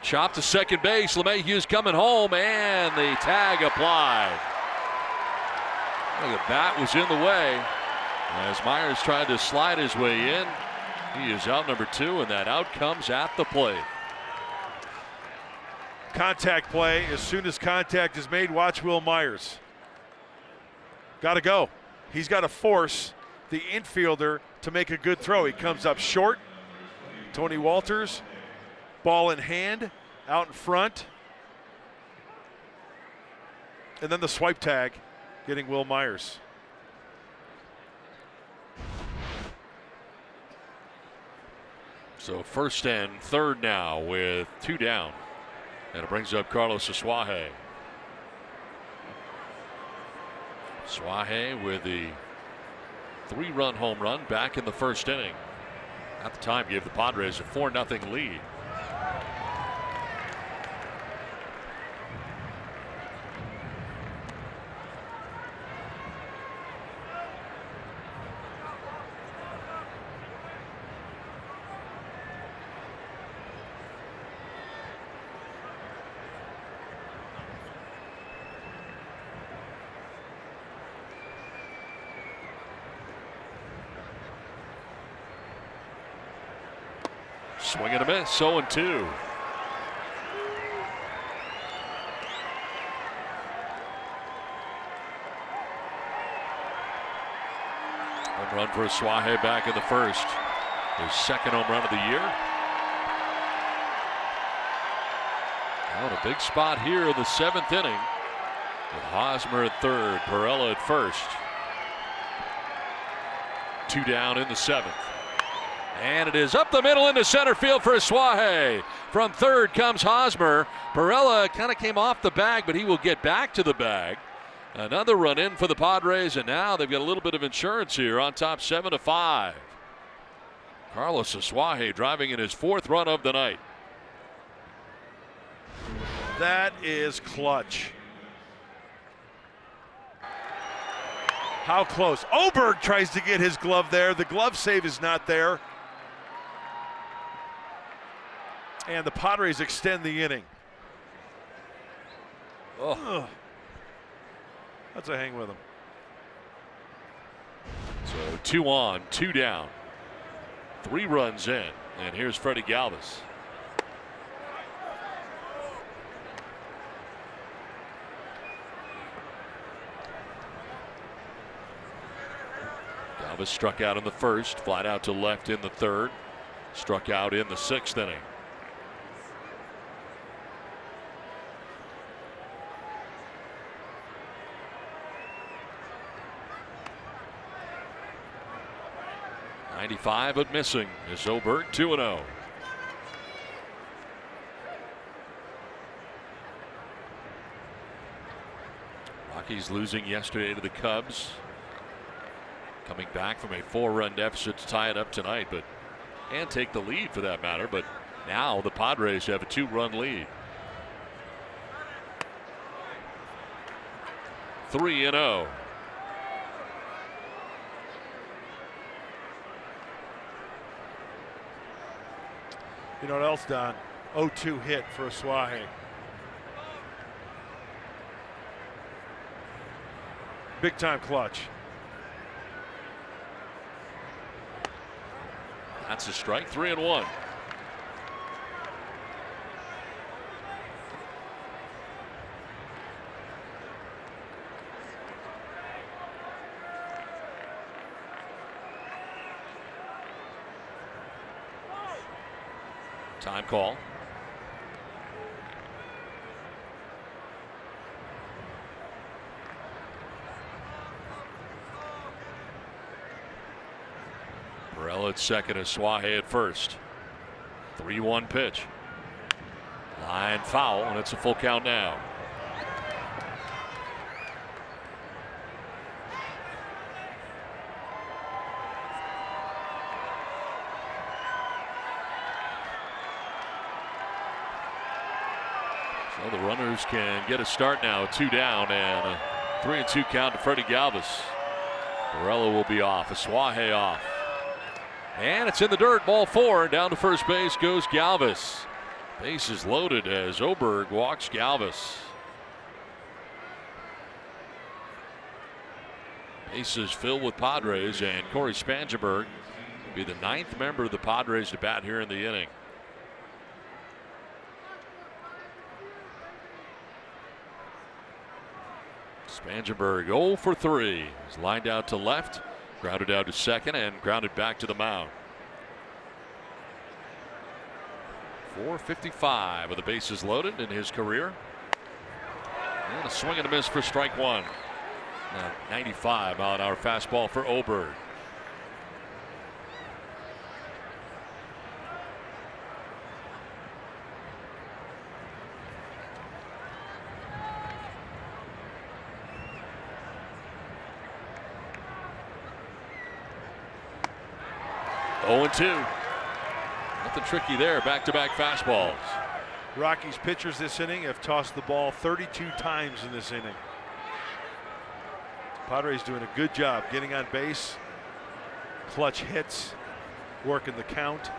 Speaker 1: Chop to second base. LeMahieu's coming home, and the tag applied. The bat was in the way as Myers tried to slide his way in. He is out number 2, and that out comes at the plate.
Speaker 2: contact play. As soon as contact is made, watch Will Myers. Got to go. He's got to force the infielder to make a good throw. He comes up short. Tony Walters, ball in hand, out in front. And then the swipe tag, getting Will Myers.
Speaker 1: So first and third now with 2 down. And it brings up Carlos Asuaje. Asuaje with the 3-run home run back in the first inning. At the time gave the Padres a 4-0 lead. Swing and a miss, 0-2. Home run for Asuaje back in the first. His second home run of the year. Now in a big spot here in the 7th inning with Hosmer at third, Perella at first. 2 down in the 7th. And it is up the middle into center field for Asuaje. From third comes Hosmer. Perella kind of came off the bag, but he will get back to the bag. Another run in for the Padres, and now they've got a little bit of insurance here on top 7-5. Carlos Asuaje driving in his 4th run of the night.
Speaker 2: That is clutch. How close. Oberg tries to get his glove there. The glove save is not there. And the Padres extend the inning. Oh. That's a hang with him.
Speaker 1: So 2 on, 2 down. 3 runs in. And here's Freddie Galvis. Galvis struck out in the first, flat out to left in the third, struck out in the 6th inning. .95 but missing is Oberg. 2-0. Rockies losing yesterday to the Cubs. Coming back from a 4-run deficit to tie it up tonight, and take the lead for that matter. But now the Padres have a 2-run lead. 3-0.
Speaker 2: You know what else, Don? 0-2 hit for Asuaje. Big time clutch.
Speaker 1: That's a strike. 3-1. Time call. Perella at second, Asuaje at first. 3-1 pitch. Line foul, and it's a full count now. So the runners can get a start now, 2 down, and a 3-2 count to Freddie Galvis. Perella will be off, Asuaje off. And it's in the dirt, ball 4. Down to first base goes Galvis. Base is loaded as Oberg walks Galvis. Bases filled with Padres, and Corey Spangenberg will be the 9th member of the Padres to bat here in the inning. Spangenberg 0 for 3. He's lined out to left, grounded out to second, and grounded back to the mound. 455 with the bases loaded in his career. And a swing and a miss for strike one. Now 95 mile-an-hour fastball for Oberg. Oh and 2. Nothing tricky there. Back-to-back fastballs.
Speaker 2: Rockies pitchers this inning have tossed the ball 32 times in this inning. Padres doing a good job getting on base, clutch hits, working the count.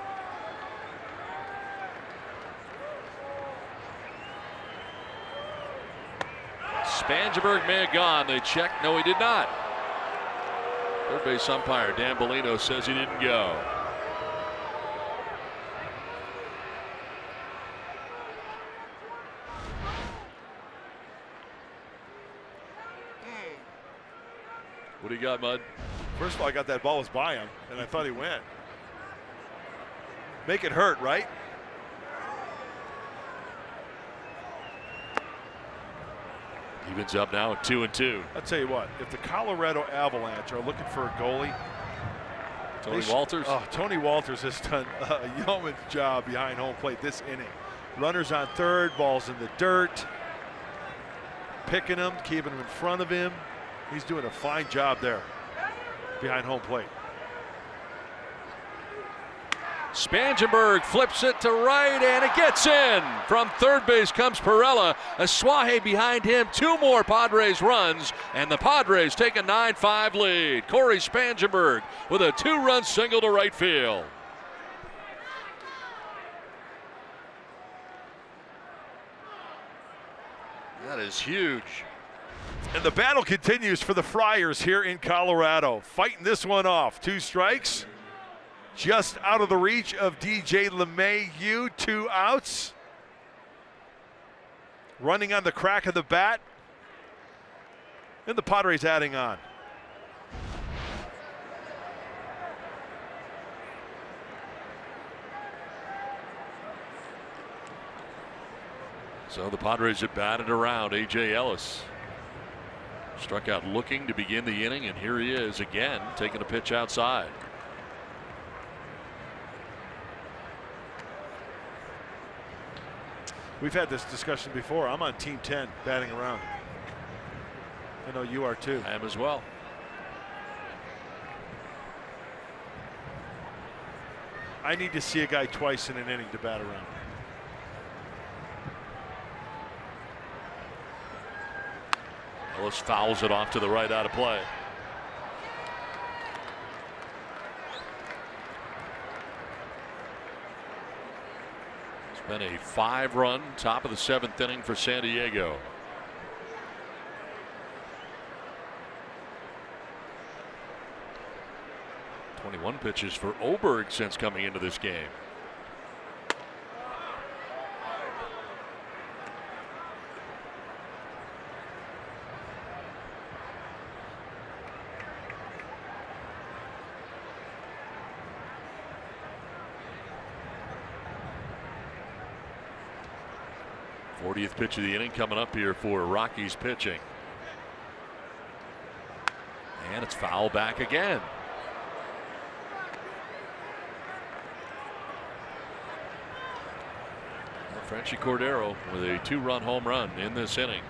Speaker 1: Spangenberg may have gone. They checked. No, he did not. Third base umpire Dan Bellino says he didn't go. What do you got, Mud?
Speaker 2: First of all, I got that ball was by him, and I thought he went. Make it hurt, right?
Speaker 1: Evens up now at 2 and 2.
Speaker 2: I'll tell you what, if the Colorado Avalanche are looking for a goalie,
Speaker 1: Tony Walters?
Speaker 2: Oh, Tony Walters has done a yeoman's job behind home plate this inning. Runners on third, balls in the dirt, picking them, keeping them in front of him. He's doing a fine job there behind home plate.
Speaker 1: Spangenberg flips it to right, and it gets in. From third base comes Perella. Asuaje behind him. 2 more Padres runs, and the Padres take a 9-5 lead. Corey Spangenberg with a 2-run single to right field. That is huge.
Speaker 2: And the battle continues for the Friars here in Colorado. Fighting this one off. 2 strikes. Just out of the reach of DJ LeMahieu. 2 outs. Running on the crack of the bat. And the Padres adding on.
Speaker 1: So the Padres have batted around A.J. Ellis. Struck out looking to begin the inning, and here he is again taking a pitch outside.
Speaker 2: We've had this discussion before. I'm on Team 10 batting around. I know you are too.
Speaker 1: I am as well.
Speaker 2: I need to see a guy twice in an inning to bat around.
Speaker 1: Ellis fouls it off to the right out of play. It's been a 5-run top of the 7th inning for San Diego. '21 pitches for Oberg since coming into this game. '40th pitch of the inning coming up here for Rockies pitching. And it's foul back again. Frenchie Cordero with a 2-run home run in this inning.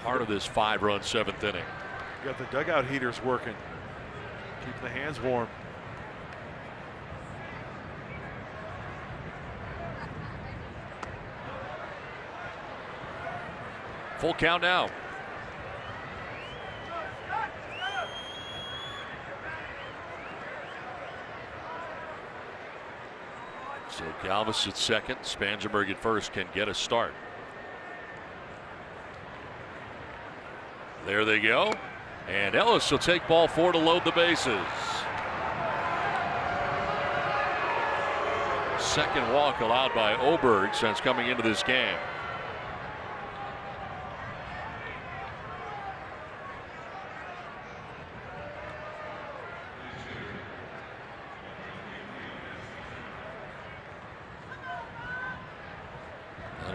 Speaker 1: Part of this 5-run 7th inning.
Speaker 2: You got the dugout heaters working. Keeping the hands warm.
Speaker 1: Full count now. So Galvis at second, Spangenberg at first can get a start. There they go. And Ellis will take ball 4 to load the bases. Second walk allowed by Oberg since coming into this game.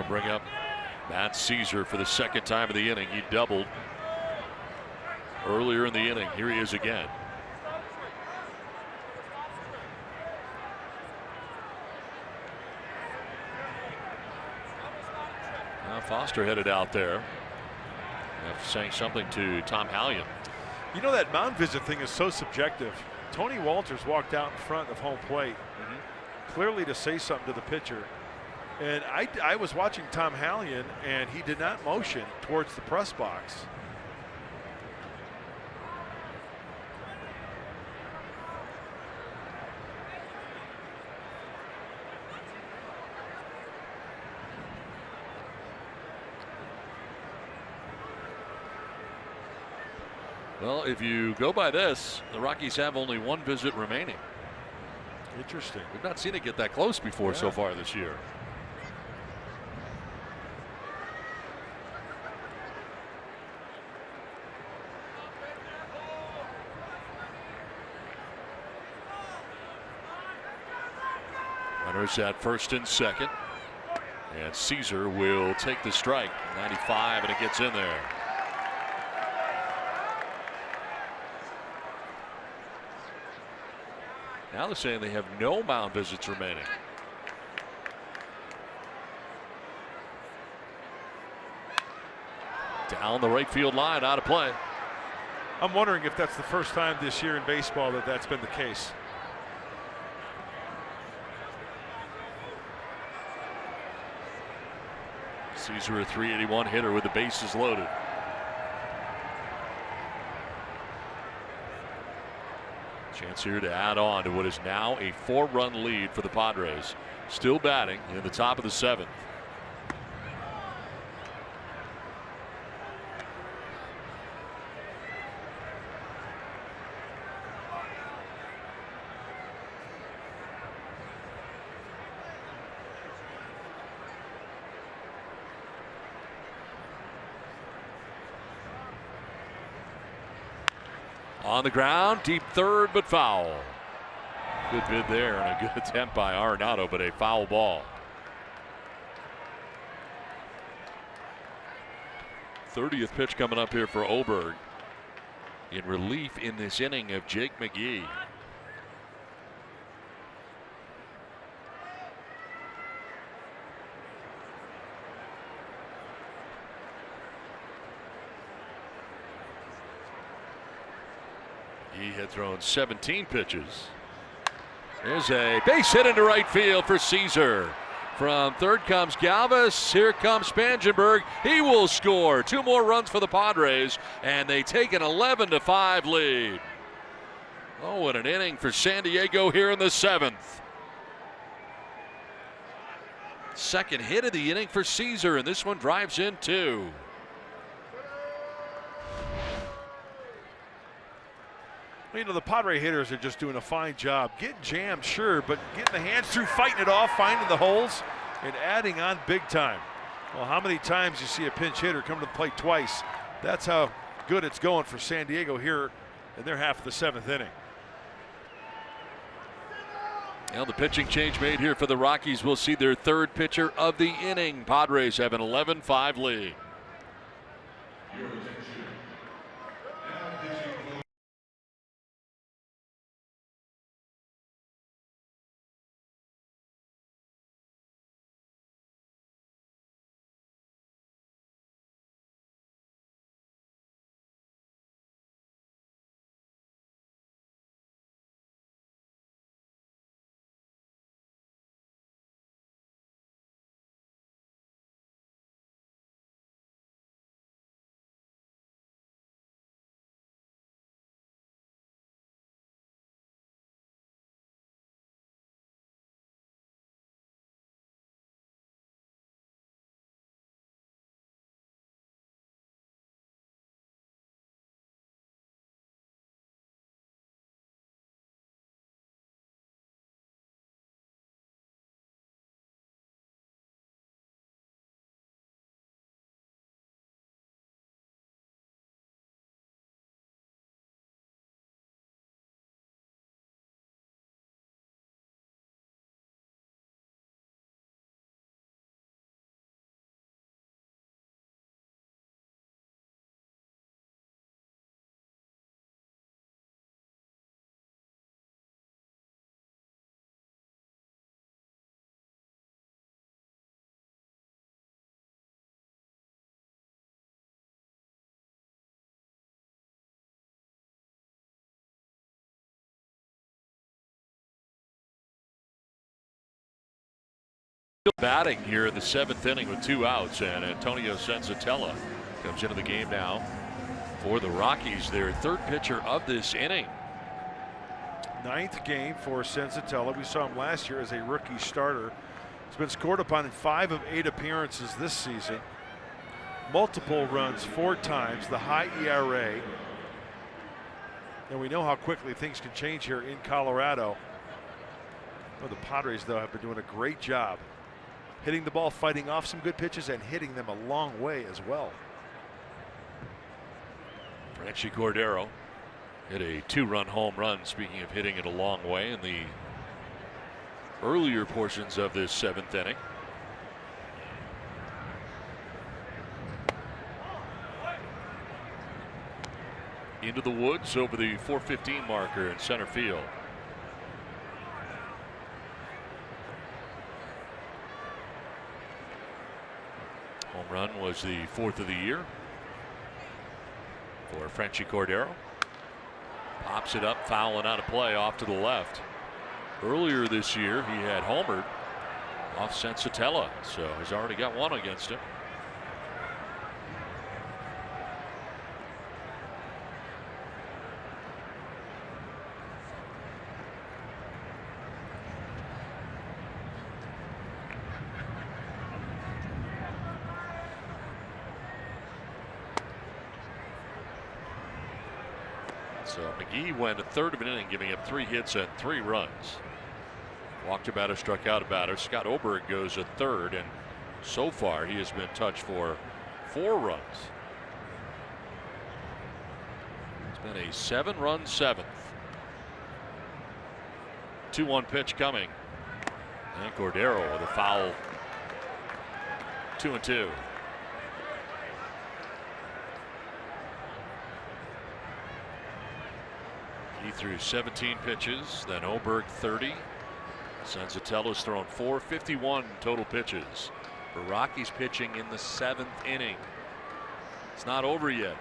Speaker 1: bring up Matt Caesar for the second time of the inning. He doubled earlier in the inning. Here he is again. Now Foster headed out there. Saying something to Tom Hallion.
Speaker 2: You know, that mound visit thing is so subjective. Tony Walters walked out in front of home plate, clearly to say something to the pitcher. And I was watching Tom Hallion, and he did not motion towards the press box.
Speaker 1: Well, if you go by this, the Rockies have only one visit remaining.
Speaker 2: Interesting.
Speaker 1: We've not seen it get that close before so far this year. Runners at first and second. And Caesar will take the strike. 95, and it gets in there. Now they're saying they have no mound visits remaining. Down the right field line, out of play.
Speaker 2: I'm wondering if that's the first time this year in baseball that that's been the case.
Speaker 1: Caesar, a .381 hitter with the bases loaded. Chance here to add on to what is now a 4-run lead for the Padres. Still batting in the top of the 7th. On the ground, deep third, but foul. Good bid there and a good attempt by Arenado, but a foul ball. 30th pitch coming up here for Oberg. In relief in this inning of Jake McGee. He had thrown 17 pitches. There's a base hit into right field for Caesar. From third comes Galvis. Here comes Spangenberg. He will score. 2 more runs for the Padres, and they take an 11-5 lead. Oh, what an inning for San Diego here in the 7th. Second hit of the inning for Caesar, and this one drives in 2.
Speaker 2: You know, the Padre hitters are just doing a fine job. Getting jammed, sure, but getting the hands through, fighting it off, finding the holes, and adding on big time. Well, how many times you see a pinch hitter come to the plate twice? That's how good it's going for San Diego here in their half of the 7th inning.
Speaker 1: Now the pitching change made here for the Rockies. We'll see their 3rd pitcher of the inning. Padres have an 11-5 lead. Still batting here in the 7th inning with 2 outs, and Antonio Senzatella comes into the game now for the Rockies, their 3rd pitcher of this inning.
Speaker 2: 9th game for Senzatella. We saw him last year as a rookie starter. He's been scored upon in 5 of 8 appearances this season. Multiple runs 4 times, the high ERA. And we know how quickly things can change here in Colorado. Well, the Padres, though, have been doing a great job hitting the ball, fighting off some good pitches, and hitting them a long way as well.
Speaker 1: Franchy Cordero hit a 2-run home run, speaking of hitting it a long way, in the earlier portions of this 7th inning. Into the woods over the 4:15 marker in center field. Home run was the 4th of the year for Franchy Cordero. Pops it up, foul and out of play, off to the left. Earlier this year, he had homered off Senzatella, so he's already got 1 against him. So McGee went a 1/3 of an inning, giving up 3 hits and 3 runs. Walked a batter, struck out a batter. Scott Oberg goes a 1/3, and so far he has been touched for 4 runs. It's been a 7-run 7th. 2-1 pitch coming. And Cordero with a foul. 2-2. He threw 17 pitches, then Oberg 30. Senzatella's thrown 451 total pitches. For Rockies pitching in the 7th inning. It's not over yet.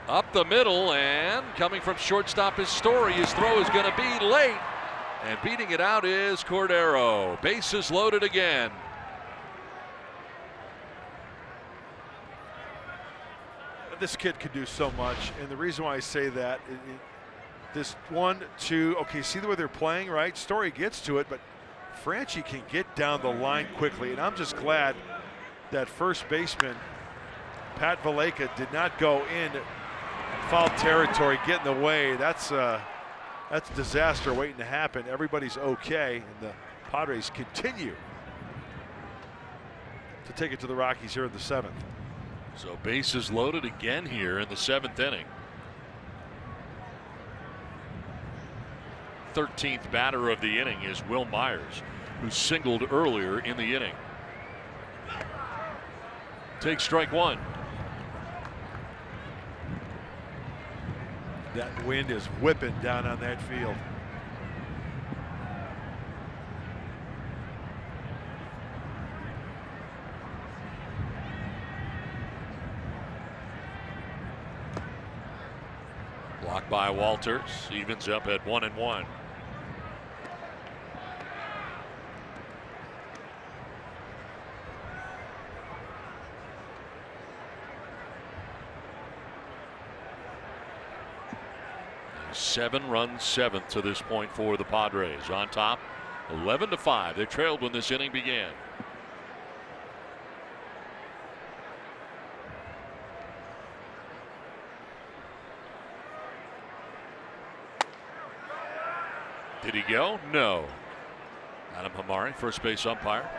Speaker 1: Up the middle, and coming from shortstop is Story. His throw is going to be late, and beating it out is Cordero. Bases loaded again.
Speaker 2: This kid can do so much, and the reason why I say that, this 1-2, okay, see the way they're playing, right? Story gets to it, but Franchy can get down the line quickly, and I'm just glad that first baseman Pat Valleca did not go in foul territory, get in the way. That's disaster waiting to happen. Everybody's okay, and the Padres continue to take it to the Rockies here in the 7th.
Speaker 1: So bases loaded again here in the 7th inning. 13th batter of the inning is Will Myers, who singled earlier in the inning. Takes strike 1.
Speaker 2: That wind is whipping down on that field.
Speaker 1: Blocked by Walters, evens up at 1-1. A 7-run 7th to this point for the Padres. On top, 11-5. They trailed when this inning began. Did he go? No. Adam Hamari, first base umpire.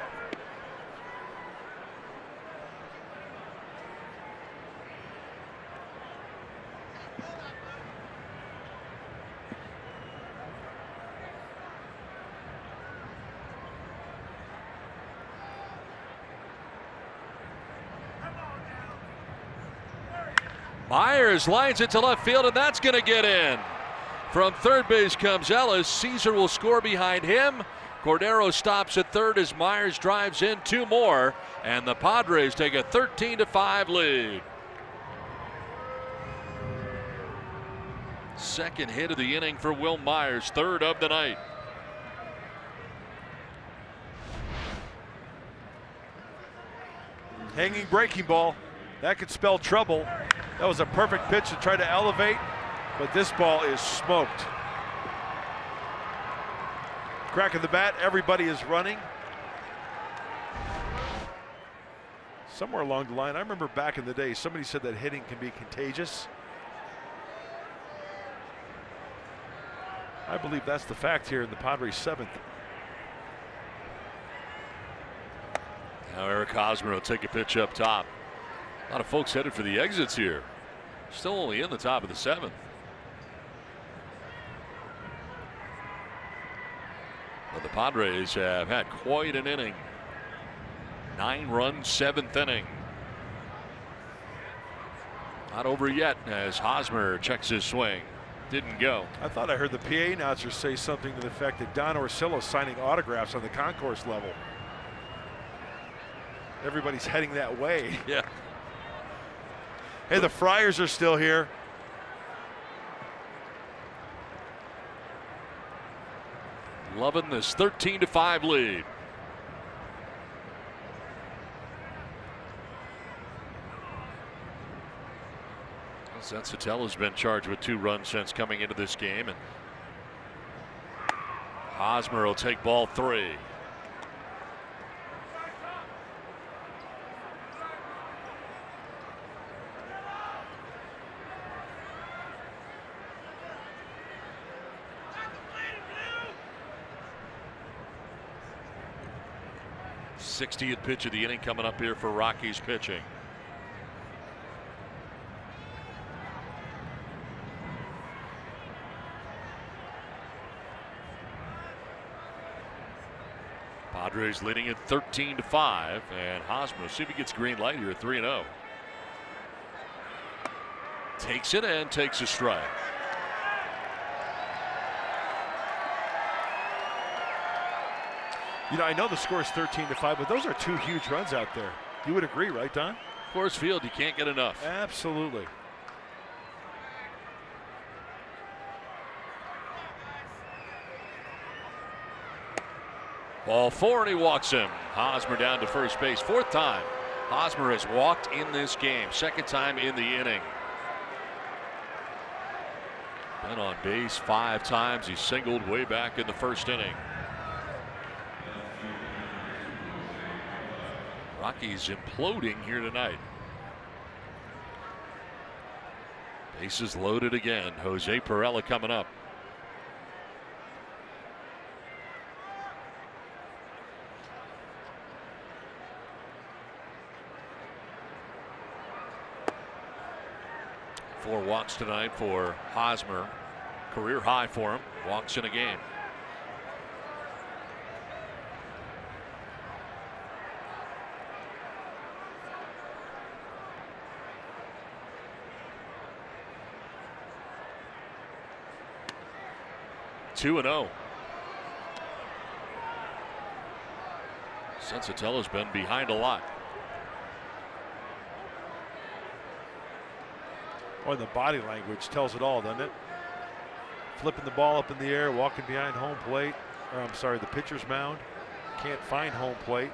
Speaker 1: Myers lines it to left field, and that's going to get in. From third base comes Ellis. Caesar will score behind him. Cordero stops at third as Myers drives in 2 more, and the Padres take a 13-5 lead. Second hit of the inning for Will Myers, 3rd of the night.
Speaker 2: Hanging breaking ball. That could spell trouble. That was a perfect pitch to try to elevate, but this ball is smoked. Crack of the bat, everybody is running. Somewhere along the line, I remember back in the day, somebody said that hitting can be contagious. I believe that's the fact here in the Padres' 7th.
Speaker 1: Now Eric Hosmer will take a pitch up top. A lot of folks headed for the exits here. Still only in the top of the 7th. But the Padres have had quite an inning. 9-run 7th inning. Not over yet as Hosmer checks his swing. Didn't go.
Speaker 2: I thought I heard the PA announcer say something to the effect that Don Orsillo's signing autographs on the concourse level. Everybody's heading that way.
Speaker 1: Yeah.
Speaker 2: Hey, the Friars are still here.
Speaker 1: Loving this 13-5 lead. Sensatel has been charged with 2 runs since coming into this game, and Hosmer will take ball 3. '60th pitch of the inning coming up here for Rockies pitching. Padres leading it 13-5, and Hosmer, see if he gets green light here, 3-0. Takes it and takes a strike.
Speaker 2: You know, I know the score is 13-5, but those are 2 huge runs out there. You would agree, right, Don?
Speaker 1: Coors Field, you can't get enough.
Speaker 2: Absolutely.
Speaker 1: Ball 4, and he walks him. Hosmer down to first base. 4th time Hosmer has walked in this game. 2nd time in the inning. Been on base 5 times. He singled way back in the 1st inning. Rockies imploding here tonight. Bases loaded again. Jose Perella coming up. Four walks tonight for Hosmer. Career high for him. Walks in a game. Two and 0. Sensatella's been behind a lot.
Speaker 2: Boy, the body language tells it all, doesn't it? Flipping the ball up in the air, walking behind home plate. Or I'm sorry, the pitcher's mound. Can't find home plate.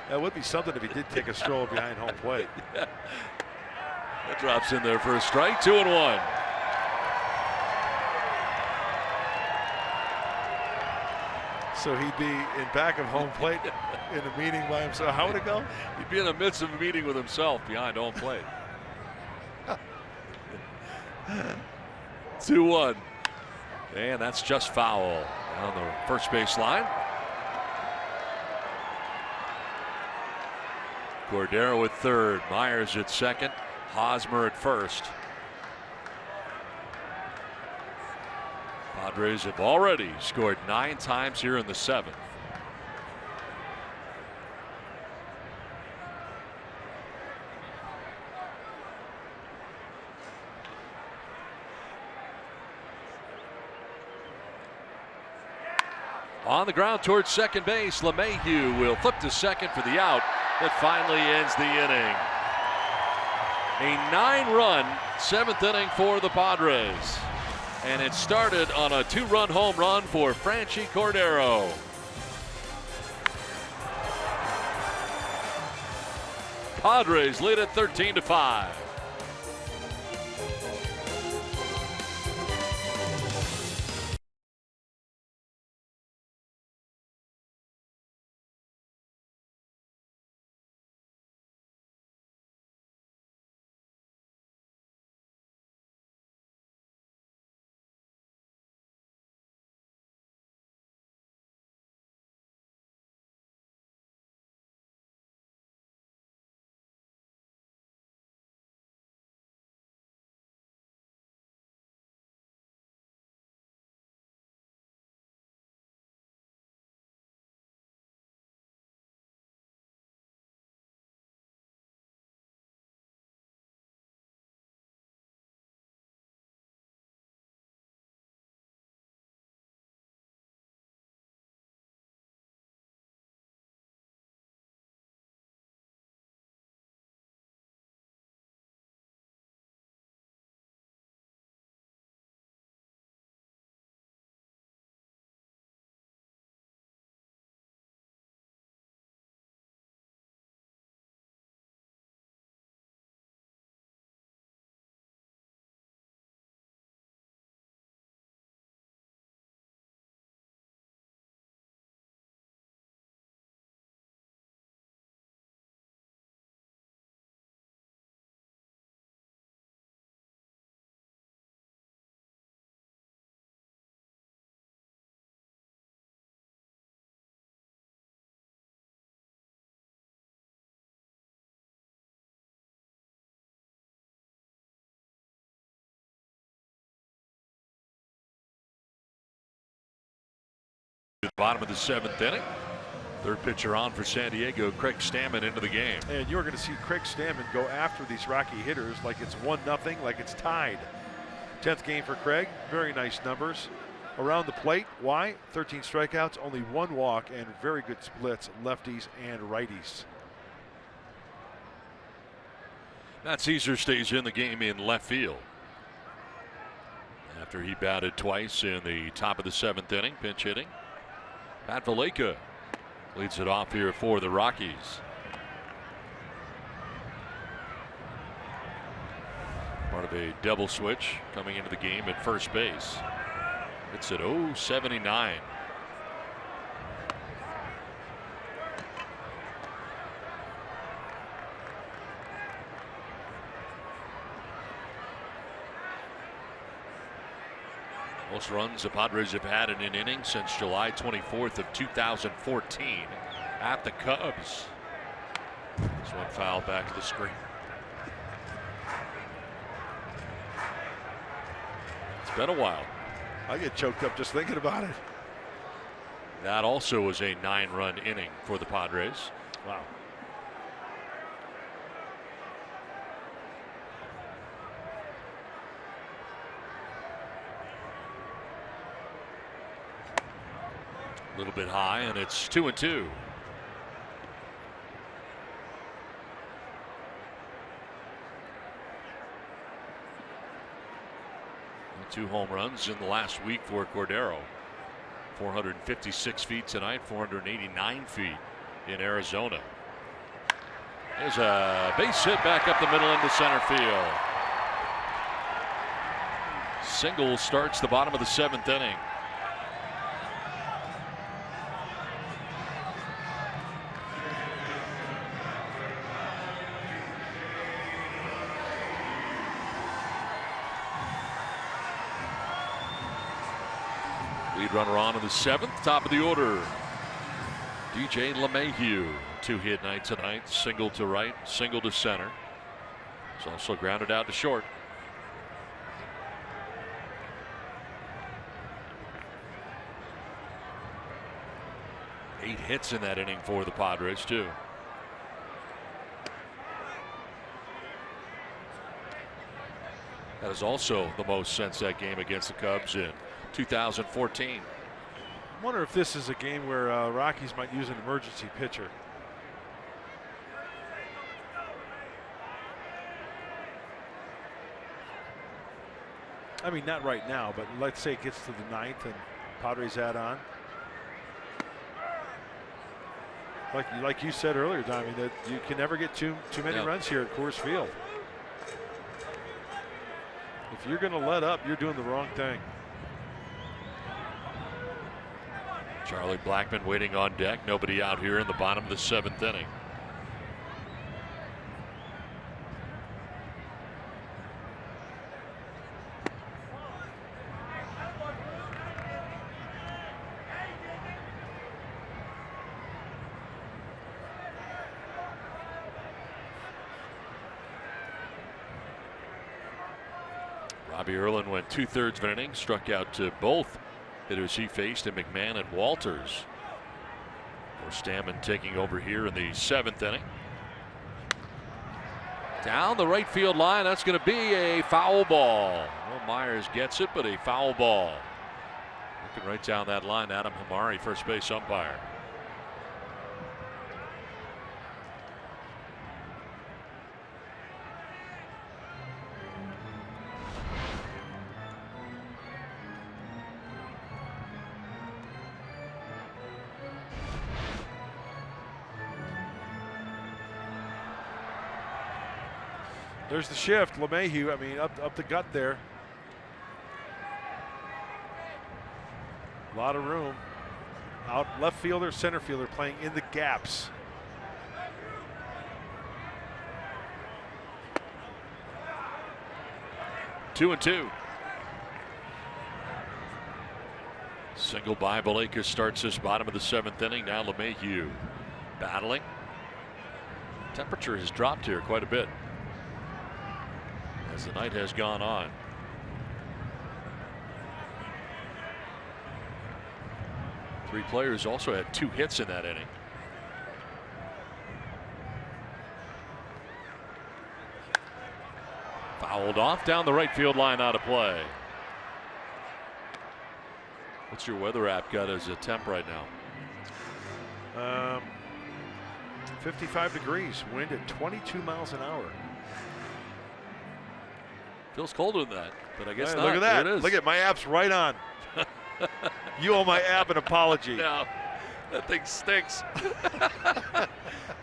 Speaker 2: That would be something if he did take a stroll behind home plate.
Speaker 1: That drops in there for a strike. 2-1.
Speaker 2: So he'd be in back of home plate in a meeting by himself. How would it go?
Speaker 1: He'd be in the midst of a meeting with himself behind home plate. 2-1. And that's just foul on the first base line. Cordero at 3rd. Myers at 2nd. Hosmer at 1st. Padres have already scored 9 times here in the 7th. On the ground towards second base, LeMahieu will flip to second for the out that finally ends the inning. A 9-run 7th inning for the Padres. And it started on a 2-run home run for Franchy Cordero. Padres lead at 13-5. At the bottom of the 7th inning. Third pitcher on for San Diego, Craig Stammen into the game.
Speaker 2: And you're going to see Craig Stammen go after these Rocky hitters like it's 1-0, like it's tied. 10th game for Craig, very nice numbers. Around the plate, why? 13 strikeouts, only 1 walk, and very good splits, lefties and righties.
Speaker 1: Matt Caesar stays in the game in left field. After he batted twice in the top of the 7th inning, pinch hitting. Pat Valleca leads it off here for the Rockies. Part of a double switch coming into the game at first base. It's at 0-79. Most runs the Padres have had in an inning since July 24th of 2014 at the Cubs. This one fouled back to the screen. It's been a while.
Speaker 2: I get choked up just thinking about it.
Speaker 1: That also was a 9-run inning for the Padres.
Speaker 2: Wow.
Speaker 1: A little bit high, and it's 2-2. Two home runs in the last week for Cordero. 456 feet tonight, 489 feet in Arizona. There's a base hit back up the middle into center field. Single starts the bottom of the 7th inning. Lead runner on in the 7th, top of the order. DJ LeMahieu, 2-hit night tonight, single to right, single to center. He's also grounded out to short. Eight hits in that inning for the Padres, too. That is also the most since that game against the Cubs in 2014.
Speaker 2: I wonder if this is a game where Rockies might use an emergency pitcher. I mean, not right now, but let's say it gets to the 9th and Padres add on. Like you said earlier, Tommy, that you can never get too many runs here at Coors Field. If you're going to let up, you're doing the wrong thing.
Speaker 1: Charlie Blackmon waiting on deck. Nobody out here in the bottom of the 7th inning. Robbie Erlin went 2/3 of an inning, struck out to both hitters he faced in McMahon and Walters. For Stammen taking over here in the 7th inning. Down the right field line, that's going to be a foul ball. Well, Myers gets it, but a foul ball. Looking right down that line, Adam Hamari, first base umpire.
Speaker 2: There's the shift. LeMahieu, I mean, up the gut there. A lot of room. Out left fielder, center fielder playing in the gaps.
Speaker 1: Two and two. Single by Vallecas starts this bottom of the 7th inning. Now LeMahieu battling. Temperature has dropped here quite a bit as the night has gone on. Three players also had 2 hits in that inning. Fouled off down the right field line, out of play. What's your weather app got as a temp right now?
Speaker 2: 55 degrees, wind at 22 miles an hour.
Speaker 1: Feels colder than that, but I guess not.
Speaker 2: Look at that.
Speaker 1: There it is.
Speaker 2: Look at my app's right on. You owe my app an apology.
Speaker 1: No, that thing stinks.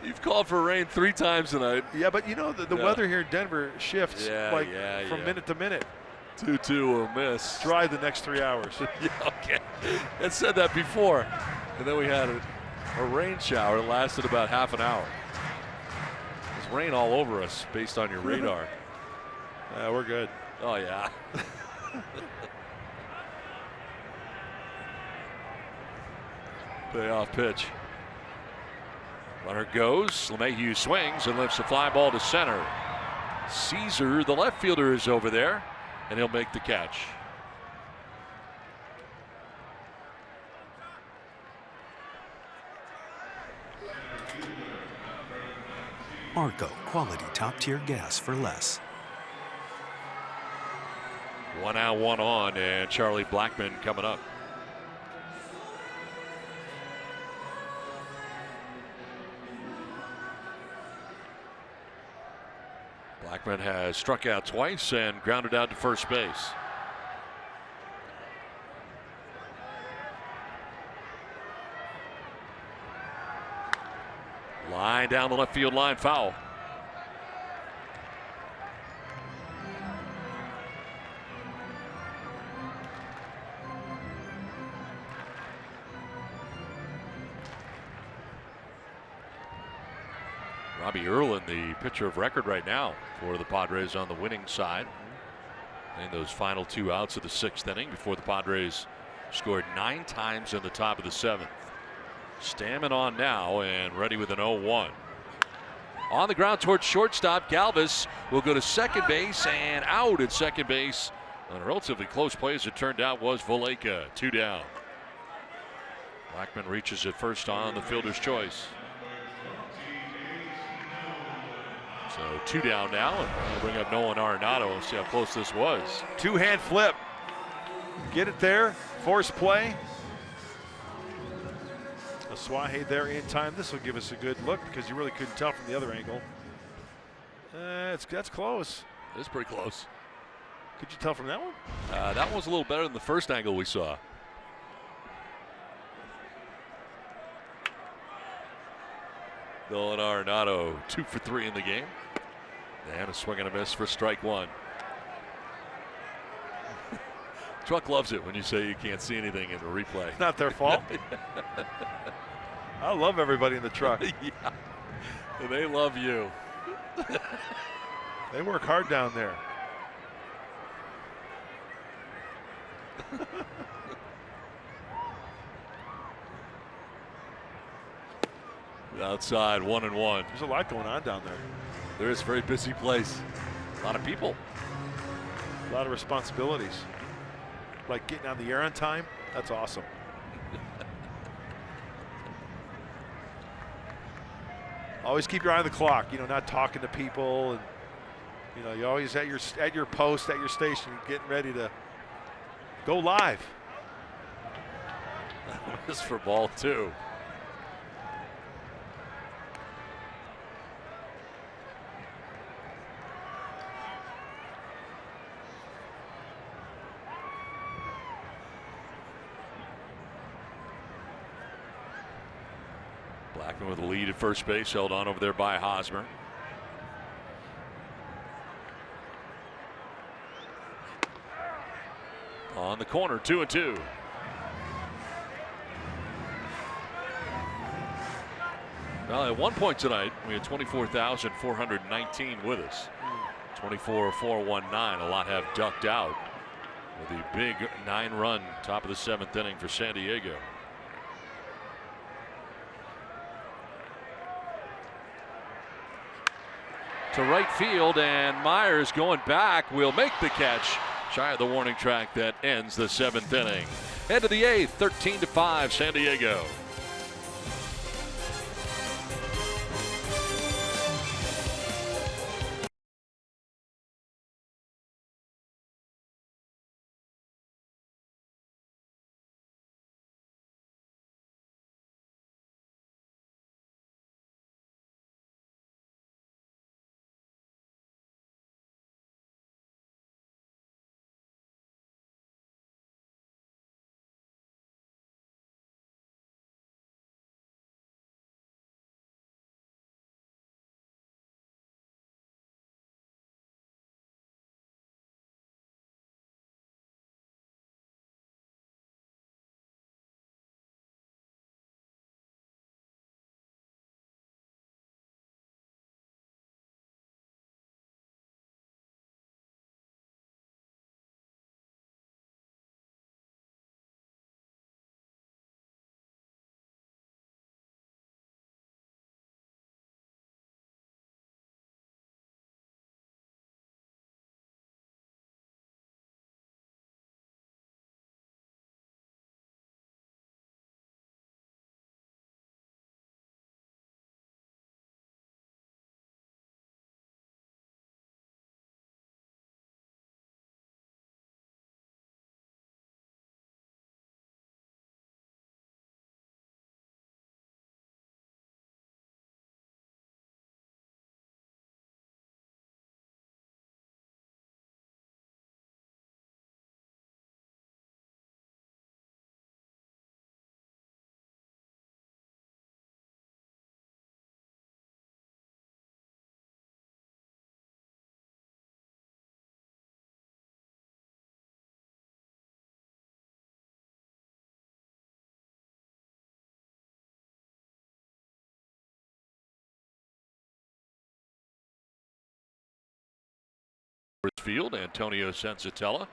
Speaker 1: You've called for rain 3 times tonight.
Speaker 2: Yeah, but you know, the weather here in Denver shifts from minute to minute.
Speaker 1: 2-2 will miss.
Speaker 2: Dry the next 3 hours.
Speaker 1: Yeah, okay. It said that before. And then we had a rain shower that lasted about half an hour. There's rain all over us based on your radar.
Speaker 2: Yeah, we're good.
Speaker 1: Oh, yeah. Payoff pitch. Runner goes. LeMahieu swings and lifts a fly ball to center. Caesar, the left fielder, is over there, and he'll make the catch.
Speaker 6: Arco, quality top-tier gas for less.
Speaker 1: 1 out, 1 on, and Charlie Blackmon coming up. Blackmon has struck out twice and grounded out to first base. Line down the left field line, foul. Robbie Erlin, the pitcher of record right now for the Padres on the winning side. And those final 2 outs of the 6th inning before the Padres scored 9 times in the top of the 7th. Stammen on now and ready with an 0-1. On the ground towards shortstop, Galvis will go to second base, and out at second base on a relatively close play, as it turned out, was Vallecas. 2 down. Blackmon reaches it first on the fielder's choice. So 2 down now, and we'll bring up Nolan Arenado and see how close this was.
Speaker 2: 2-hand flip. Get it there. Force play. Suaje there in time. This will give us a good look because you really couldn't tell from the other angle. That's close.
Speaker 1: It's pretty close.
Speaker 2: Could you tell from that one?
Speaker 1: That one was a little better than the first angle we saw. Nolan Arenado 2 for 3 in the game. And a swing and a miss for strike one. Truck loves it when you say you can't see anything in the replay.
Speaker 2: It's not their fault. I love everybody in the truck.
Speaker 1: Yeah. They love you.
Speaker 2: They work hard down there.
Speaker 1: Outside 1-1.
Speaker 2: There's a lot going on down there.
Speaker 1: There is a very busy place. A lot of people.
Speaker 2: A lot of responsibilities. Like getting on the air on time. That's awesome. Always keep your eye on the clock. You know, not talking to people, and you know, you always at your post at your station, getting ready to go live.
Speaker 1: This is for ball 2. Blackman with a lead at first base, held on over there by Hosmer. On the corner, 2-2. Well, at one point tonight, we had 24,419 with us. 24,419. A lot have ducked out with the big 9-run top of the 7th inning for San Diego. To right field, and Myers going back will make the catch shy of the warning track that ends the 7th inning. Head to the 8th, 13-5 San Diego. Field, Antonio Senzatella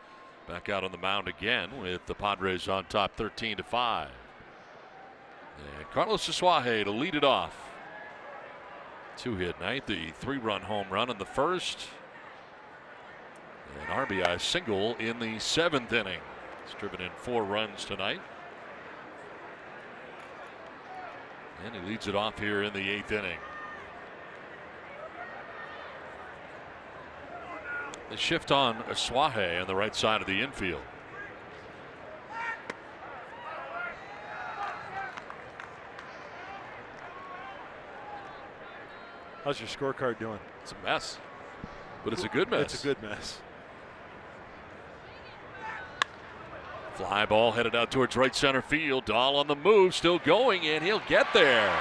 Speaker 1: back out on the mound again with the Padres on top 13-5. And Carlos Asuaje to lead it off. 2-hit night, the 3-run home run in the first. An RBI single in the 7th inning. He's driven in 4 runs tonight. And he leads it off here in the 8th inning. The shift on Asuaje on the right side of the infield.
Speaker 2: How's your scorecard doing?
Speaker 1: It's a mess, but it's a good mess.
Speaker 2: It's a good mess.
Speaker 1: Fly ball headed out towards right center field. Dahl on the move, still going, and he'll get there.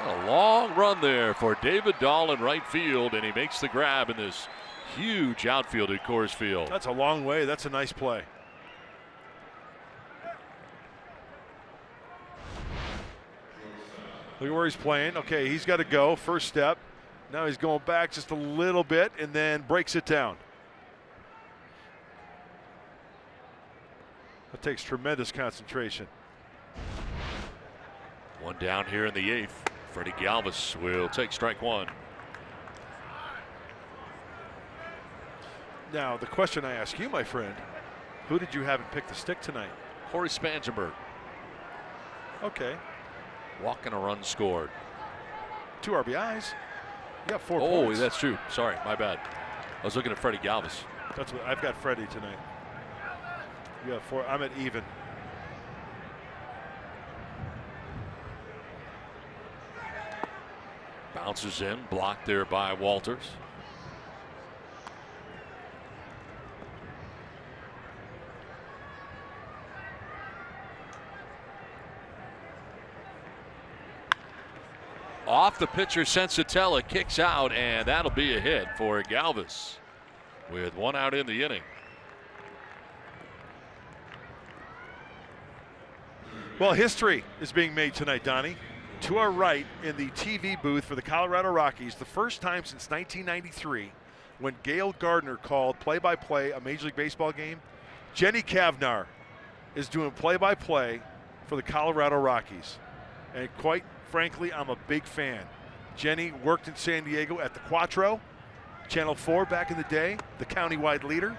Speaker 1: A long run there for David Dahl in right field, and he makes the grab in this huge outfield at Coors Field.
Speaker 2: That's a long way. That's a nice play. Look where he's playing. Okay, he's got to go. First step. Now he's going back just a little bit and then breaks it down. That takes tremendous concentration.
Speaker 1: One down here in the 8th. Freddie Galvis will take strike one.
Speaker 2: Now, the question I ask you, my friend, who did you have and pick the stick tonight?
Speaker 1: Corey Spangenberg.
Speaker 2: Okay.
Speaker 1: Walk and a run scored.
Speaker 2: 2 RBIs. You got 4 points.
Speaker 1: Oh, that's true. Sorry, my bad. I was looking at Freddie Galvis.
Speaker 2: That's what I've got. Freddie tonight. You have 4. I'm at even.
Speaker 1: Bounces in, blocked there by Walters. Off the pitcher, Sensatella kicks out, and that'll be a hit for Galvis with 1 out in the inning.
Speaker 2: Well, history is being made tonight, Donnie. To our right in the TV booth for the Colorado Rockies, the first time since 1993 when Gail Gardner called play-by-play a Major League Baseball game, Jenny Kavnar is doing play-by-play for the Colorado Rockies. And quite frankly, I'm a big fan. Jenny worked in San Diego at the Quattro, Channel 4 back in the day, the county-wide leader.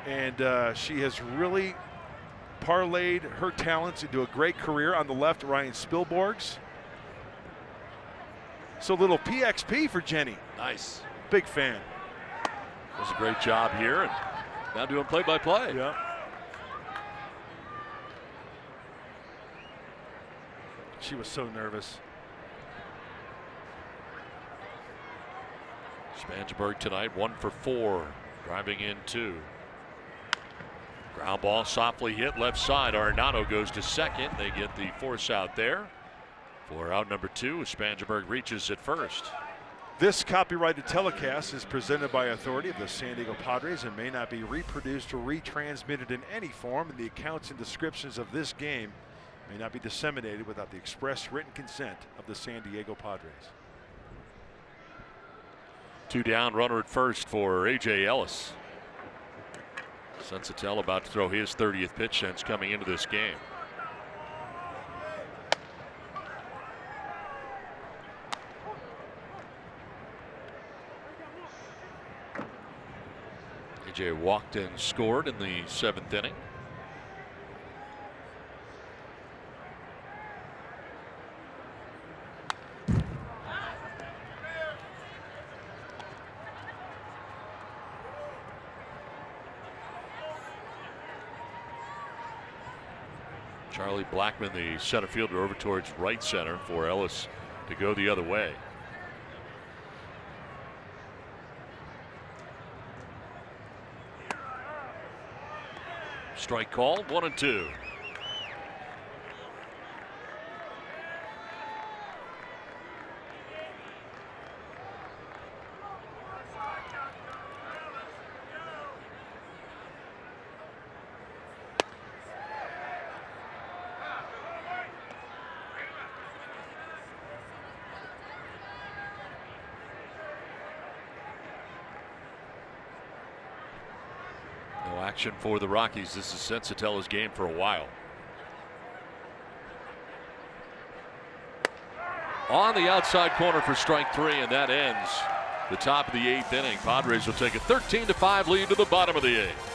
Speaker 2: And she has really parlayed her talents into a great career. On the left, Ryan Spilborghs. So a little PXP for Jenny.
Speaker 1: Nice.
Speaker 2: Big fan.
Speaker 1: Does a great job here, and now doing play-by-play.
Speaker 2: Yeah. She was so nervous.
Speaker 1: Spangenberg tonight 1 for 4, driving in 2. Ground ball softly hit left side. Arenado goes to second. They get the force out there for out number 2. Spangenberg reaches at first.
Speaker 2: This copyrighted telecast is presented by authority of the San Diego Padres and may not be reproduced or retransmitted in any form, and the accounts and descriptions of this game may not be disseminated without the express written consent of the San Diego Padres.
Speaker 1: 2 down, runner at first for A.J. Ellis. Sensatella about to throw his 30th pitch since coming into this game. A.J. walked and scored in the 7th inning. Charlie Blackman, the center fielder, over towards right center for Ellis to go the other way. Strike called, 1-2. Action for the Rockies. This is Sensatella's game for a while. On the outside corner for strike 3, and that ends the top of the 8th inning. Padres will take a 13-5 lead to the bottom of the 8th.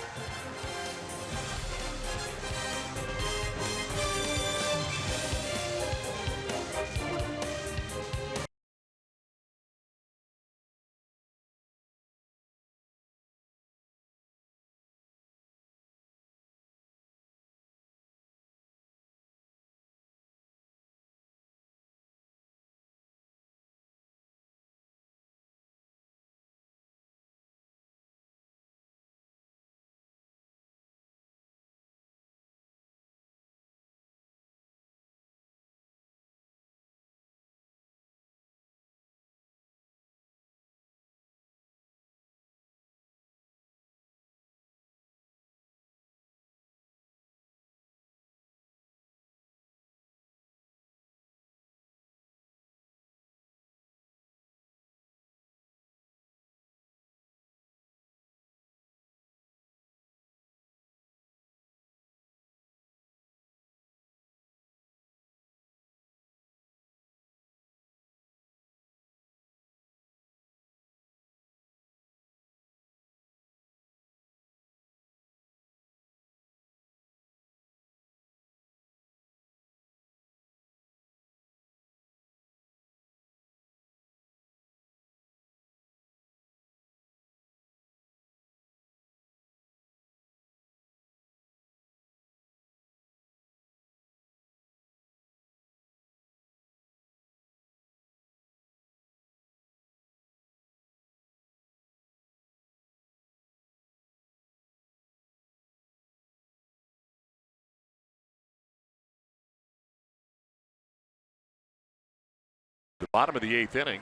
Speaker 1: The bottom of the 8th inning.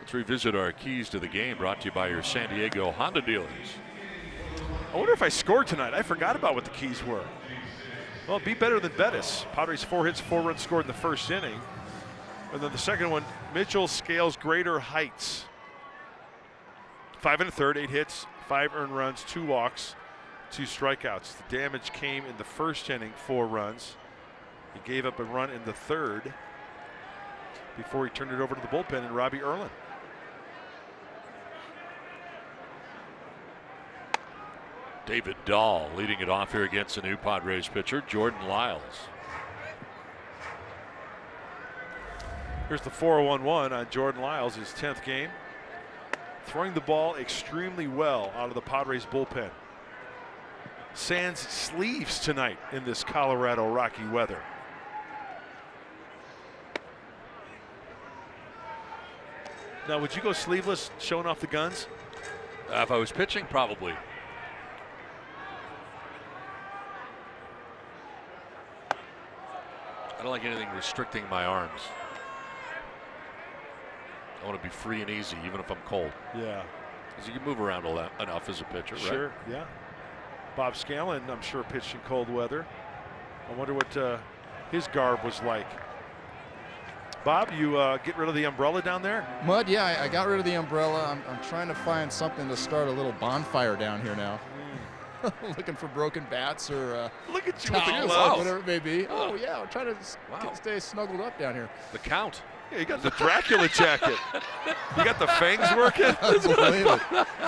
Speaker 1: Let's revisit our keys to the game, brought to you by your San Diego Honda dealers.
Speaker 2: I wonder if I scored tonight. I forgot about what the keys were. Well, be better than Bettis. Padres 4 hits, 4 runs scored in the first inning. And then the second one, Mitchell scales greater heights. 5 1/3, 8 hits, 5 earned runs, 2 walks, 2 strikeouts. The damage came in the first inning, 4 runs. He gave up a run in the third before he turned it over to the bullpen and Robbie Erlin.
Speaker 1: David Dahl leading it off here against the new Padres pitcher, Jordan Lyles.
Speaker 2: Here's the 4-1-1 on Jordan Lyles, his 10th game. Throwing the ball extremely well out of the Padres bullpen. Sans sleeves tonight in this Colorado rocky weather. Now, would you go sleeveless showing off the guns?
Speaker 1: If I was pitching, probably. I don't like anything restricting my arms. I want to be free and easy, even if I'm cold.
Speaker 2: Yeah.
Speaker 1: Because you can move around enough as a pitcher, right?
Speaker 2: Sure, yeah. Bob Scanlon, I'm sure, pitched in cold weather. I wonder what his garb was like. Bob, you get rid of the umbrella down there?
Speaker 4: Mud, yeah, I got rid of the umbrella. I'm trying to find something to start a little bonfire down here now. Looking for broken bats or
Speaker 2: look at you with the
Speaker 4: towels,
Speaker 2: gloves.
Speaker 4: whatever it may be. Oh, yeah, I'm trying to stay snuggled up down here.
Speaker 1: The count.
Speaker 2: Yeah, you got the Dracula jacket. You got the fangs working?
Speaker 4: I believe it.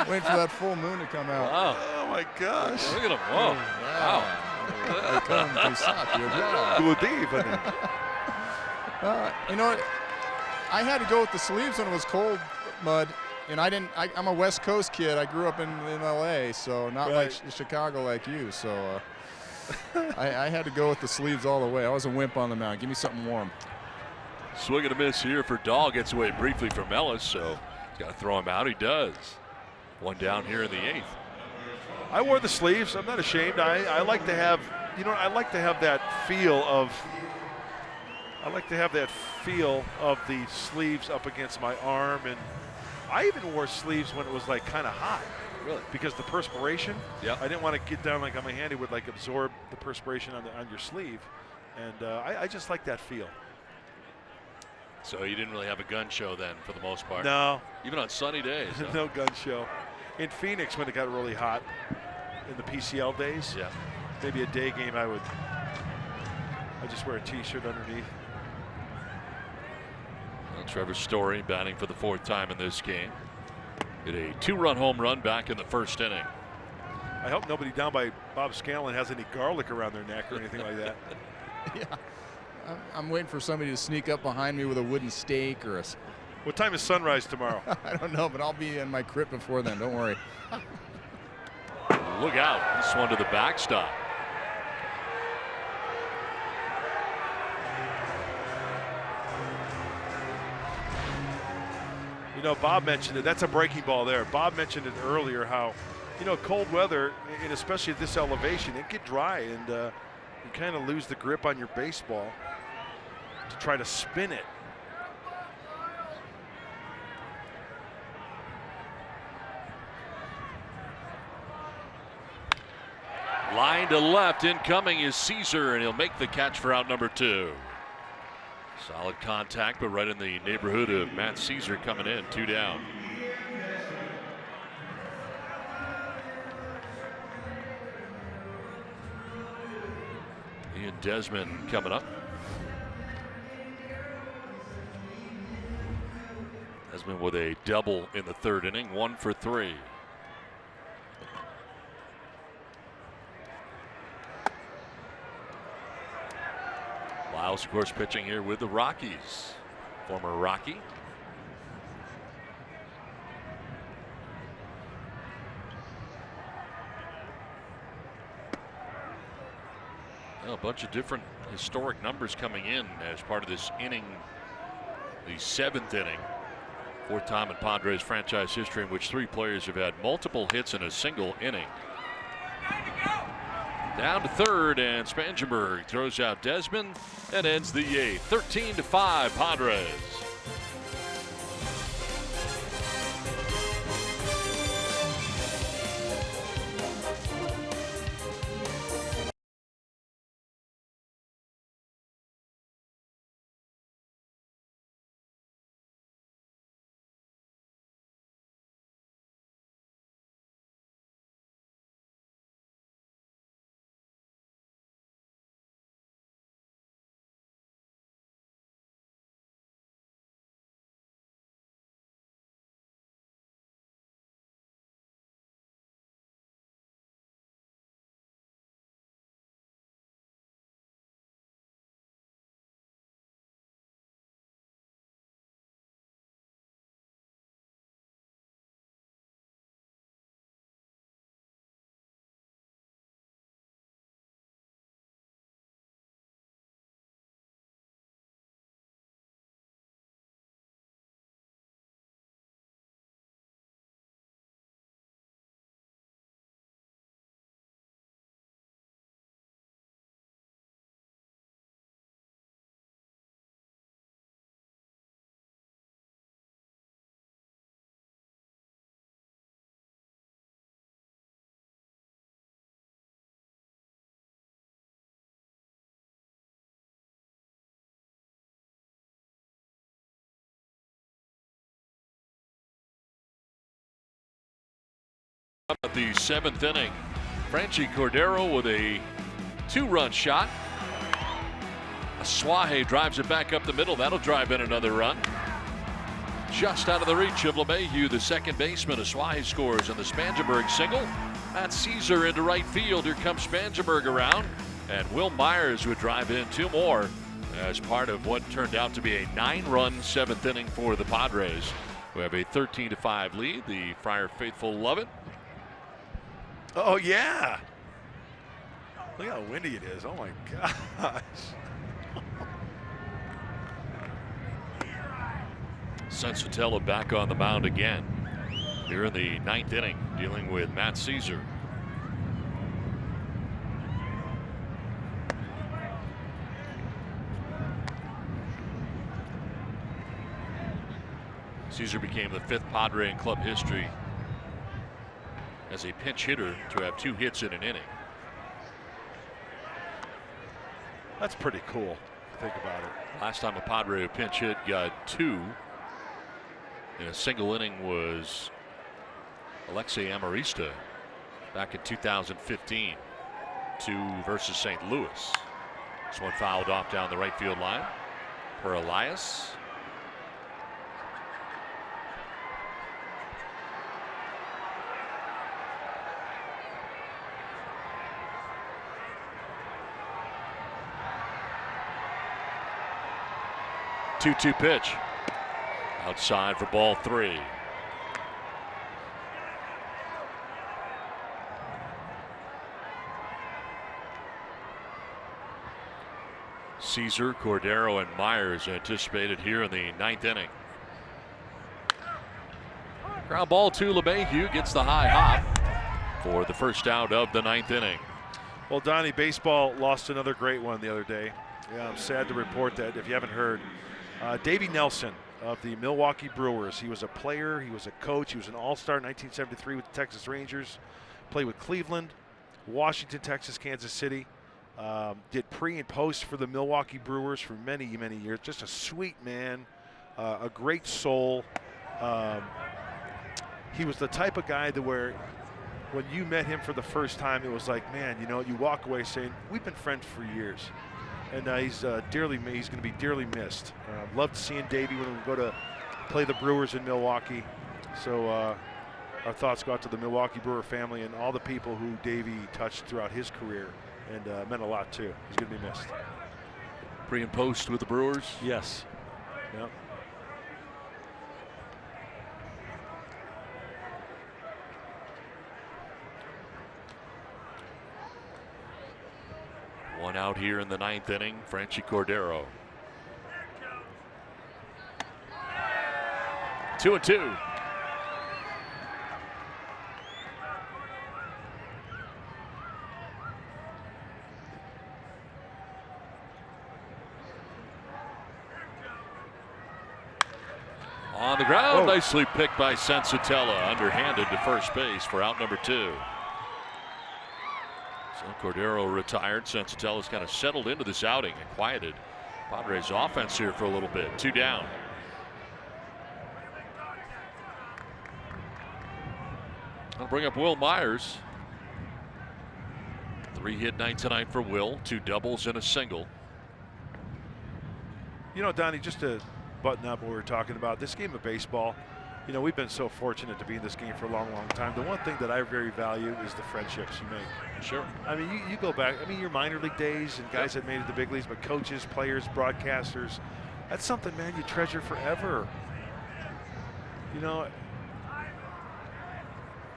Speaker 4: Waiting for that full moon to come out.
Speaker 1: Wow.
Speaker 2: Oh, my gosh.
Speaker 1: Look at him. Whoa.
Speaker 2: Wow. Good evening.
Speaker 4: You know what? I had to go with the sleeves when it was cold, Mud. And I'm a West Coast kid. I grew up in LA, so not like Chicago like you. So I had to go with the sleeves all the way. I was a wimp on the mound. Give me something warm.
Speaker 1: Swing and a miss here for Dahl. Gets away briefly from Ellis, so he's got to throw him out. He does. One down here in the 8th.
Speaker 2: I wore the sleeves. I'm not ashamed. I like to have, I like to have that feel of. I like to have that feel of the sleeves up against my arm, and I even wore sleeves when it was like kind of hot.
Speaker 1: Really?
Speaker 2: Because the perspiration.
Speaker 1: Yeah.
Speaker 2: I didn't want to get down like on my hand. It would like absorb the perspiration on your sleeve, and I just like that feel.
Speaker 1: So you didn't really have a gun show then, for the most part.
Speaker 2: No.
Speaker 1: Even on sunny days. Huh?
Speaker 2: No gun show. In Phoenix, when it got really hot, in the PCL days.
Speaker 1: Yeah.
Speaker 2: Maybe a day game, I just wear a T-shirt underneath.
Speaker 1: Well, Trevor Story batting for the 4th time in this game. Hit a 2-run home run back in the first inning.
Speaker 2: I hope nobody down by Bob Scanlon has any garlic around their neck or anything like that.
Speaker 4: Yeah. I'm waiting for somebody to sneak up behind me with a wooden stake or a.
Speaker 2: What time is sunrise tomorrow?
Speaker 4: I don't know, but I'll be in my crypt before then. Don't worry.
Speaker 1: Look out. This one to the backstop.
Speaker 2: Bob mentioned it. That's a breaking ball there. Bob mentioned it earlier how, cold weather, and especially at this elevation, it get dry and you kind of lose the grip on your baseball to try to spin it.
Speaker 1: Line to left, incoming is Caesar, and he'll make the catch for out number 2. Solid contact, but right in the neighborhood of Matt Caesar coming in, 2 down. Ian Desmond coming up. Desmond with a double in the 3rd inning, 1 for 3. Lyles, of course, pitching here with the Rockies. Former Rocky. Well, a bunch of different historic numbers coming in as part of this inning, the 7th inning. 4th time in Padres franchise history in which 3 players have had multiple hits in a single inning. Down to 3rd, and Spangenberg throws out Desmond and ends the 8th. 13-5 Padres. At the 7th inning, Franchi Cordero with a 2-run shot. Suaje drives it back up the middle. That'll drive in another run. Just out of the reach of LeMahieu, the second baseman. Suaje scores on the Spangenberg single. Matt Caesar into right field. Here comes Spangenberg around. And Will Myers would drive in 2 more as part of what turned out to be a 9-run 7th inning for the Padres, who have a 13-5 lead. The Friar faithful love it.
Speaker 2: Oh, yeah. Look how windy it is. Oh, my gosh.
Speaker 1: Sensatella back on the mound again here in the 9th inning, dealing with Matt Caesar. Caesar became the 5th Padre in club history as a pinch hitter to have 2 hits in an inning.
Speaker 2: That's pretty cool. Think about it.
Speaker 1: Last time a Padre who pinch hit got 2 in a single inning was Alexei Amarista back in 2015. 2 versus St. Louis. This one fouled off down the right field line for Elias. Two pitch outside for ball 3. Caesar, Cordero, and Myers anticipated here in the 9th inning. Ground ball to LeMahieu, gets the high hop for the first out of the 9th inning.
Speaker 2: Well, Donnie, baseball lost another great one the other day. Yeah, I'm sad to report that if you haven't heard. Davey Nelson of the Milwaukee Brewers. He was a player, he was a coach, he was an all-star in 1973 with the Texas Rangers, played with Cleveland, Washington, Texas, Kansas City, did pre and post for the Milwaukee Brewers for many, many years. Just a sweet man, a great soul. He was the type of guy that where when you met him for the first time, it was like, man, you know, you walk away saying, we've been friends for years. And he's going to be dearly missed. Loved seeing Davey when we go to play the Brewers in Milwaukee. So our thoughts go out to the Milwaukee Brewer family and all the people who Davey touched throughout his career, and meant a lot too. He's going to be missed.
Speaker 1: Pre and post with the Brewers?
Speaker 2: Yes. Yep.
Speaker 1: One out here in the 9th inning, Franchi Cordero. 2-2. On the ground, nicely picked by Sensatella, underhanded to first base for out number 2. So Cordero retired. Sensatella's kind of settled into this outing and quieted Padres offense here for a little bit. 2 down. I'll bring up Will Myers. 3-hit night tonight for Will. 2 doubles and a single.
Speaker 2: You know, Donnie, just to button up what we were talking about, this game of baseball, you know, we've been so fortunate to be in this game for a long, long time. The one thing that I very value is the friendships you make.
Speaker 1: Sure.
Speaker 2: I mean, you go back, I mean, your minor league days and guys that made it to the big leagues, but coaches, players, broadcasters, that's something, man, you treasure forever. You know,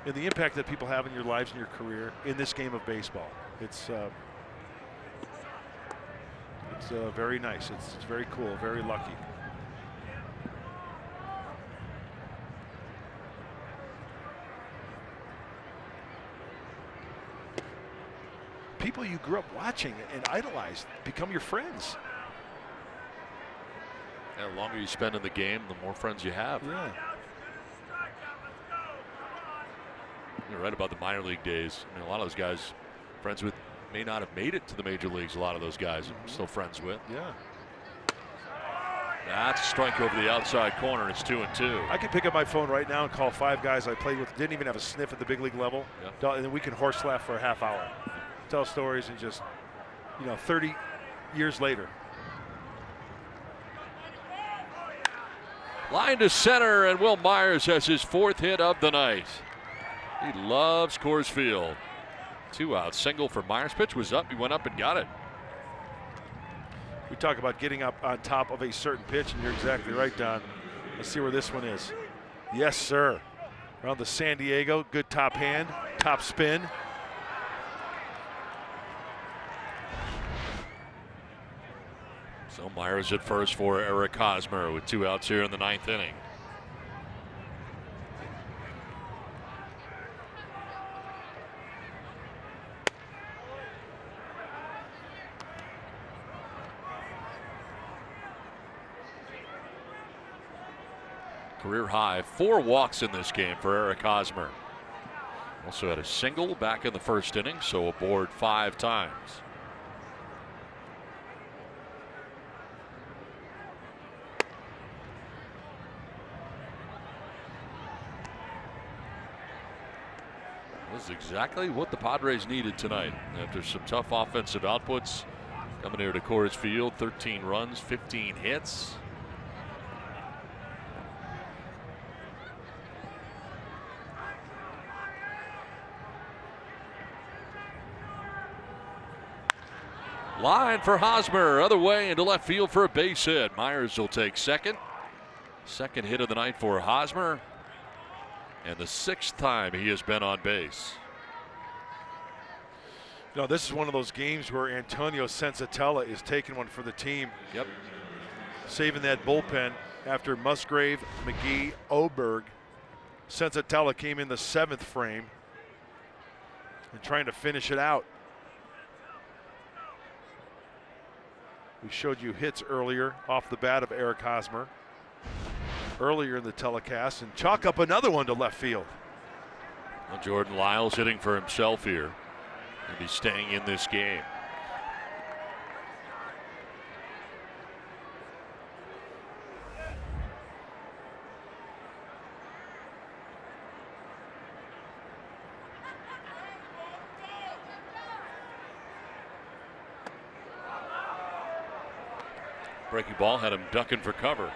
Speaker 2: and the impact that people have in your lives and your career in this game of baseball. It's very nice. It's very cool, very lucky. People you grew up watching and idolized become your friends.
Speaker 1: And the longer you spend in the game, the more friends you have.
Speaker 2: Yeah.
Speaker 1: You're right about the minor league days. I mean, a lot of those guys, friends with, may not have made it to the major leagues. A lot of those guys I'm still friends with.
Speaker 2: Yeah.
Speaker 1: That's a strike over the outside corner. It's 2-2.
Speaker 2: I can pick up my phone right now and call 5 guys I played with, didn't even have a sniff at the big league level, and then we can horse laugh for a half hour. Tell stories and just, 30 years later.
Speaker 1: Line to center, and Will Myers has his 4th hit of the night. He loves Coors Field. 2 out, single for Myers. Pitch was up. He went up and got it.
Speaker 2: We talk about getting up on top of a certain pitch, and you're exactly right, Don. Let's see where this one is. Yes, sir. Around the San Diego, good top hand, top spin.
Speaker 1: So Myers at first for Eric Hosmer with 2 outs here in the 9th inning. Career high 4 walks in this game for Eric Hosmer. Also had a single back in the 1st inning, so aboard 5 times. This is exactly what the Padres needed tonight. After some tough offensive outputs coming here to Coors Field, 13 runs, 15 hits. Line for Hosmer, other way into left field for a base hit. Myers will take second. 2nd hit of the night for Hosmer, and the 6th time he has been on base.
Speaker 2: This is one of those games where Antonio Sensatella is taking one for the team.
Speaker 1: Yep.
Speaker 2: Saving that bullpen after Musgrave, McGee, Oberg. Sensatella came in the 7th frame and trying to finish it out. We showed you hits earlier off the bat of Eric Hosmer earlier in the telecast, and chalk up another one to left field.
Speaker 1: Well, Jordan Lyles hitting for himself here, and he's staying in this game. Breaking ball had him ducking for cover.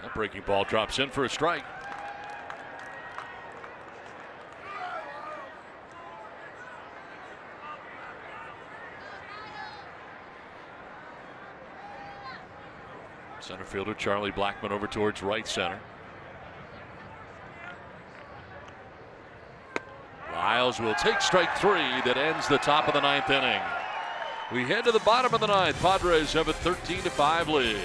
Speaker 1: That breaking ball drops in for a strike. Center fielder Charlie Blackmon over towards right center. Lyles will take strike 3 that ends the top of the 9th inning. We head to the bottom of the 9th. Padres have a 13-5 lead.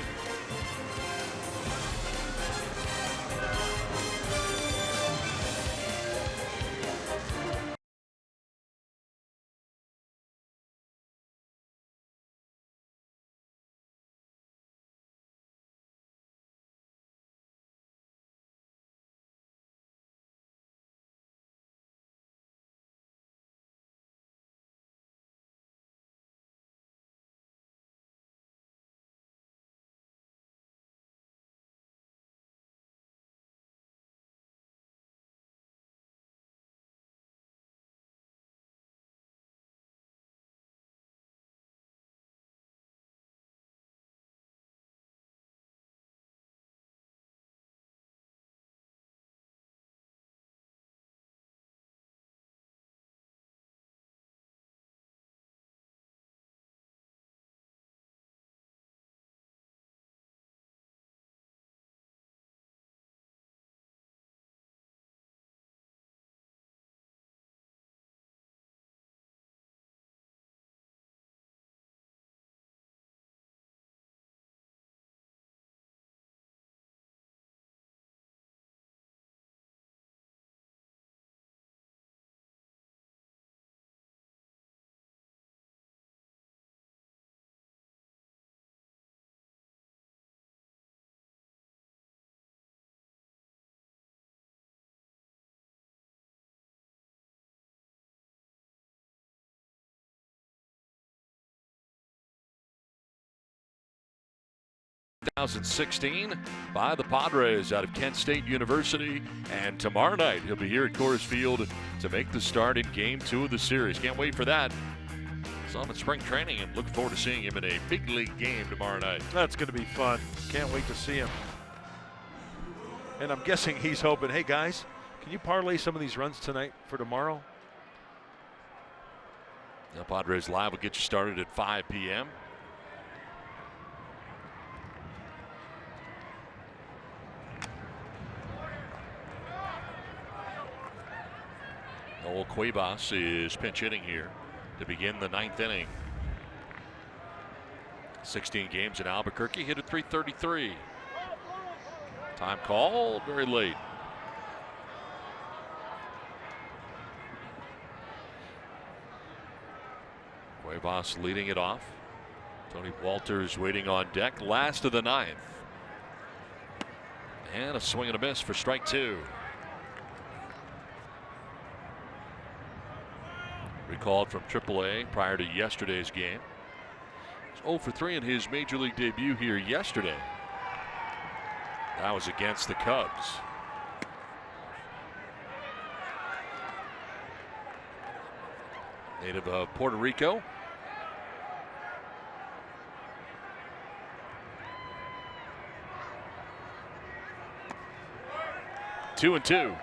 Speaker 1: 2016 by the Padres out of Kent State University. And tomorrow night, he'll be here at Coors Field to make the start in Game 2 of the series. Can't wait for that. Saw him in spring training and looking forward to seeing him in a big league game tomorrow night.
Speaker 2: That's going to be fun. Can't wait to see him. And I'm guessing he's hoping, hey guys, can you parlay some of these runs tonight for tomorrow?
Speaker 1: Now Padres Live will get you started at 5 p.m. Noel Cuevas is pinch hitting here to begin the 9th inning. 16 games in Albuquerque, hit at .333. Time called very late. Cuevas leading it off. Tony Walters waiting on deck. Last of the 9th. And a swing and a miss for strike 2. Recalled from AAA prior to yesterday's game. He's 0 for 3 in his major league debut here yesterday. That was against the Cubs. Native of Puerto Rico. Two and two.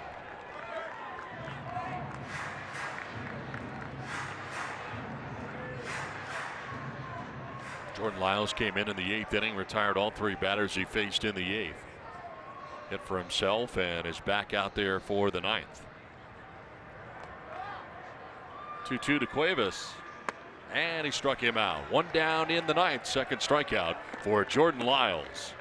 Speaker 1: Jordan Lyles came in the 8th inning, retired all 3 batters he faced in the 8th. Hit for himself and is back out there for the 9th. 2-2 to Cuevas. And he struck him out. 1 down in the 9th. Second strikeout for Jordan Lyles.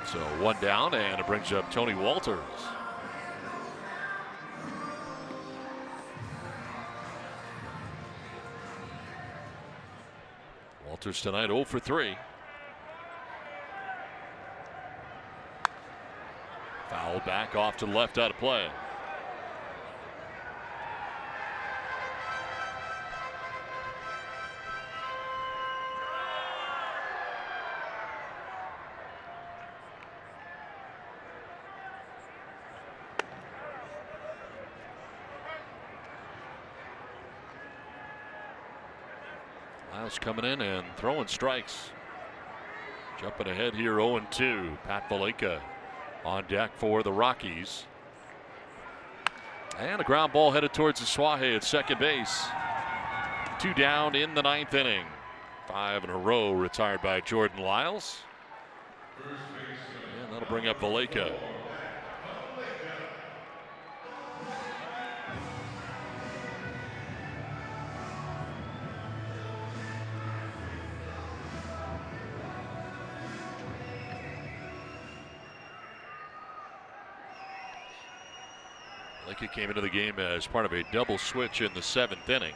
Speaker 1: So 1 down, and it brings up Tony Walters. Walters tonight 0 for 3. Foul back off to the left, out of play. Lyles coming in and throwing strikes. Jumping ahead here 0-2. Pat Valleca on deck for the Rockies. And a ground ball headed towards Asuaje at second base. 2 down in the 9th inning. 5 in a row retired by Jordan Lyles. And that'll bring up Valleca. Valleca came into the game as part of a double switch in the 7th inning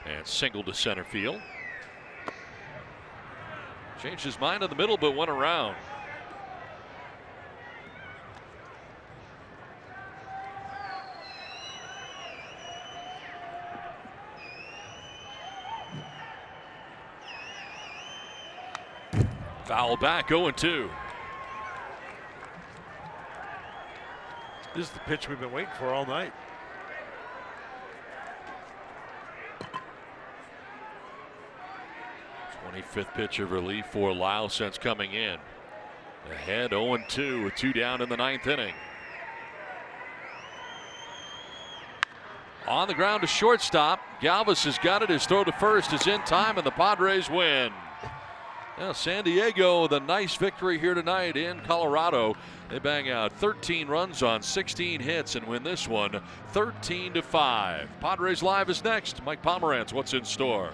Speaker 1: and singled to center field. Changed his mind in the middle, but went around. Foul back, 0-2.
Speaker 2: This is the pitch we've been waiting for all night.
Speaker 1: Fifth pitch of relief for Lyles since coming in. Ahead 0-2 with 2 down in the 9th inning. On the ground to shortstop. Galvis has got it. His throw to first is in time, and the Padres win. Now San Diego, the nice victory here tonight in Colorado. They bang out 13 runs on 16 hits and win this one 13-5. Padres Live is next. Mike Pomerantz, what's in store?